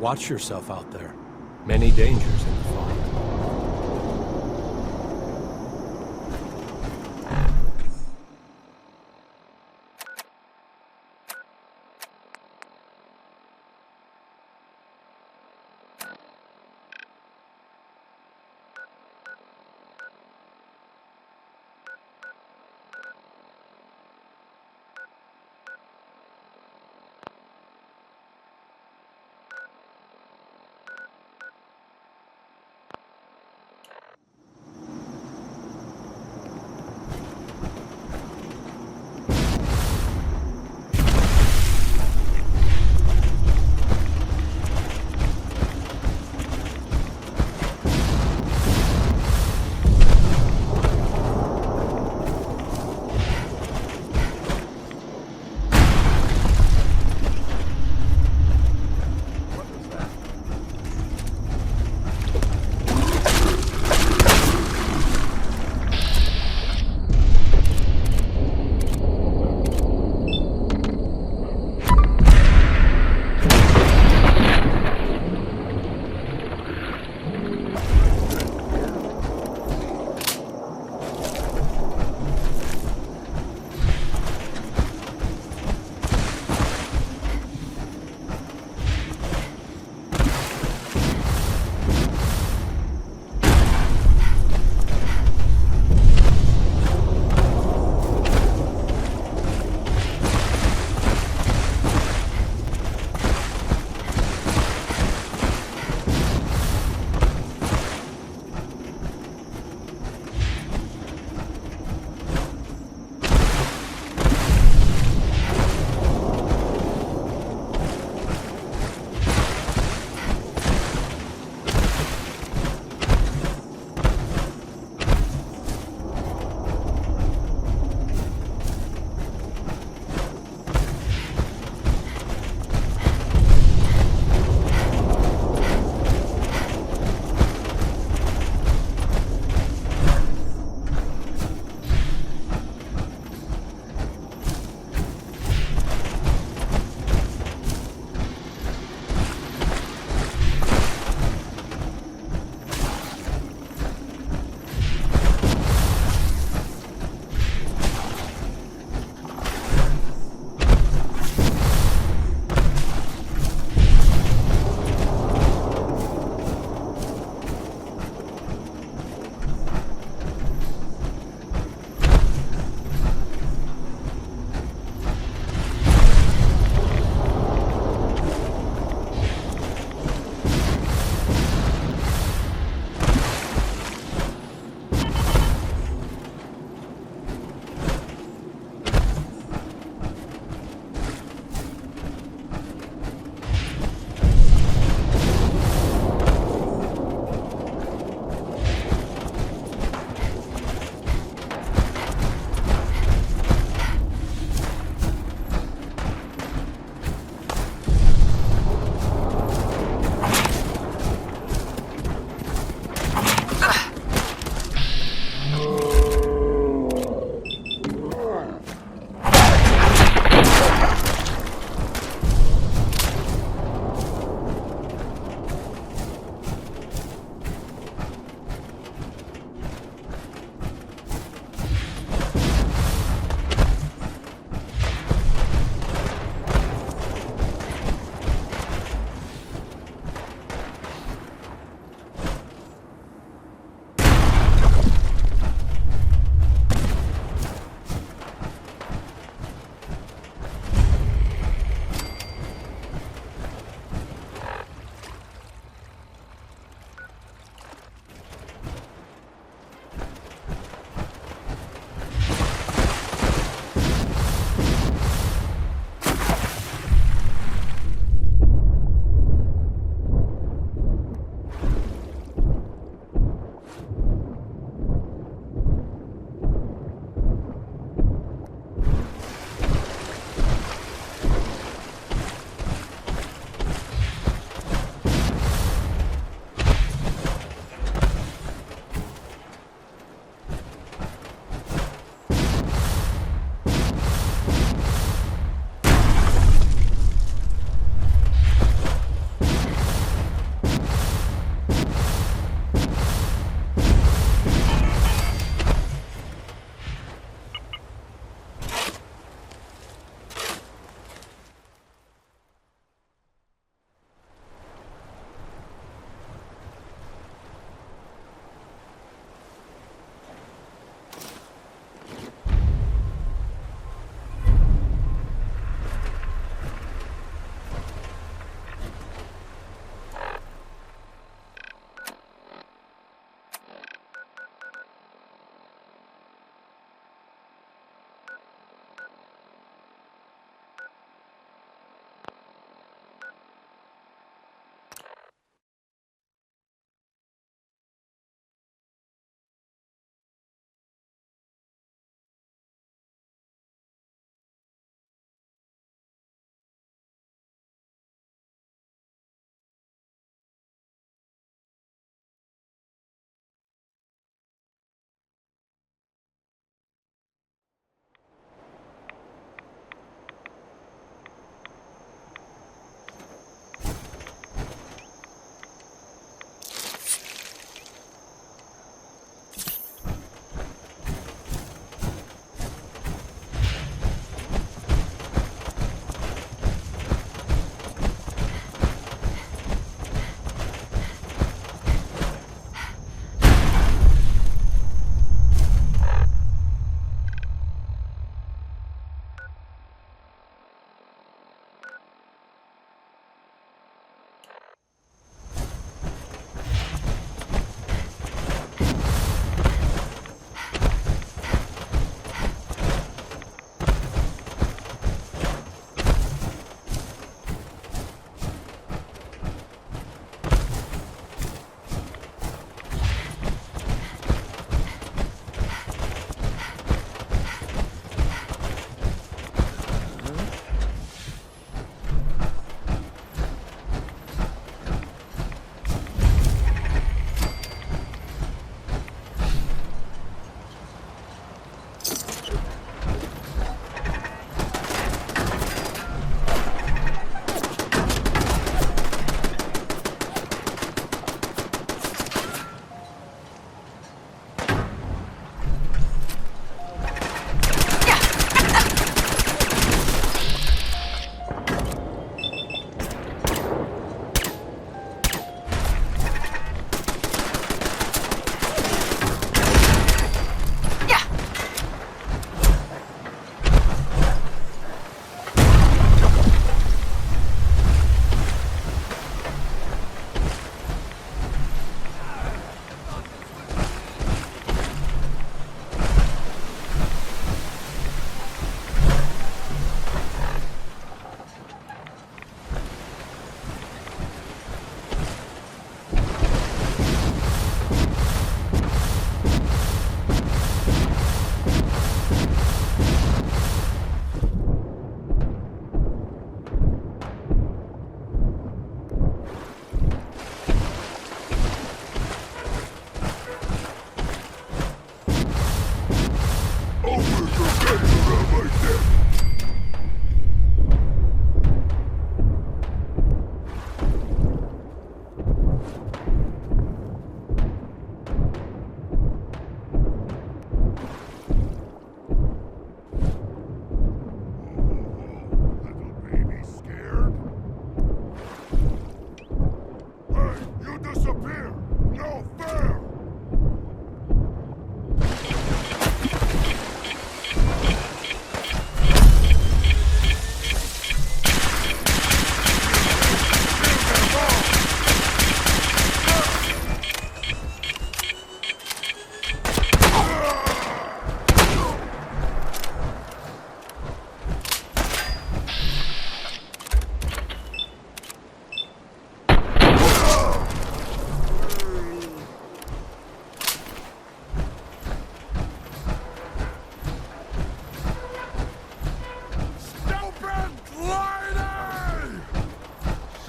Watch yourself out there. Many dangers in the fog.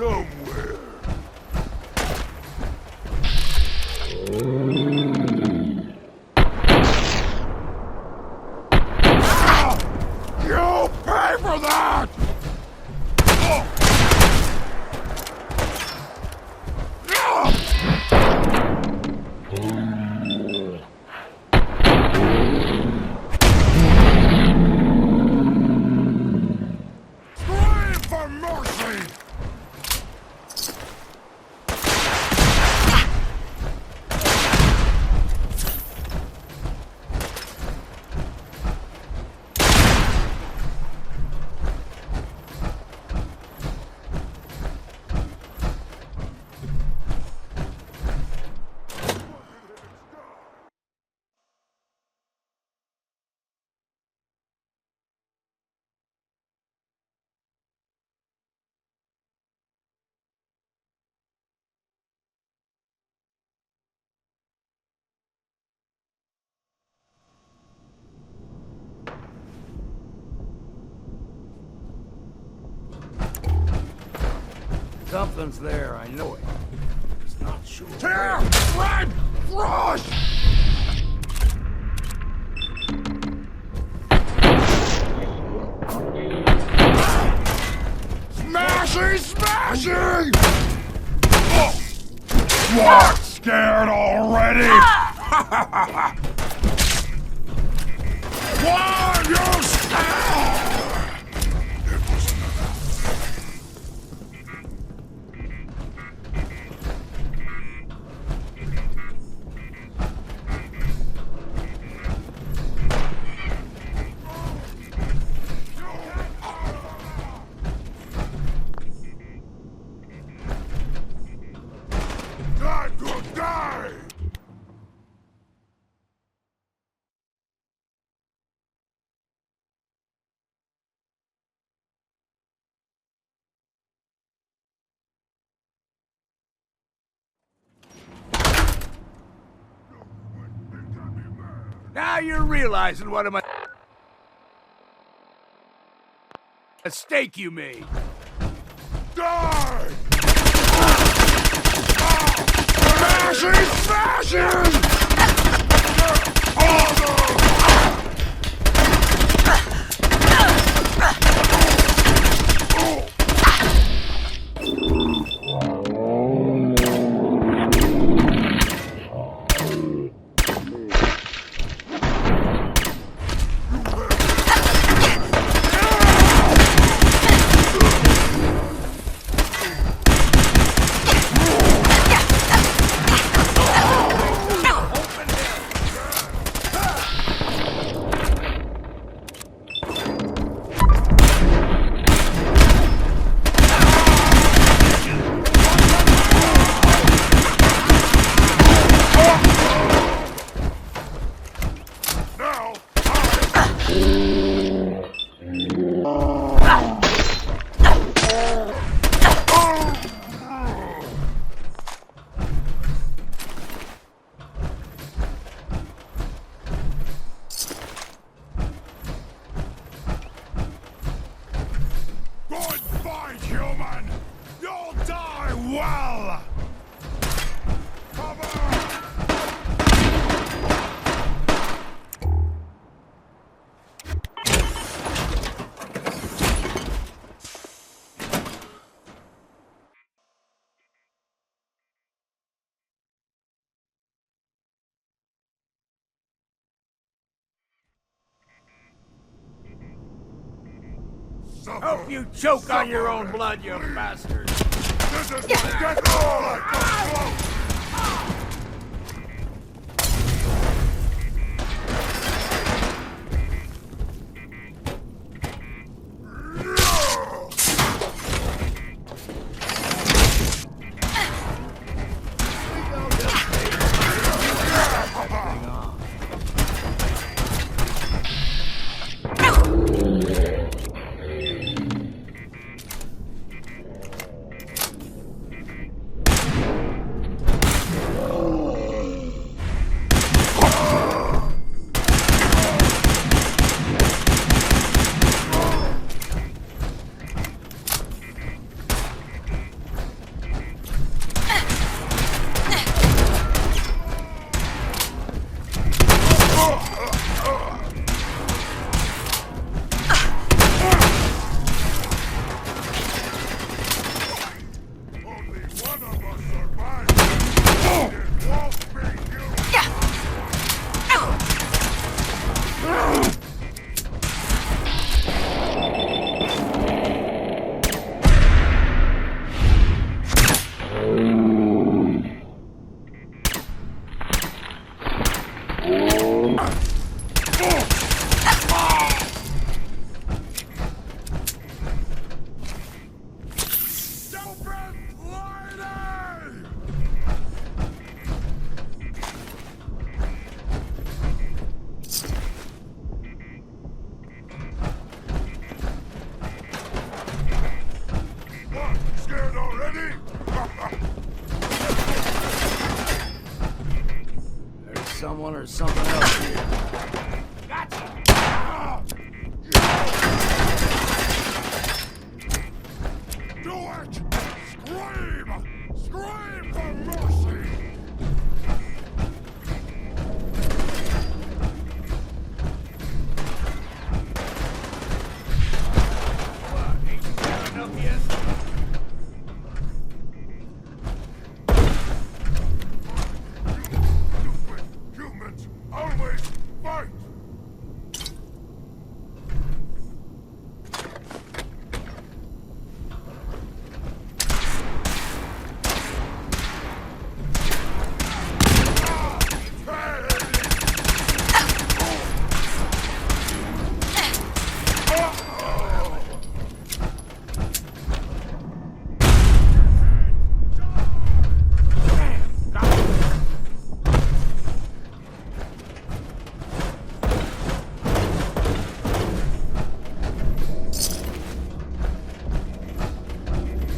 somewhere. You'll pay for that! Scream for mercy! Something's there, I know it. Just not sure. Here! Red! Flush! Smashing! Smashing! What? Scared already? Why you scared? I could die! Now you're realizing what a mistake you made. Die! Smashing! Smashing! Good fight, human! You'll die well! Hope you choke on your own blood, you bastard! This is get all one or something else here. Do it! Scream! Scream for mercy! Humans always fight!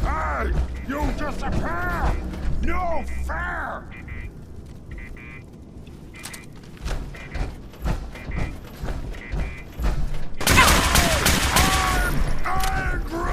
Hey! You disappear! No fair! I'm angry!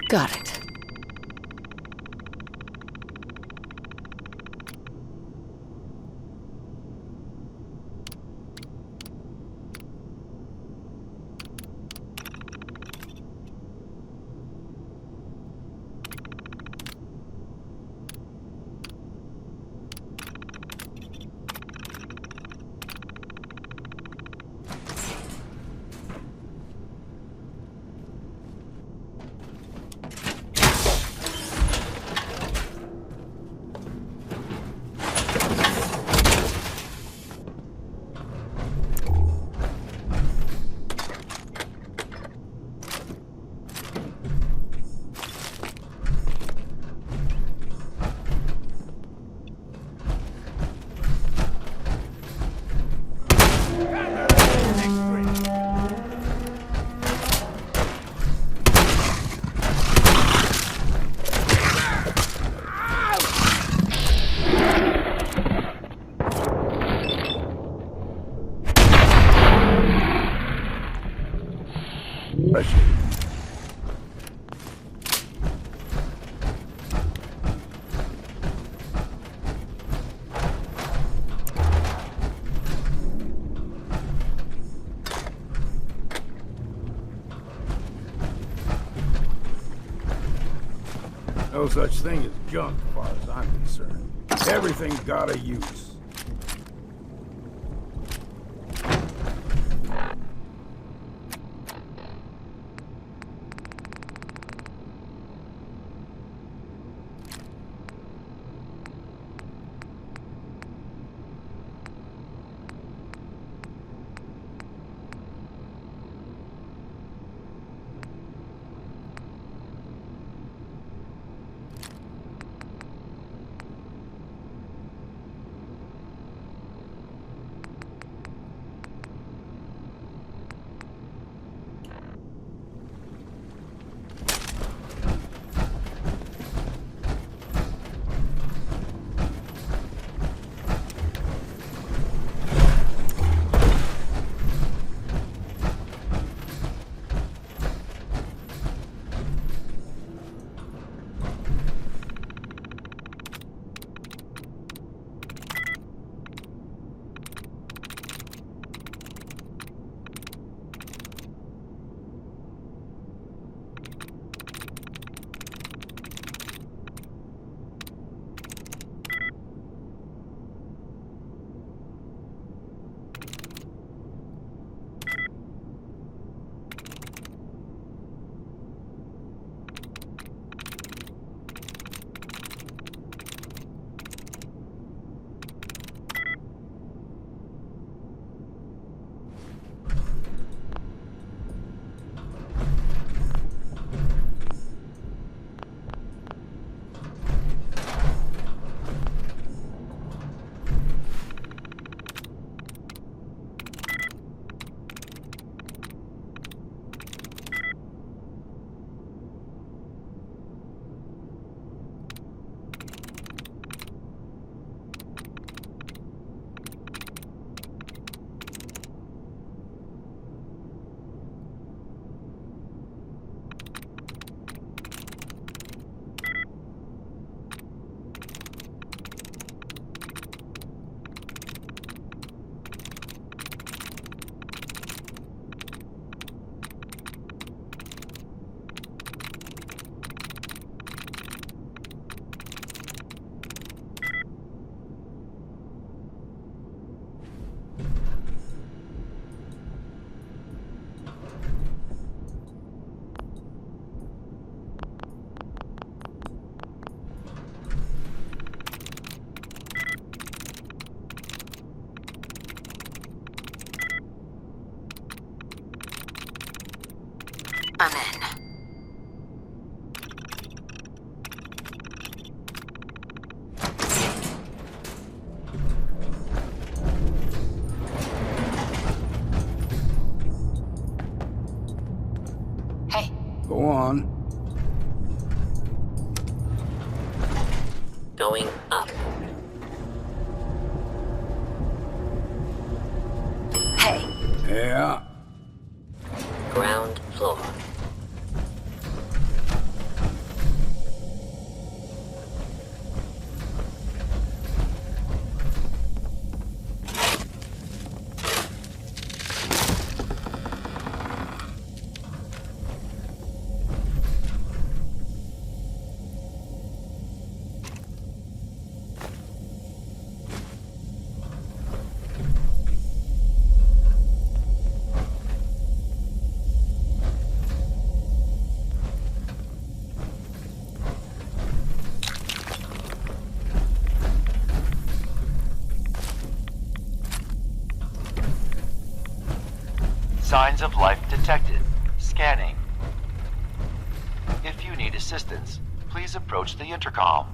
Got it. No such thing as junk, as far as I'm concerned. Everything's got a use. I'm in. Hey. Go on. Going up. Hey. Yeah. Ground floor. Signs of life detected. Scanning. If you need assistance, please approach the intercom.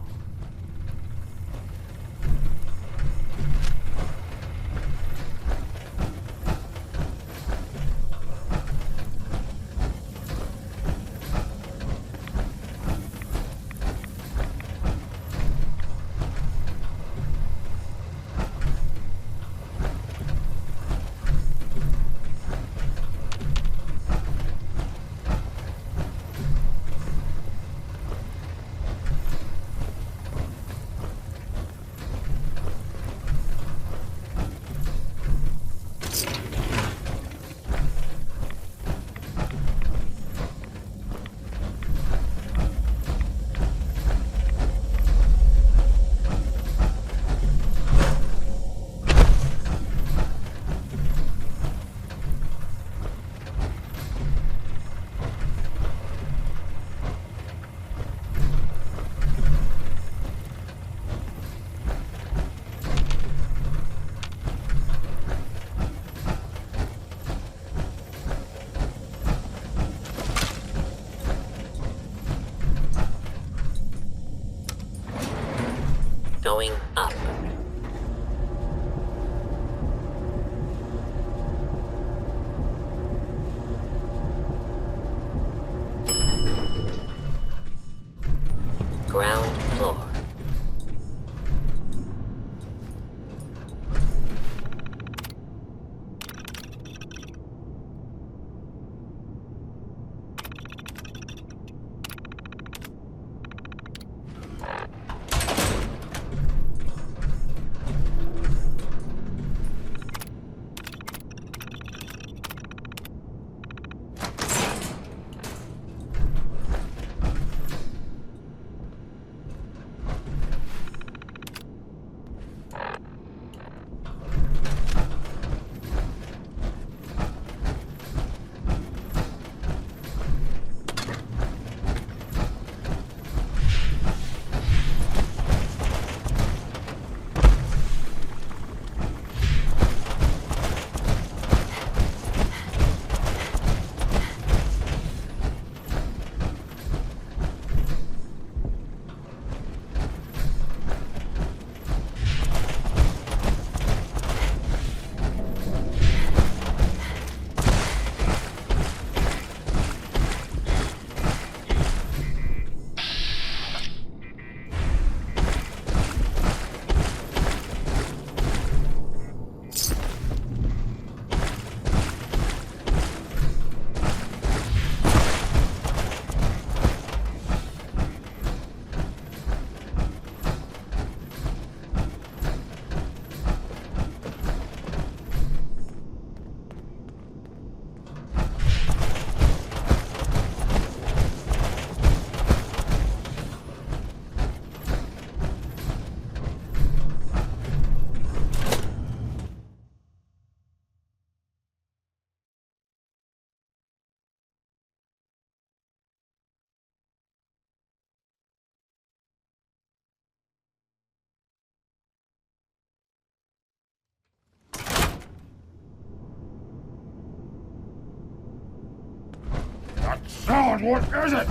Sound, what is it?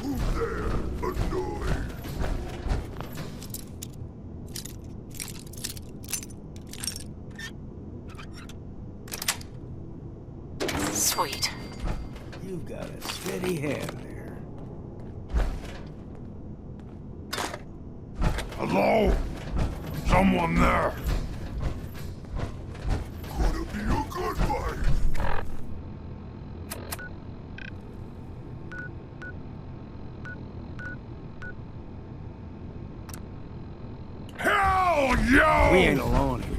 Who's there? Annoyed. Sweet. You've got a steady hand there. Hello? Someone there? Could it be a good fight? Hell yeah! We ain't alone here.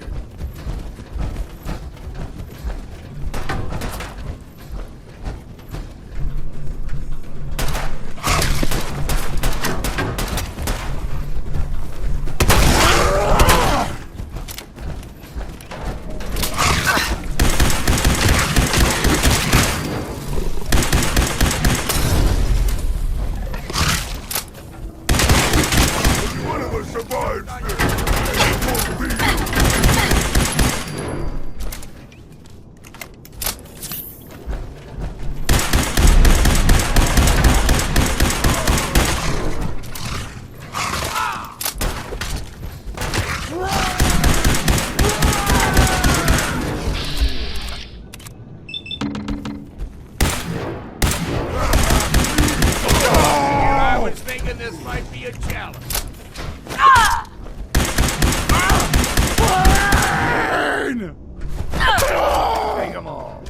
One of us survives this. It won't be you. I was thinking this might be a challenge. Take 'em all.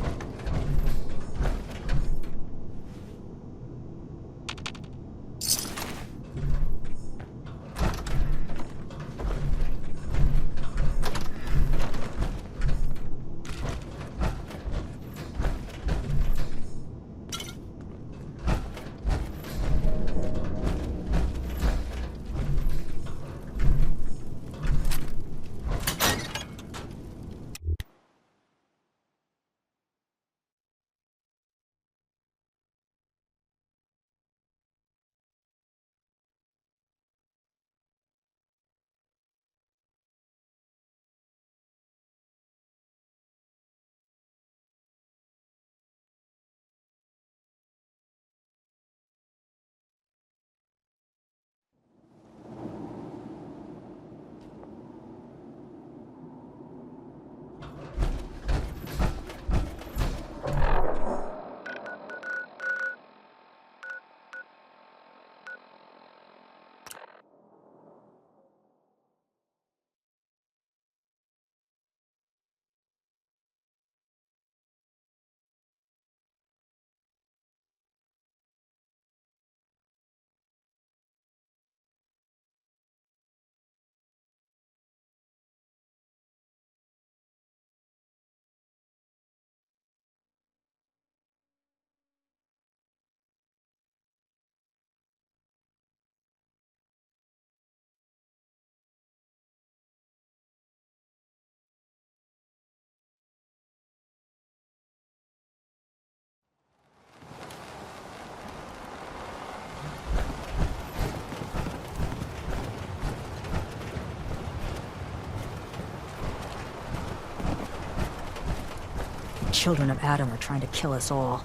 Children of Adam are trying to kill us all.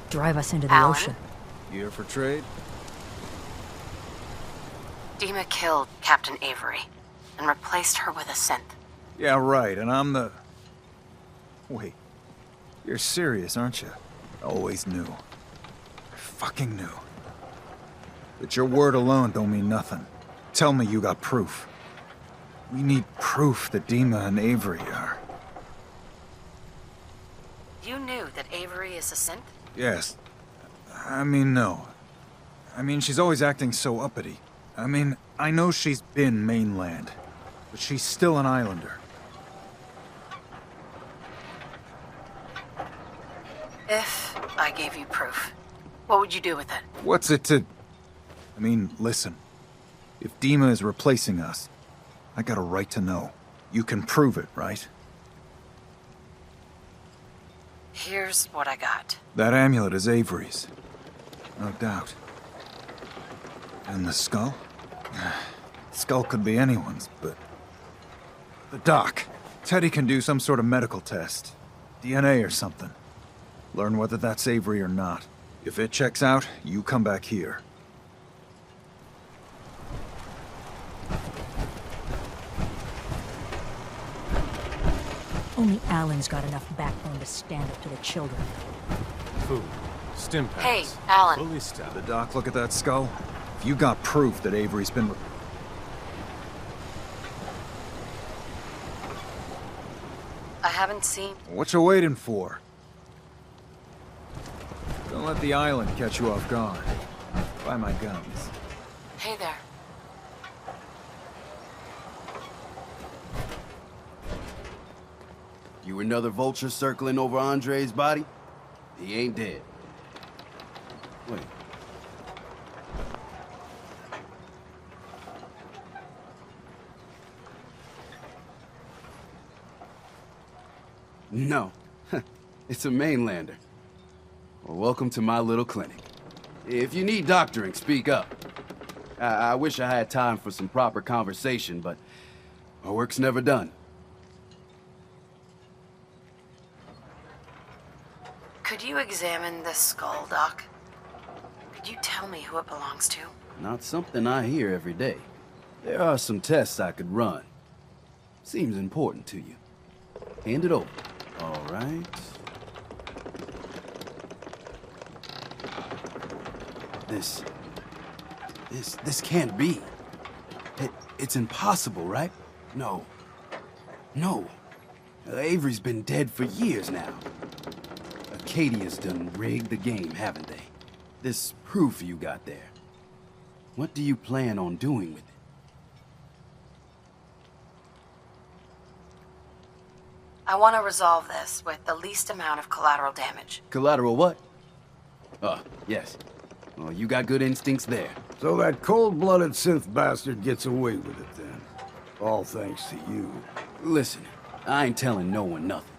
Drive us into the Alan? ocean. You here for trade? Dima killed Captain Avery and replaced her with a synth. Yeah, right, and I'm the... Wait. You're serious, aren't you? Always knew. I fucking knew. But your word alone don't mean nothing. Tell me you got proof. We need proof that Dima and Avery are... You knew that Avery is a synth? Yes. I mean, no. I mean, she's always acting so uppity. I mean, I know she's been mainland, but she's still an islander. If I gave you proof, what would you do with it? What's it to... I mean, listen. If Dima is replacing us, I got a right to know. You can prove it, right? Here's what I got. That amulet is Avery's. No doubt. And the skull? Skull could be anyone's, but... The doc. Teddy can do some sort of medical test. DNA or something. Learn whether that's Avery or not. If it checks out, you come back here. Only Alan's got enough backbone to stand up to the children. Food. Stim packs. Hey, Alan. Fully stocked. Did the doc look at that skull? If you got proof that Avery's been... I haven't seen... What you waiting for? Don't let the island catch you off guard. Buy my guns. Hey there. You another vulture circling over Andre's body? He ain't dead. Wait. No. It's a mainlander. Well, welcome to my little clinic. If you need doctoring, speak up. I wish I had time for some proper conversation, but my work's never done. Could you examine this skull, Doc? Could you tell me who it belongs to? Not something I hear every day. There are some tests I could run. Seems important to you. Hand it over. All right. This can't be. It's impossible, right? No. Avery's been dead for years now. Acadia's done rigged the game, haven't they? This proof you got there. What do you plan on doing with it? I want to resolve this with the least amount of collateral damage. Collateral what? Yes. Well, you got good instincts there. So that cold-blooded synth bastard gets away with it then. All thanks to you. Listen, I ain't telling no one nothing.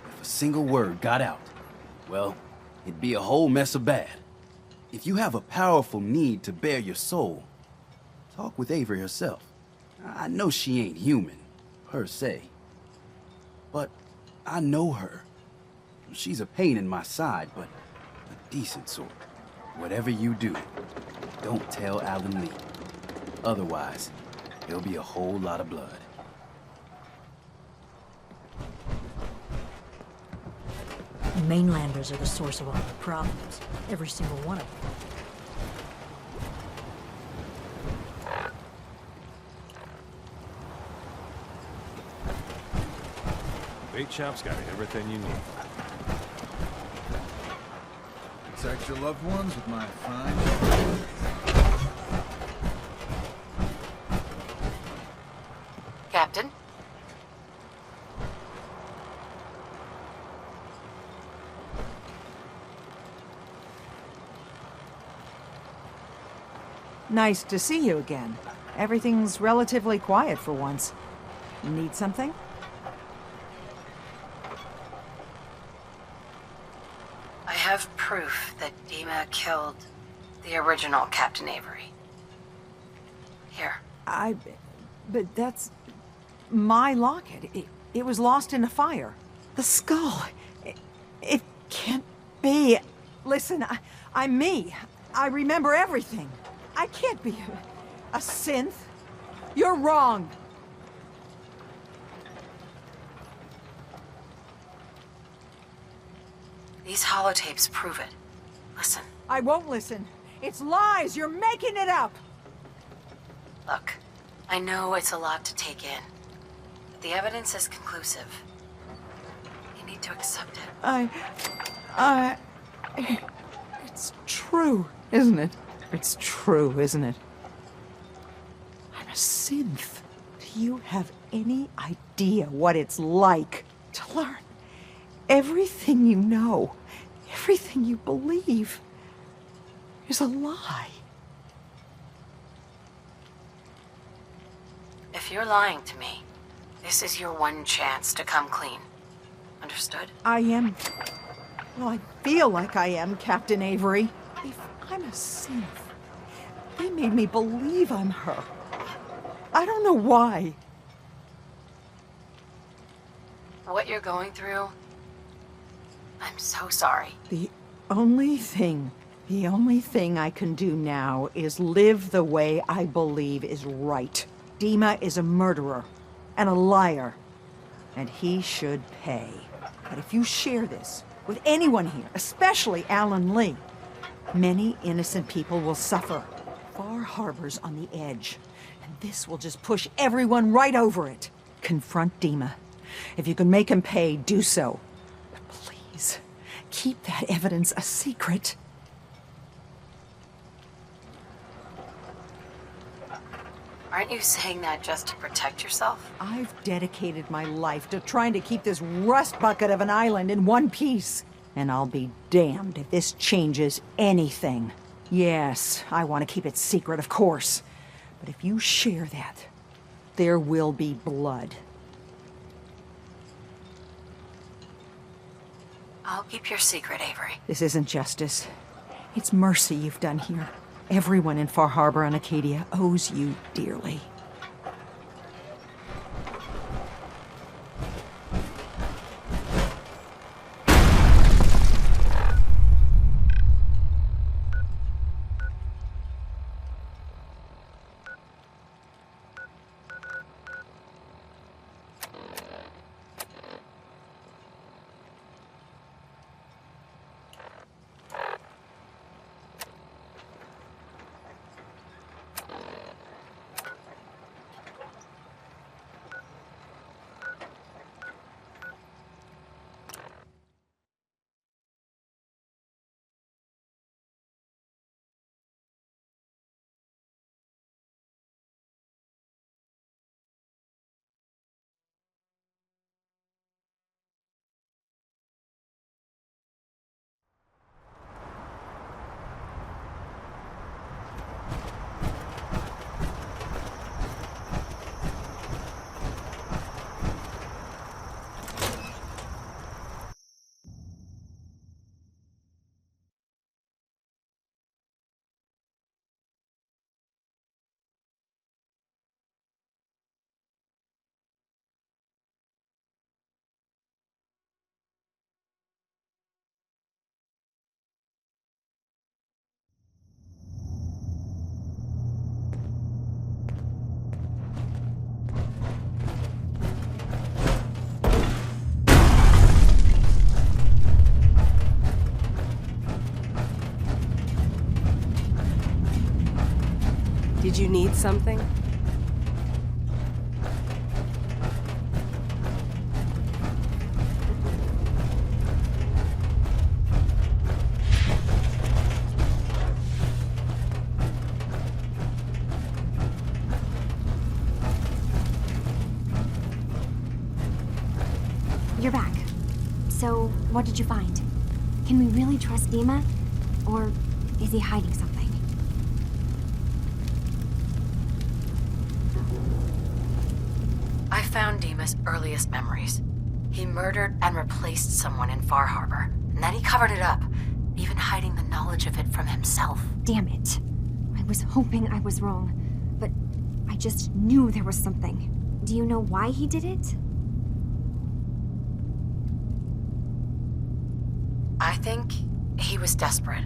If a single word got out, well, it'd be a whole mess of bad. If you have a powerful need to bare your soul, talk with Avery herself. I know she ain't human, per se. But I know her. She's a pain in my side, but a decent sort. Whatever you do, don't tell Alan Lee. Otherwise, there'll be a whole lot of blood. Mainlanders are the source of all the problems. Every single one of them. Bait shop's got everything you need. Protect your loved ones with my fine... Captain? Nice to see you again. Everything's relatively quiet for once. Need something? I have proof that Dima killed the original Captain Avery. Here. But that's... my locket. It was lost in a fire. The skull. It can't be. Listen, I'm me. I remember everything. I can't be a synth. You're wrong. These holotapes prove it. Listen. I won't listen. It's lies. You're making it up. Look, I know it's a lot to take in, but the evidence is conclusive. You need to accept it. It's true, isn't it? It's true, isn't it? I'm a synth. Do you have any idea what it's like to learn everything you know, everything you believe is a lie? If you're lying to me, this is your one chance to come clean. Understood? I am... well, I feel like I am, Captain Avery. If I'm a synth, they made me believe I'm her. I don't know why. What you're going through, I'm so sorry. The The only thing I can do now is live the way I believe is right. Dima is a murderer and a liar, and he should pay. But if you share this with anyone here, especially Alan Lee, many innocent people will suffer. Far Harbor's on the edge, and this will just push everyone right over it. Confront Dima. If you can make him pay, do so. But please, keep that evidence a secret. Aren't you saying that just to protect yourself? I've dedicated my life to trying to keep this rust bucket of an island in one piece. And I'll be damned if this changes anything. Yes, I want to keep it secret, of course. But if you share that, there will be blood. I'll keep your secret, Avery. This isn't justice. It's mercy you've done here. Everyone in Far Harbor and Acadia owes you dearly. Did you need something? You're back. So, what did you find? Can we really trust Dima? Or is he hiding something? I found Dima's earliest memories. He murdered and replaced someone in Far Harbor, and then he covered it up, even hiding the knowledge of it from himself. Damn it. I was hoping I was wrong, but I just knew there was something. Do you know why he did it? I think he was desperate.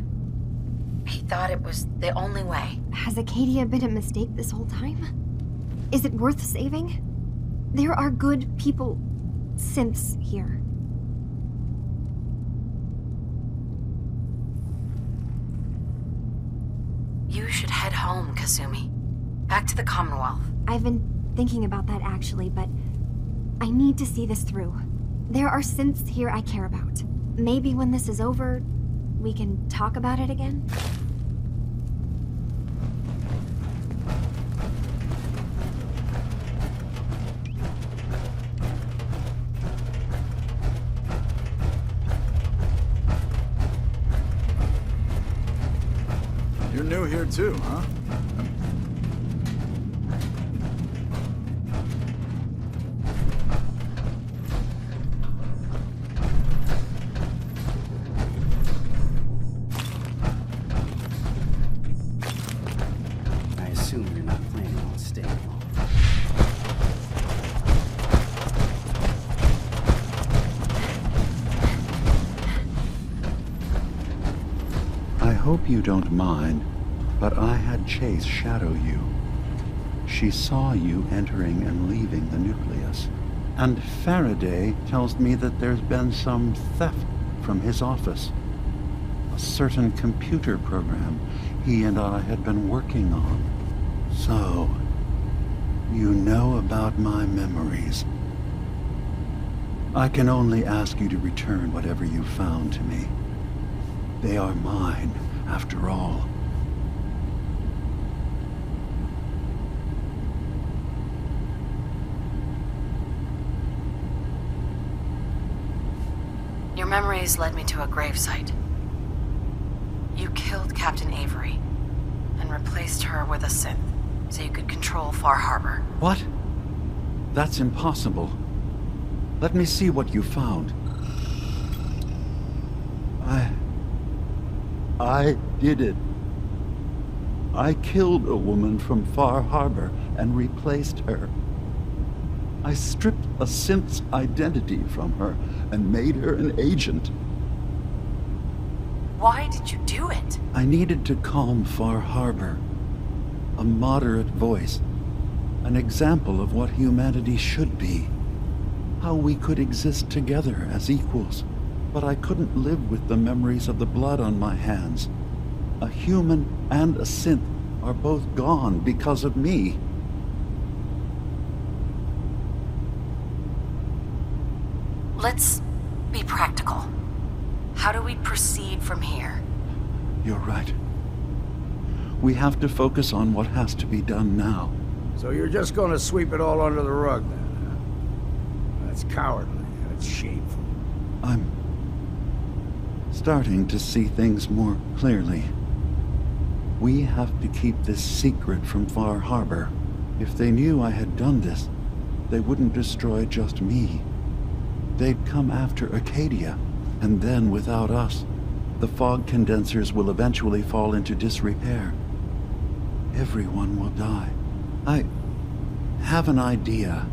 He thought it was the only way. Has Acadia been a mistake this whole time? Is it worth saving? There are good people, synths here. You should head home, Kazumi. Back to the Commonwealth. I've been thinking about that actually, but I need to see this through. There are synths here I care about. Maybe when this is over, we can talk about it again? You're new here too, huh? I assume you're not planning on staying long. I hope you don't mind, but I had Chase shadow you. She saw you entering and leaving the nucleus. And Faraday tells me that there's been some theft from his office. A certain computer program he and I had been working on. So, you know about my memories. I can only ask you to return whatever you found to me. They are mine, after all. Your memories led me to a gravesite. You killed Captain Avery and replaced her with a synth so you could control Far Harbor. What? That's impossible. Let me see what you found. I did it. I killed a woman from Far Harbor and replaced her. I stripped a synth's identity from her and made her an agent. Why did you do it? I needed to calm Far Harbor. A moderate voice. An example of what humanity should be. How we could exist together as equals. But I couldn't live with the memories of the blood on my hands. A human and a synth are both gone because of me. Let's be practical. How do we proceed from here? You're right. We have to focus on what has to be done now. So you're just gonna sweep it all under the rug then, huh? That's cowardly. That's shameful. I'm starting to see things more clearly. We have to keep this secret from Far Harbor. If they knew I had done this, they wouldn't destroy just me. They'd come after Acadia, and then without us, the fog condensers will eventually fall into disrepair. Everyone will die. I have an idea.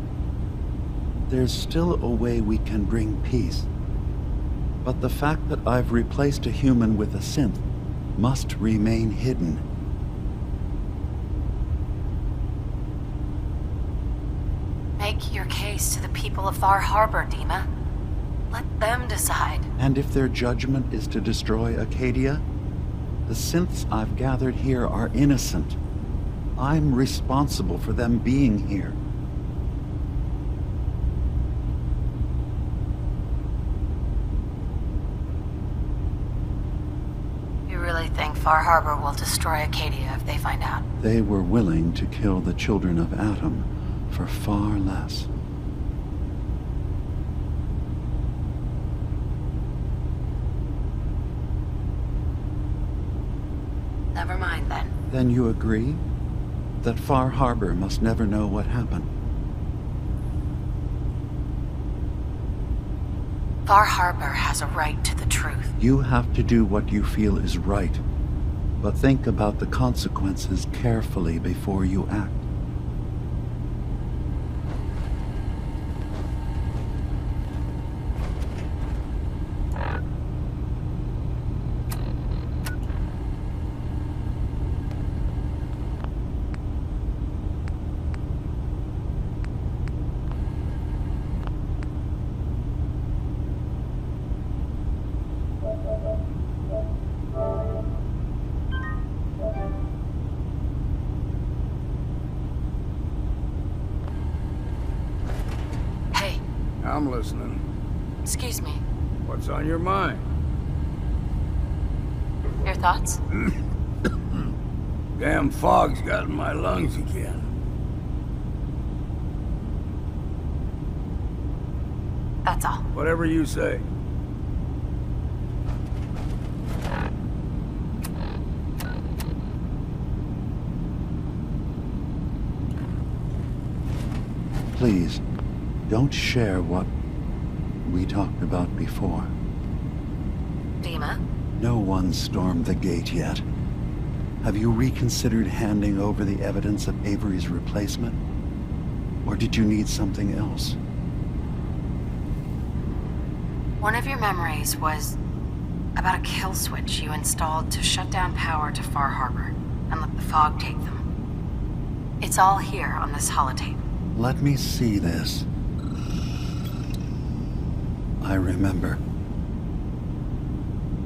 There's still a way we can bring peace. But the fact that I've replaced a human with a synth must remain hidden. Make your case to the people of Far Harbor, Dima. Let them decide. And if their judgment is to destroy Acadia, the synths I've gathered here are innocent. I'm responsible for them being here. You really think Far Harbor will destroy Acadia if they find out? They were willing to kill the children of Adam for far less. Never mind then. Then you agree that Far Harbor must never know what happened? Far Harbor has a right to the truth. You have to do what you feel is right, but think about the consequences carefully before you act. I'm listening. Excuse me. What's on your mind? Your thoughts? Damn fog's got in my lungs again. That's all. Whatever you say. Please, don't share what we talked about before. Dima? No one stormed the gate yet. Have you reconsidered handing over the evidence of Avery's replacement? Or did you need something else? One of your memories was About a kill switch you installed to shut down power to Far Harbor and let the fog take them. It's all here on this holotape. Let me see this. I remember.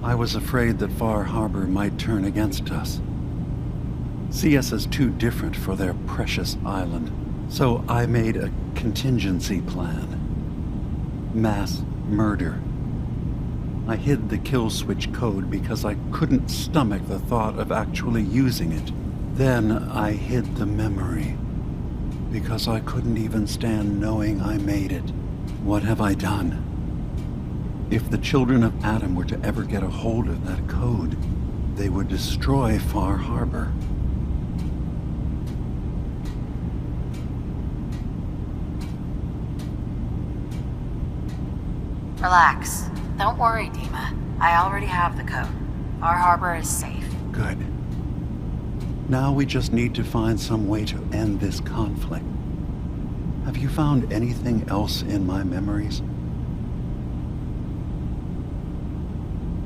I was afraid that Far Harbor might turn against us. See us as too different for their precious island. So I made a contingency plan. Mass murder. I hid the kill switch code because I couldn't stomach the thought of actually using it. Then I hid the memory because I couldn't even stand knowing I made it. What have I done? If the children of Adam were to ever get a hold of that code, they would destroy Far Harbor. Relax. Don't worry, Dima. I already have the code. Far Harbor is safe. Good. Now we just need to find some way to end this conflict. Have you found anything else in my memories?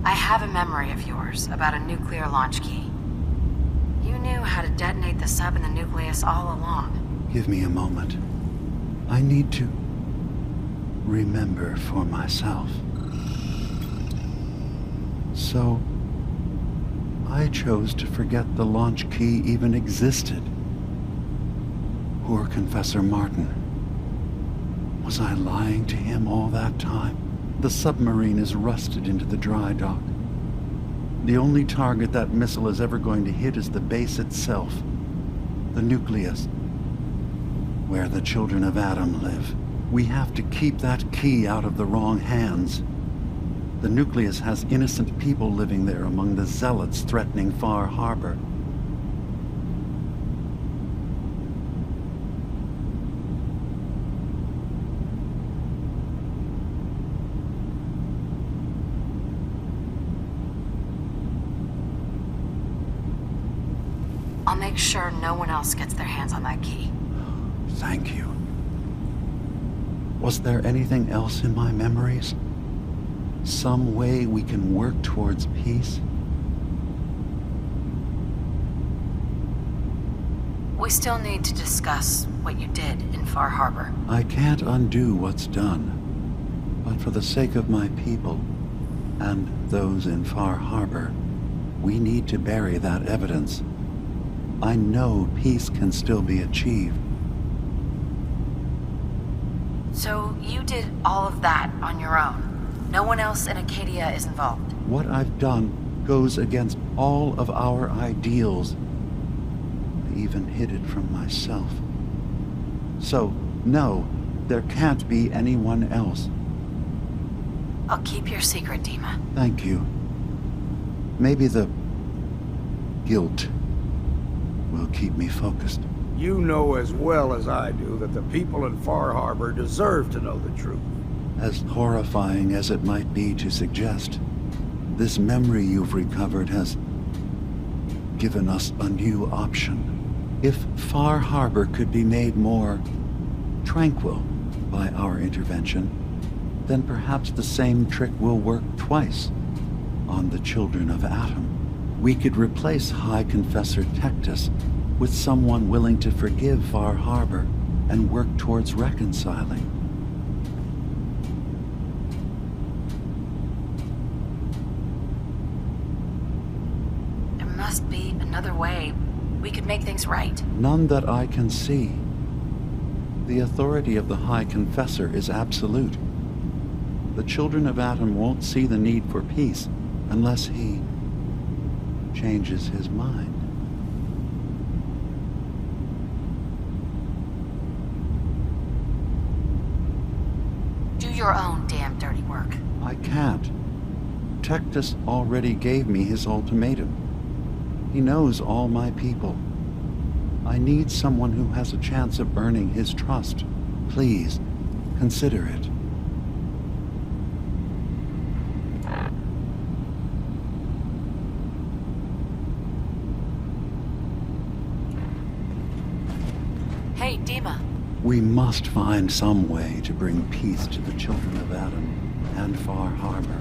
I have a memory of yours about a nuclear launch key. You knew how to detonate the sub in the nucleus all along. Give me a moment. I need to remember for myself. So, I chose to forget the launch key even existed. Poor Confessor Martin. Was I lying to him all that time? The submarine is rusted into the dry dock. The only target that missile is ever going to hit is the base itself, the nucleus, where the children of Adam live. We have to keep that key out of the wrong hands. The nucleus has innocent people living there among the zealots threatening Far Harbor. I'll make sure no one else gets their hands on that key. Thank you. Was there anything else in my memories? Some way we can work towards peace? We still need to discuss what you did in Far Harbor. I can't undo what's done, but for the sake of my people and those in Far Harbor, we need to bury that evidence. I know peace can still be achieved. So you did all of that on your own? No one else in Acadia is involved? What I've done goes against all of our ideals. I even hid it from myself. So, no, there can't be anyone else. I'll keep your secret, Dima. Thank you. Maybe the guilt will keep me focused. You know as well as I do that the people in Far Harbor deserve to know the truth. As horrifying as it might be to suggest, this memory you've recovered has given us a new option. If Far Harbor could be made more tranquil by our intervention, then perhaps the same trick will work twice on the children of Adam. We could replace High Confessor Tectus with someone willing to forgive Far Harbor and work towards reconciling. There must be another way we could make things right. None that I can see. The authority of the High Confessor is absolute. The children of Adam won't see the need for peace unless he changes his mind. Do your own damn dirty work. I can't. Tectus already gave me his ultimatum. He knows all my people. I need someone who has a chance of earning his trust. Please, consider it. Hey, Dima. We must find some way to bring peace to the children of Adam and Far Harbor.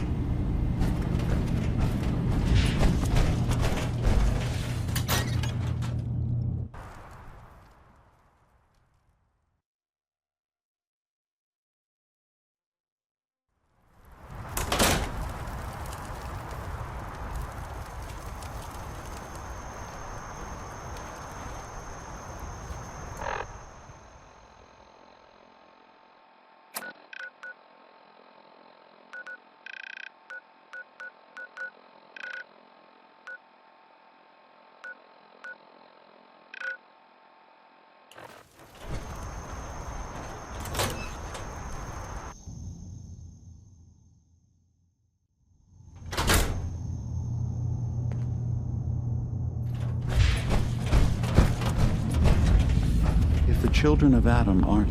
children of Adam aren't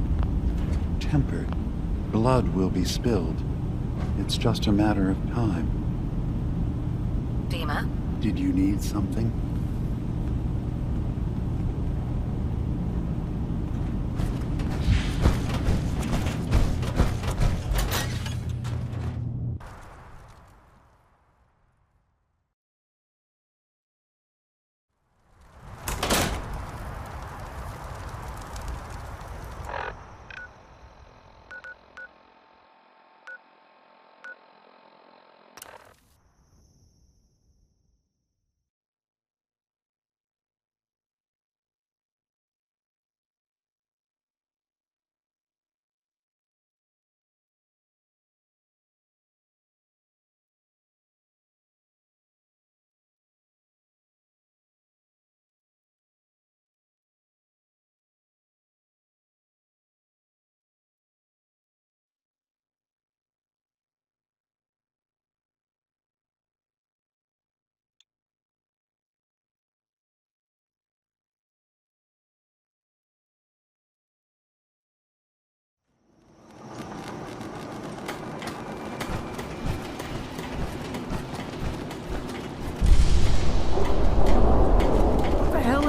tempered, blood will be spilled. It's just a matter of time. Dima? Did you need something?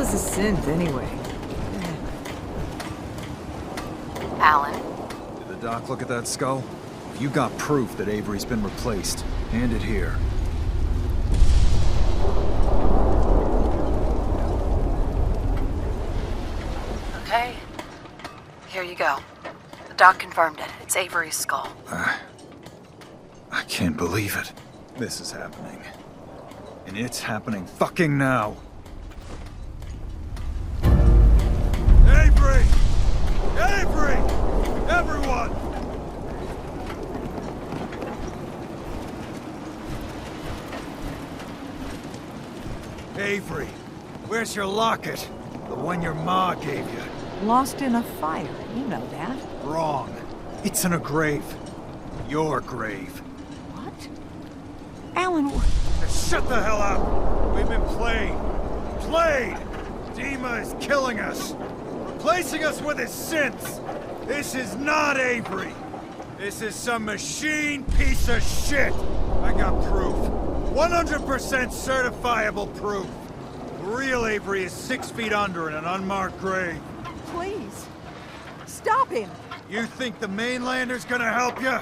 A synth, anyway. Alan? Did the doc look at that skull? If you got proof that Avery's been replaced, hand it here. Okay. Here you go. The doc confirmed it. It's Avery's skull. I can't believe it. This is happening. And it's happening fucking now. Avery! Avery! Everyone! Avery, where's your locket? The one your ma gave you. Lost in a fire, you know that. Wrong. It's in a grave. Your grave. What? Alan, shut the hell up! We've been played. Played! Dima is killing us. Replacing us with his synths. This is not Avery. This is some machine piece of shit. I got proof. 100% certifiable proof. The real Avery is 6 feet under in an unmarked grave. please. Stop him. You think the mainlander's gonna help you?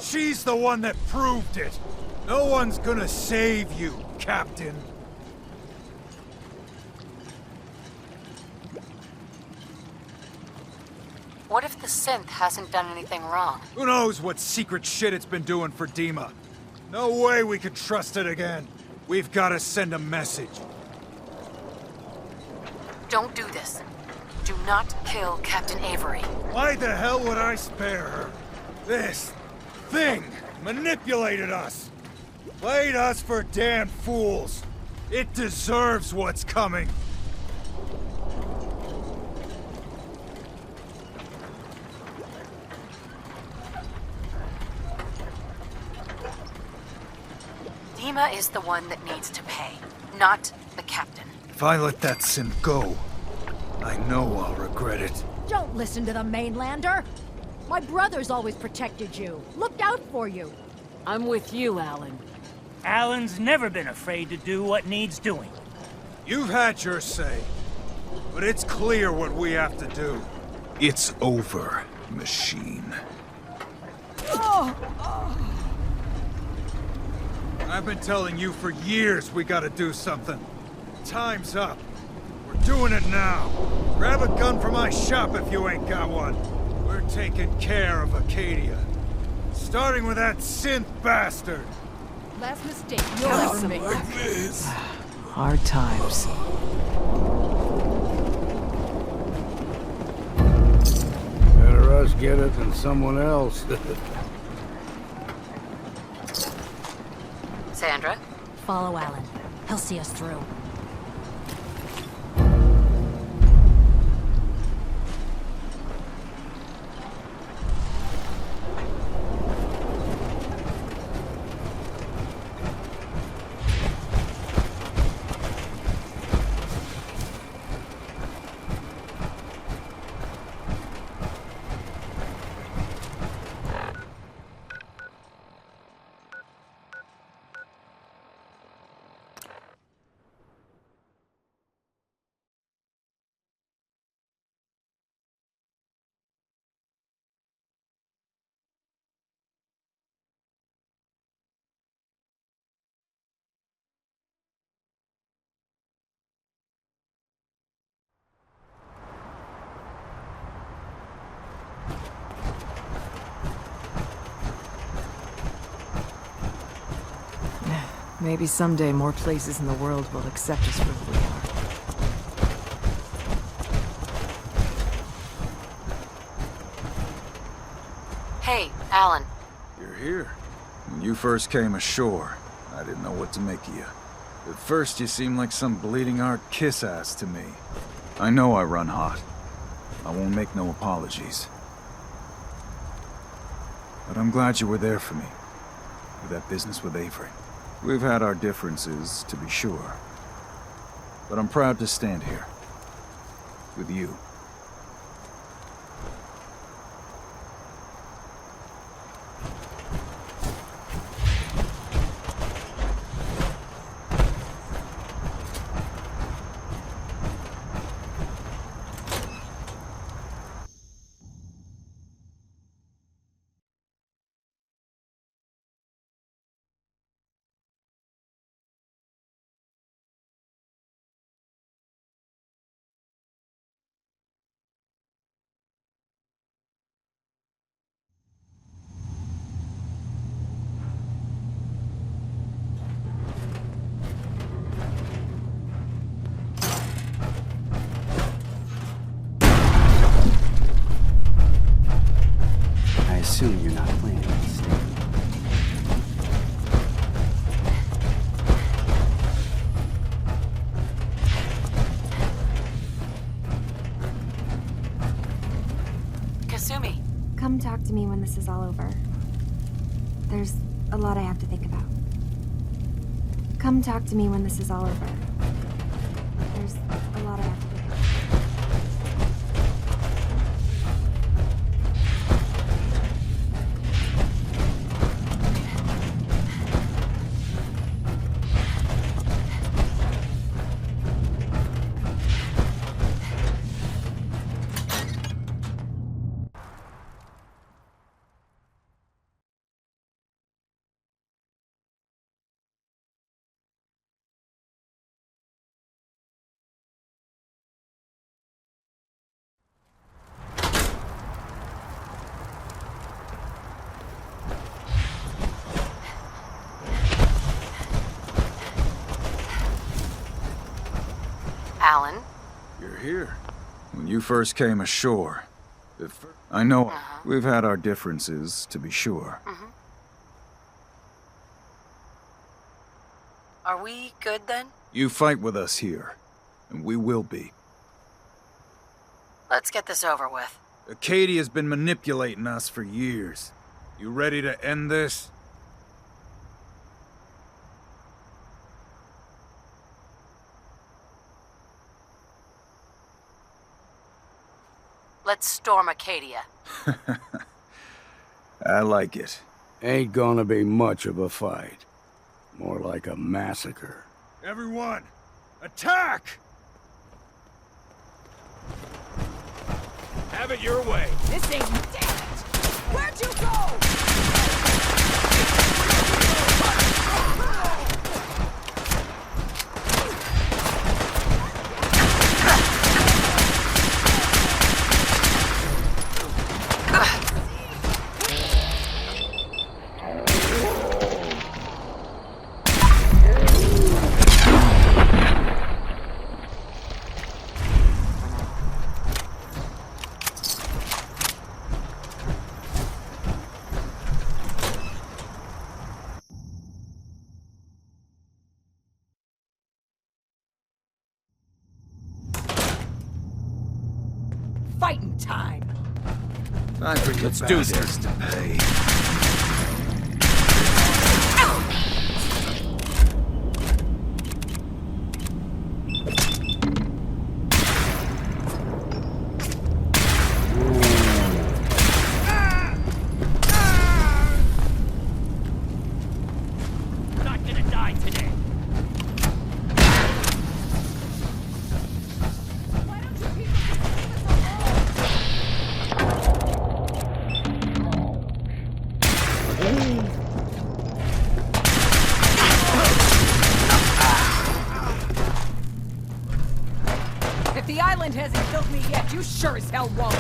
She's the one that proved it. No one's gonna save you, Captain. What if the synth hasn't done anything wrong? Who knows what secret shit it's been doing for Dima? No way we could trust it again. We've gotta send a message. Don't do this. Do not kill Captain Avery. Why the hell would I spare her? This thing manipulated us. Played us for damn fools. It deserves what's coming. Dima is the one that needs to pay, not the captain. If I let that sin go, I know I'll regret it. Don't listen to the mainlander. My brother's always protected you, looked out for you. I'm with you, Alan. Alan's never been afraid to do what needs doing. You've had your say, but it's clear what we have to do. It's over, machine. I've been telling you for years we gotta do something. Time's up. We're doing it now. Grab a gun from my shop if you ain't got one. We're taking care of Acadia. Starting with that synth bastard. Last mistake you'll ever make. Hard times. Better us get it than someone else. Sandra? Follow Alan. He'll see us through. Maybe someday more places in the world will accept us for who we are. Hey, Alan. You're here. When you first came ashore, I didn't know what to make of you. At first, you seemed like some bleeding art kiss-ass to me. I know I run hot. I won't make no apologies. But I'm glad you were there for me. With that business with Avery. We've had our differences, to be sure. But I'm proud to stand here. With you. I assume you're not planning to stay. Kasumi. Come talk to me when this is all over. There's a lot I have to think about. Come talk to me when this is all over. There's a lot I have to think about. Alan? You're here. When you first came ashore, I know we've had our differences, to be sure. Are we good then? You fight with us here, and we will be. Let's get this over with. Acadia's been manipulating us for years. You ready to end this? Let's storm Acadia. I like it. Ain't gonna be much of a fight. More like a massacre. Everyone, attack! Have it your way. This ain't... Damn it! Where'd you go? Fighting time! Time for you Let's do this. bastards to pay. You're not gonna die today. If the island hasn't killed me yet, you sure as hell won't.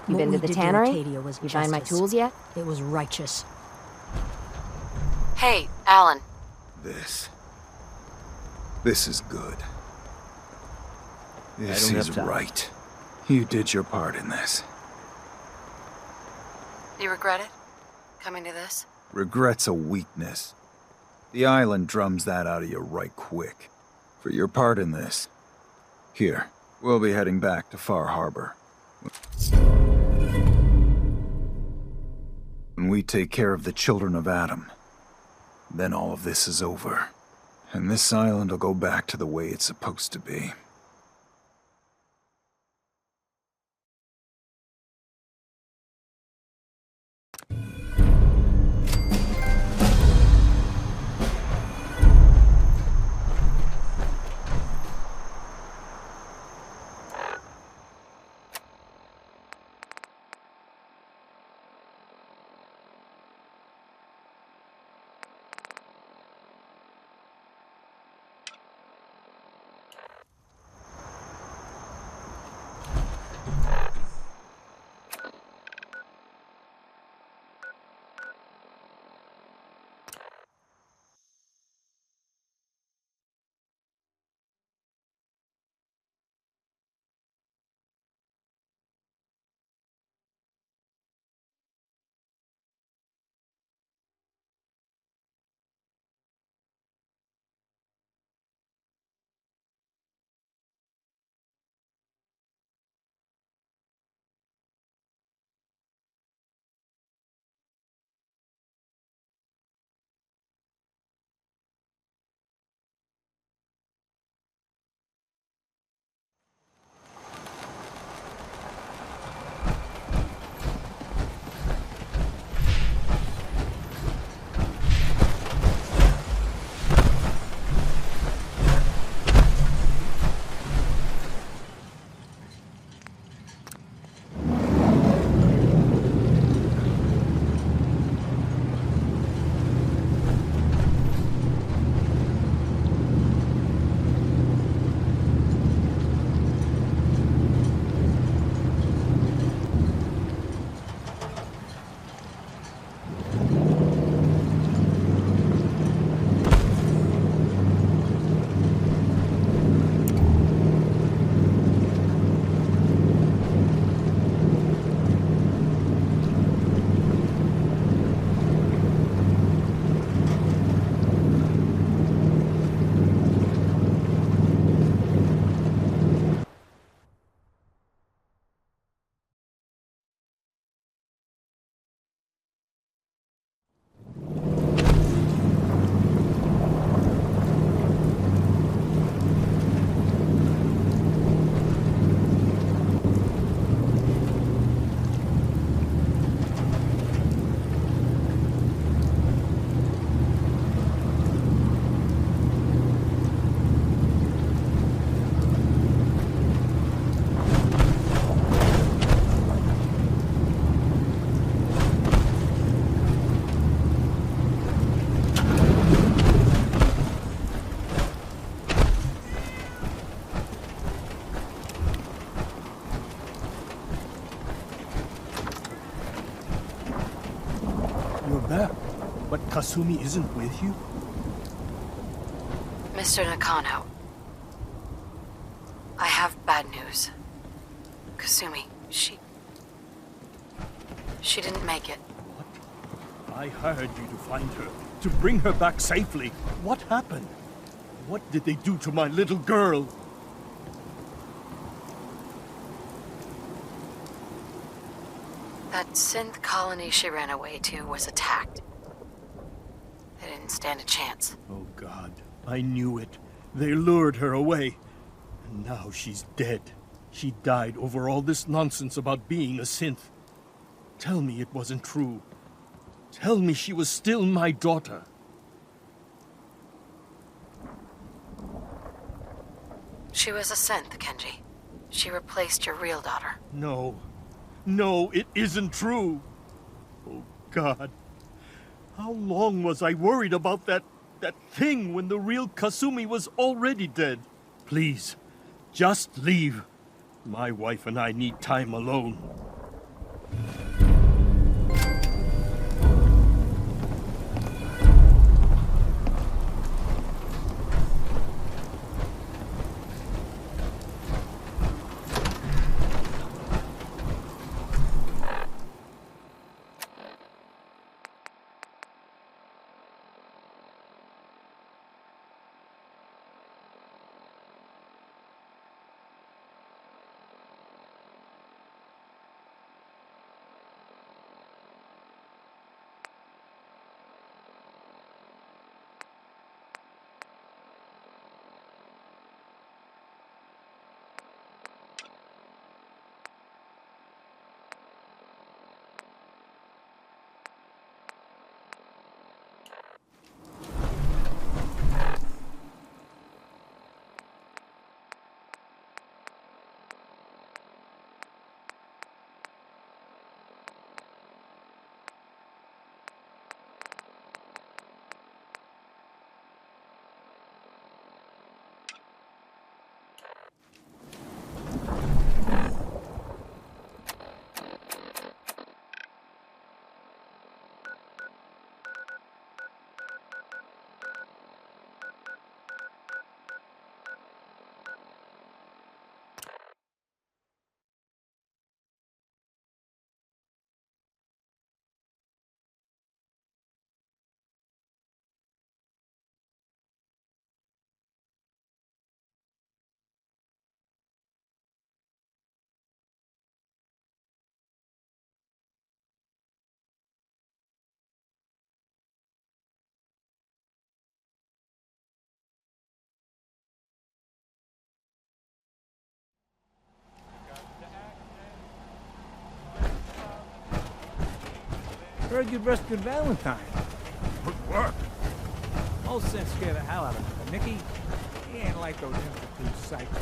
You been to the tannery? You find my tools yet? It was righteous. Hey, Alan. This is good. This I don't is have time. right. You did your part in this. You regret it? Coming to this? Regret's a weakness. The island drums that out of you right quick. For your part in this. Here, we'll be heading back to Far Harbor. When we take care of the children of Adam, then all of this is over. And this island will go back to the way it's supposed to be. Kasumi isn't with you? Mr. Nakano, I have bad news. Kasumi, she didn't make it. What? I hired you to find her, to bring her back safely. What happened? What did they do to my little girl? That synth colony she ran away to was attacked. They didn't stand a chance. Oh God, I knew it. They lured her away. And now she's dead. She died over all this nonsense about being a synth. Tell me it wasn't true. Tell me she was still my daughter. She was a synth, Kenji. She replaced your real daughter. No. No, it isn't true. Oh, God. How long was I worried about that thing when the real Kasumi was already dead? Please, just leave. My wife and I need time alone. Heard you rescued Valentine. Good work. Old sense scared the hell out of me, but Nicky, he ain't like those Institute psychos.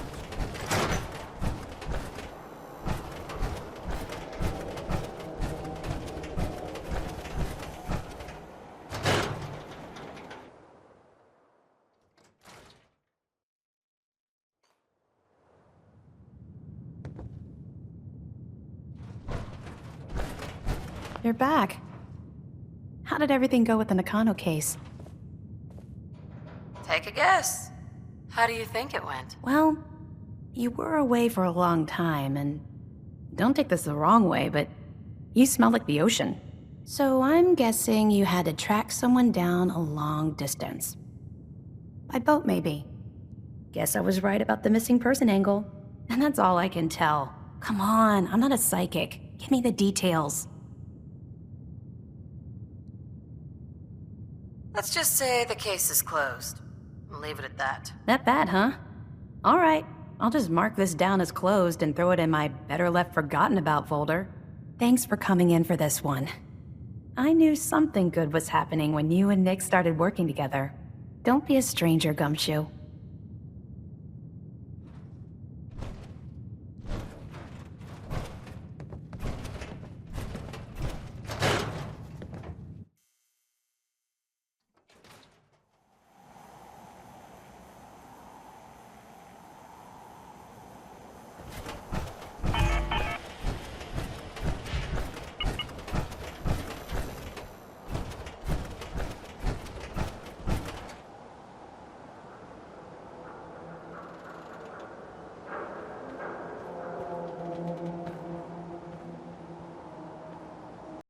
You're back. How did everything go with the NAKANO case? Take a guess. How do you think it went? Well, you were away for a long time, and don't take this the wrong way, but you smell like the ocean. So I'm guessing you had to track someone down a long distance. By boat, maybe. Guess I was right about the missing person angle. And that's all I can tell. Come on, I'm not a psychic. Give me the details. Let's just say the case is closed. We'll leave it at that. That bad, huh? All right, I'll just mark this down as closed and throw it in my better left forgotten about folder. Thanks for coming in for this one. I knew something good was happening when you and Nick started working together. Don't be a stranger, Gumshoe.